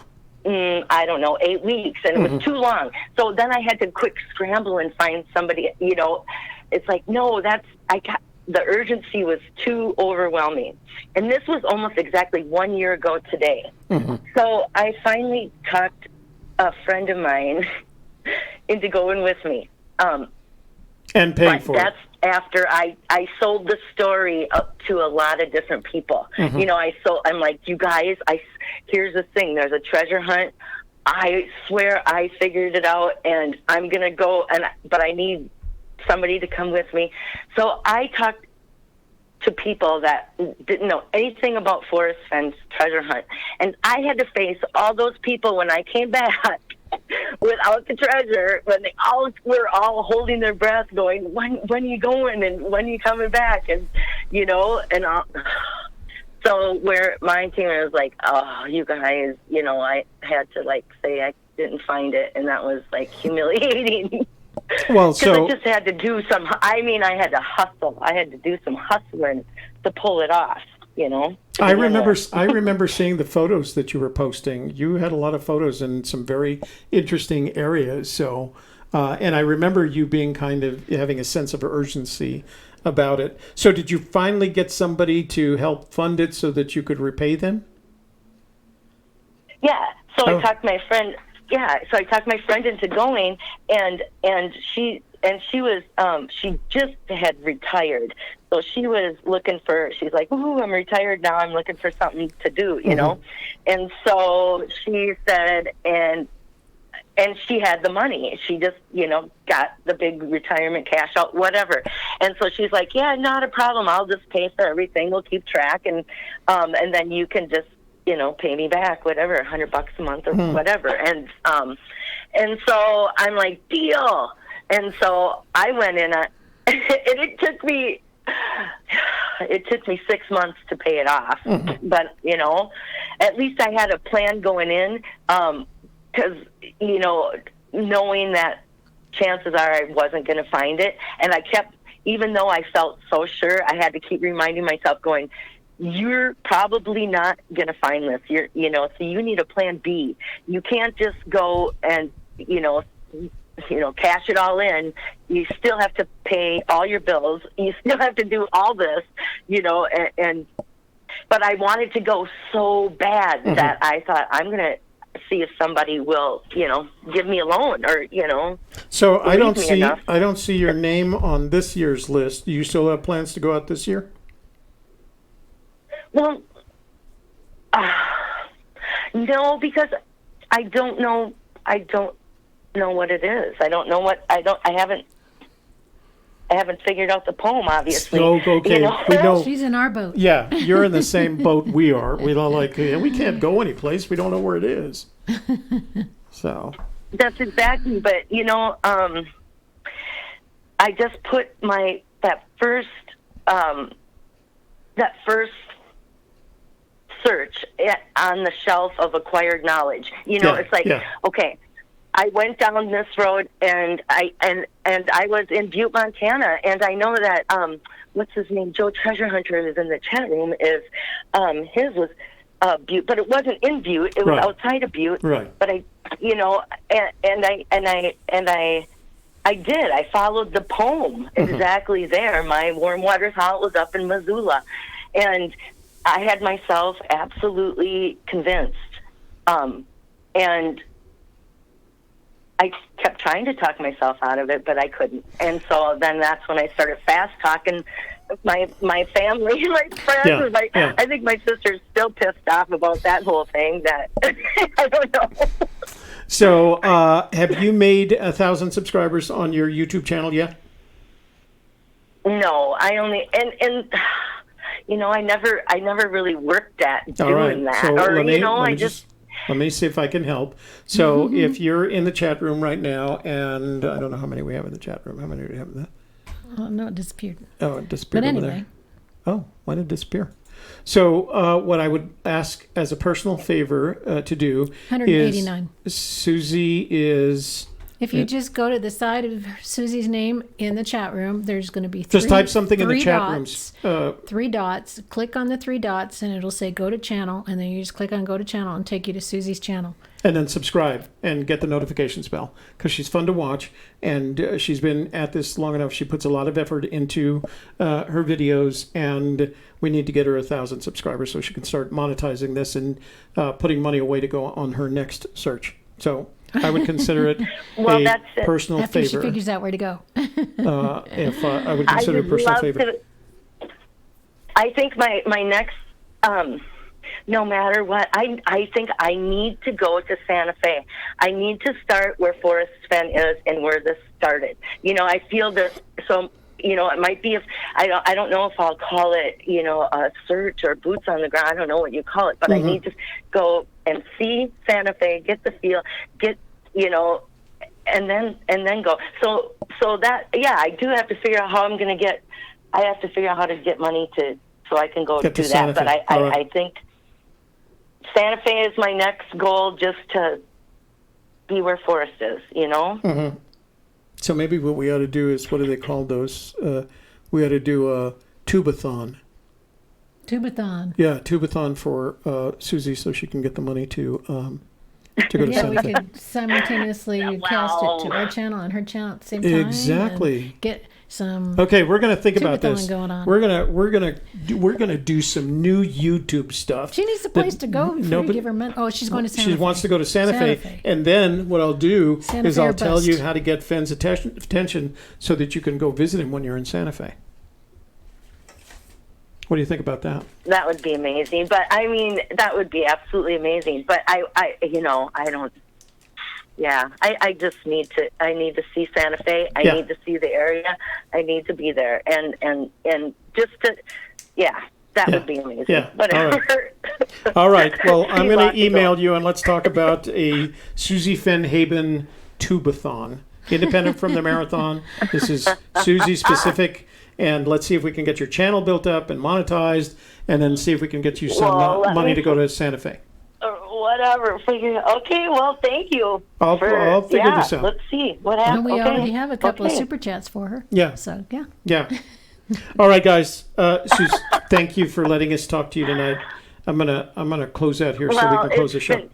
I don't know, 8 weeks, and it was too long. So then I had to quick scramble and find somebody, you know. It's like, no, the urgency was too overwhelming. And this was almost exactly 1 year ago today. So I finally talked a friend of mine into going with me. And paying for that's it. After I sold the story up to a lot of different people. You know, I'm like, you guys, here's the thing, there's a treasure hunt. I swear I figured it out, and I'm going to go, but I need somebody to come with me. So I talked to people that didn't know anything about Forrest Fenn's treasure hunt. And I had to face all those people when I came back without the treasure, when they all were all holding their breath going, when are you going and when are you coming back? And, you know, and so where my team was like, oh, you guys, you know, I had to like say I didn't find it, and that was like humiliating. Well, so I just had to do I had to hustle. I had to do some hustling to pull it off, you know. I remember seeing the photos that you were posting. You had a lot of photos in some very interesting areas. So, and I remember you being kind of having a sense of urgency about it. So did you finally get somebody to help fund it so that you could repay them? Yeah. So I talked my friend. Yeah, so I talked my friend into going, and she was she just had retired, so she was looking for. She's like, "Ooh, I'm retired now. I'm looking for something to do," you know, and so she said, and she had the money. She just, you know, got the big retirement cash out, whatever, and so she's like, "Yeah, not a problem. I'll just pay for everything. We'll keep track, and then you can just, you know, pay me back, whatever, $100 a month or whatever." And so I'm like, deal. And so I went in, and it took me it took me 6 months to pay it off. But, you know, at least I had a plan going in, because, you know, knowing that chances are I wasn't going to find it. And I kept, even though I felt so sure, I had to keep reminding myself going, you're probably not going to find this. You know, so you need a plan B. You can't just go and, you know, cash it all in. You still have to pay all your bills. You still have to do all this, you know, but I wanted to go so bad that I thought, I'm going to see if somebody will, you know, give me a loan or, you know. So I don't see your name on this year's list. Do you still have plans to go out this year? Well, no, because I don't know what it is. I haven't figured out the poem, obviously. Oh, okay. You know? We know. She's in our boat. Yeah, you're in the same boat we are. We don't we can't go anyplace. We don't know where it is. So. That's exactly. But you know, I just put that first search on the shelf of acquired knowledge. You know, it's like, okay, I went down this road and I was in Butte, Montana, and I know that what's his name, Joe Treasure Hunter, is in the chat room. His was Butte, but it wasn't in Butte. It was outside of Butte. Right. But I, you know, I followed the poem exactly there. My warm water halt was up in Missoula, and I had myself absolutely convinced, and I kept trying to talk myself out of it, but I couldn't. And so then that's when I started fast talking my family, my friends. I think my sister's still pissed off about that whole thing. That I don't know. So, have you made 1,000 subscribers on your YouTube channel yet? No, I only and you know, I never really worked at doing that. So or let me see if I can help. So if you're in the chat room right now, and I don't know how many we have in the chat room. How many do we have in that? Oh, no, it disappeared. Oh, it disappeared but over anyway. there. Oh, why did it disappear? So what I would ask as a personal favor to do 189. is Susie is... If you just go to the side of Susie's name in the chat room, there's going to be just type something in the chat rooms. 3 dots. Click on the 3 dots, and it'll say go to channel, and then you just click on go to channel and take you to Susie's channel. And then subscribe and get the notifications bell, because she's fun to watch, and she's been at this long enough. She puts a lot of effort into her videos, and we need to get her 1,000 subscribers so she can start monetizing this and putting money away to go on her next search. So I would consider it personal After favor. she figures out where to go. If I would consider it a personal favor. I think my next, no matter what, I think I need to go to Santa Fe. I need to start where Forrest Fenn is and where this started. You know, I feel this so. You know, it might be, if I don't know if I'll call it, you know, a search or boots on the ground. I don't know what you call it, but I need to go and see Santa Fe, get the feel, you know, and then go. So that, I do have to figure out how I'm going to get. I have to figure out how to get money so I can go do that. But I think Santa Fe is my next goal, just to be where Forrest is. You know. Mm-hmm. So maybe what we ought to do is, what do they call those? We ought to do a tubathon. Tubathon. Yeah, tubathon for Susie, so she can get the money to go to Santa Fe. We could simultaneously cast it to our channel and her channel at the same time. Exactly. And get some. Okay, we're gonna think about this. Going on. We're gonna do some new YouTube stuff. She needs a place to go before you give her money. Oh, she's going to Santa Fe. She wants to go to Santa Fe. And then what I'll do is I'll tell you how to get Fenn's attention so that you can go visit him when you're in Santa Fe. What do you think about that? That would be amazing. But I mean, that would be absolutely amazing. But I don't. Yeah, I just need to see Santa Fe. I need to see the area. I need to be there, and just to, that would be amazing. Yeah. Whatever. All right. Well, I'm going to email you, and let's talk about a Susie Fennhaven tubathon. independent from the marathon. This is Susie specific. And let's see if we can get your channel built up and monetized, and then see if we can get you some money to go to Santa Fe. Whatever. Okay, well, thank you. I'll figure this out. Let's see what happens. And we already have a couple of super chats for her. Yeah. So, yeah. Yeah. All right, guys. Suze, thank you for letting us talk to you tonight. I'm gonna close out here so we can close the show.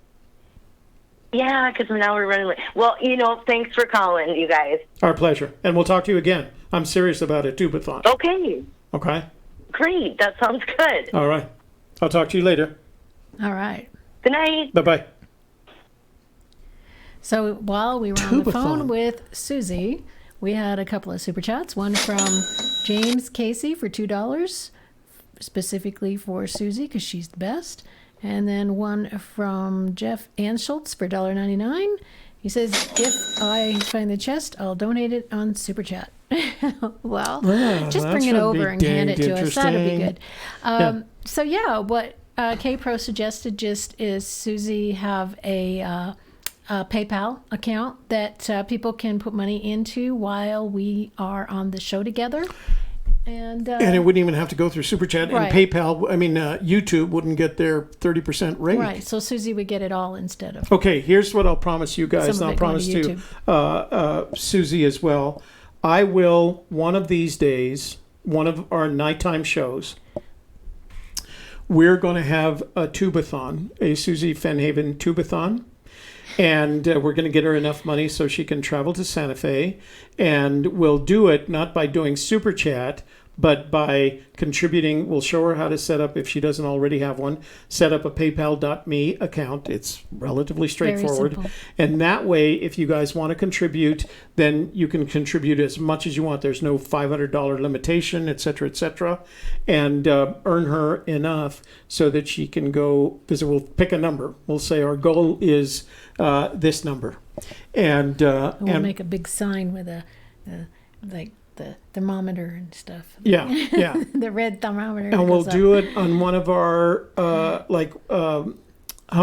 Yeah, because now we're running late. Well, thanks for calling, you guys. Our pleasure. And we'll talk to you again. I'm serious about a tubathon. Okay. Okay? Great. That sounds good. All right. I'll talk to you later. All right. Good night. Bye-bye. So while we were on the phone with Susie, we had a couple of super chats. One from James Casey for $2, specifically for Susie because she's the best. And then one from Jeff Anschultz for $1.99. He says, if I find the chest, I'll donate it on Super Chat. Well, just bring it over and hand it to us. That'd be good. So, what K-Pro suggested just is Susie have a PayPal account that people can put money into while we are on the show together. And it wouldn't even have to go through Super Chat. Right. And PayPal, YouTube wouldn't get their 30% rate. Right, so Susie would get it all instead of... Okay, here's what I'll promise you guys, and I'll promise to Susie as well. I will, one of these days, one of our nighttime shows, we're going to have a tubathon, a Susie Fennhaven tubathon. And we're going to get her enough money so she can travel to Santa Fe. And we'll do it not by doing Super Chat, but by contributing. We'll show her how to set up, if she doesn't already have one, set up a PayPal.me account. It's relatively straightforward. And that way, if you guys want to contribute, then you can contribute as much as you want. There's no $500 limitation, et cetera, and earn her enough so that she can go visit. We'll pick a number. We'll say our goal is this number. And we'll make a big sign with like the thermometer and stuff. Yeah. The red thermometer. And we'll do it on one of our Hump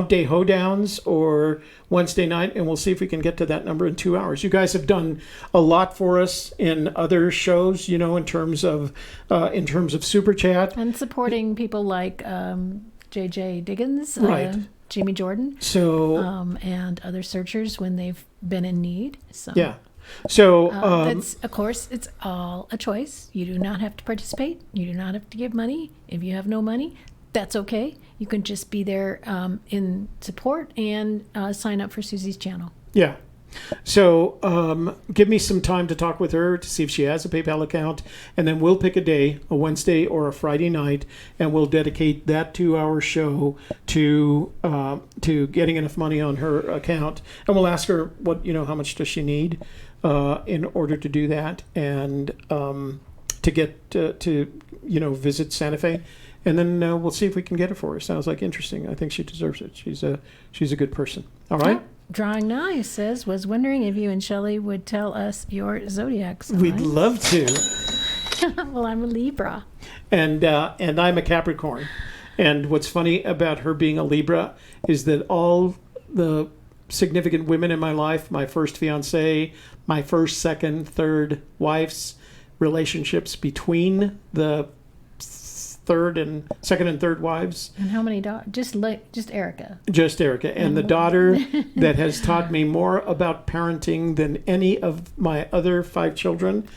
Day Hoedowns or Wednesday night, and we'll see if we can get to that number in 2 hours. You guys have done a lot for us in other shows, in terms of Super Chat and supporting people like JJ Diggins, right. Jamie Jordan, and other searchers when they've been in need. So yeah. So that's, of course, it's all a choice. You do not have to participate. You do not have to give money. If you have no money, that's okay. You can just be there in support and sign up for Susie's channel. Yeah. So give me some time to talk with her to see if she has a PayPal account, and then we'll pick a day, a Wednesday or a Friday night, and we'll dedicate that 2-hour show to getting enough money on her account, and we'll ask her how much does she need in order to do that, and to get to visit Santa Fe. And then we'll see if we can get it for her. Sounds like interesting. I think she deserves it. She's a good person. All right. Drawing Nice says, was wondering if you and Shelley would tell us your zodiac sign. We'd love to. Well, I'm a Libra. And I'm a Capricorn. And what's funny about her being a Libra is that all the significant women in my life, my first fiance, my first, second, third wife's relationships between the second and third wives. And how many daughters? Just Erica. Just Erica. And the daughter that has taught me more about parenting than any of my other 5 children,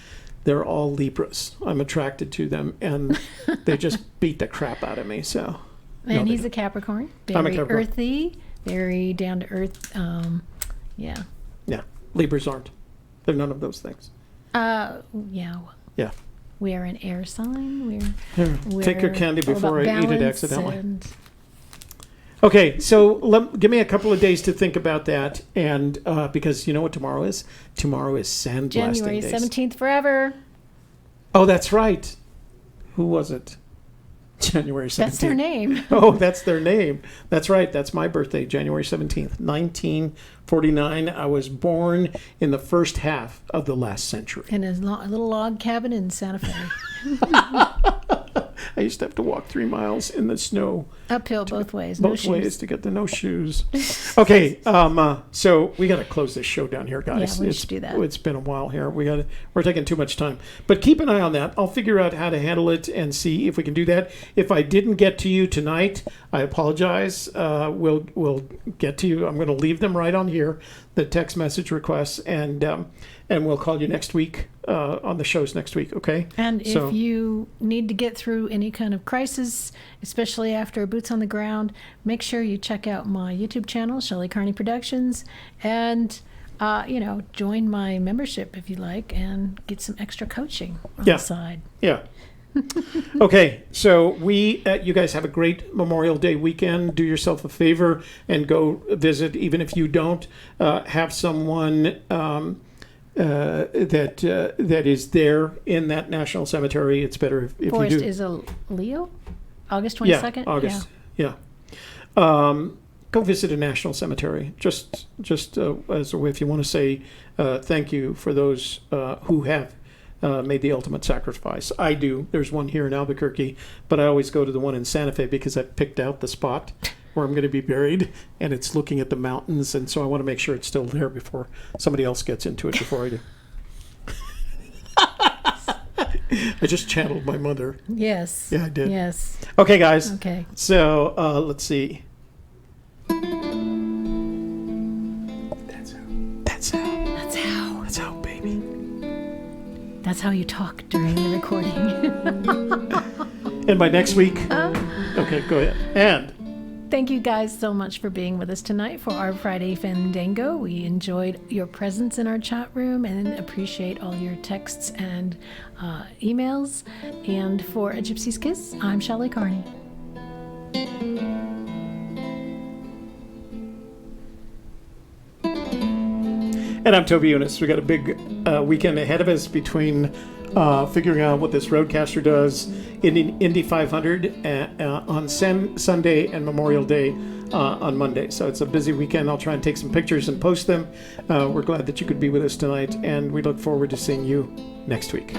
they're all Libras. I'm attracted to them, and they just beat the crap out of me. So. And he's a Capricorn. I'm a Capricorn. Earthy, very down to earth. Yeah. Yeah. Libras aren't. They're none of those things. Yeah. Yeah. We are an air sign. We're take your candy before I eat it accidentally. Okay, so give me a couple of days to think about that, and because you know what tomorrow is? Tomorrow is sandblasting January days. 17th forever. Oh, that's right. Who was it? January 17th. That's their name. Oh, that's their name. That's right. That's my birthday, January 17th, 1949. I was born in the first half of the last century. In a little log cabin in Santa Fe. I used to have to walk 3 miles in the snow. Uphill both ways. Both ways to get no shoes. Okay, so we got to close this show down here, guys. Yeah, we should do that. It's been a while here. We're taking too much time. But keep an eye on that. I'll figure out how to handle it and see if we can do that. If I didn't get to you tonight, I apologize. We'll get to you. I'm going to leave them right on here, the text message requests, and we'll call you next week on the shows next week, okay? And if you need to get through any kind of crisis, especially after Boots on the Ground, make sure you check out my YouTube channel, Shelley Carney Productions, and join my membership if you like, and get some extra coaching on the side. Yeah. Okay, so you guys have a great Memorial Day weekend. Do yourself a favor and go visit, even if you don't have someone that is there in that national cemetery. It's better if Forrest you do. Is a Leo? August 22nd? Yeah, August. Yeah. Go visit a national cemetery. Just as a way, if you want to say thank you for those who have made the ultimate sacrifice. I do. There's one here in Albuquerque, but I always go to the one in Santa Fe because I've picked out the spot where I'm going to be buried, and it's looking at the mountains, and so I want to make sure it's still there before somebody else gets into it before I do. I just channeled my mother. Yes. Yeah, I did. Yes. Okay, guys. Okay. So let's see. That's how, baby. That's how you talk during the recording. And by next week. Okay, go ahead. And thank you guys so much for being with us tonight for our Friday Fenndango. We enjoyed your presence in our chat room and appreciate all your texts and emails. And for A Gypsy's Kiss, I'm Shelley Carney. And I'm Toby Younis. We got a big weekend ahead of us between figuring out what this roadcaster does in Indy 500 on Sunday and Memorial Day on Monday. So it's a busy weekend. I'll try and take some pictures and post them. We're glad that you could be with us tonight, and we look forward to seeing you next week.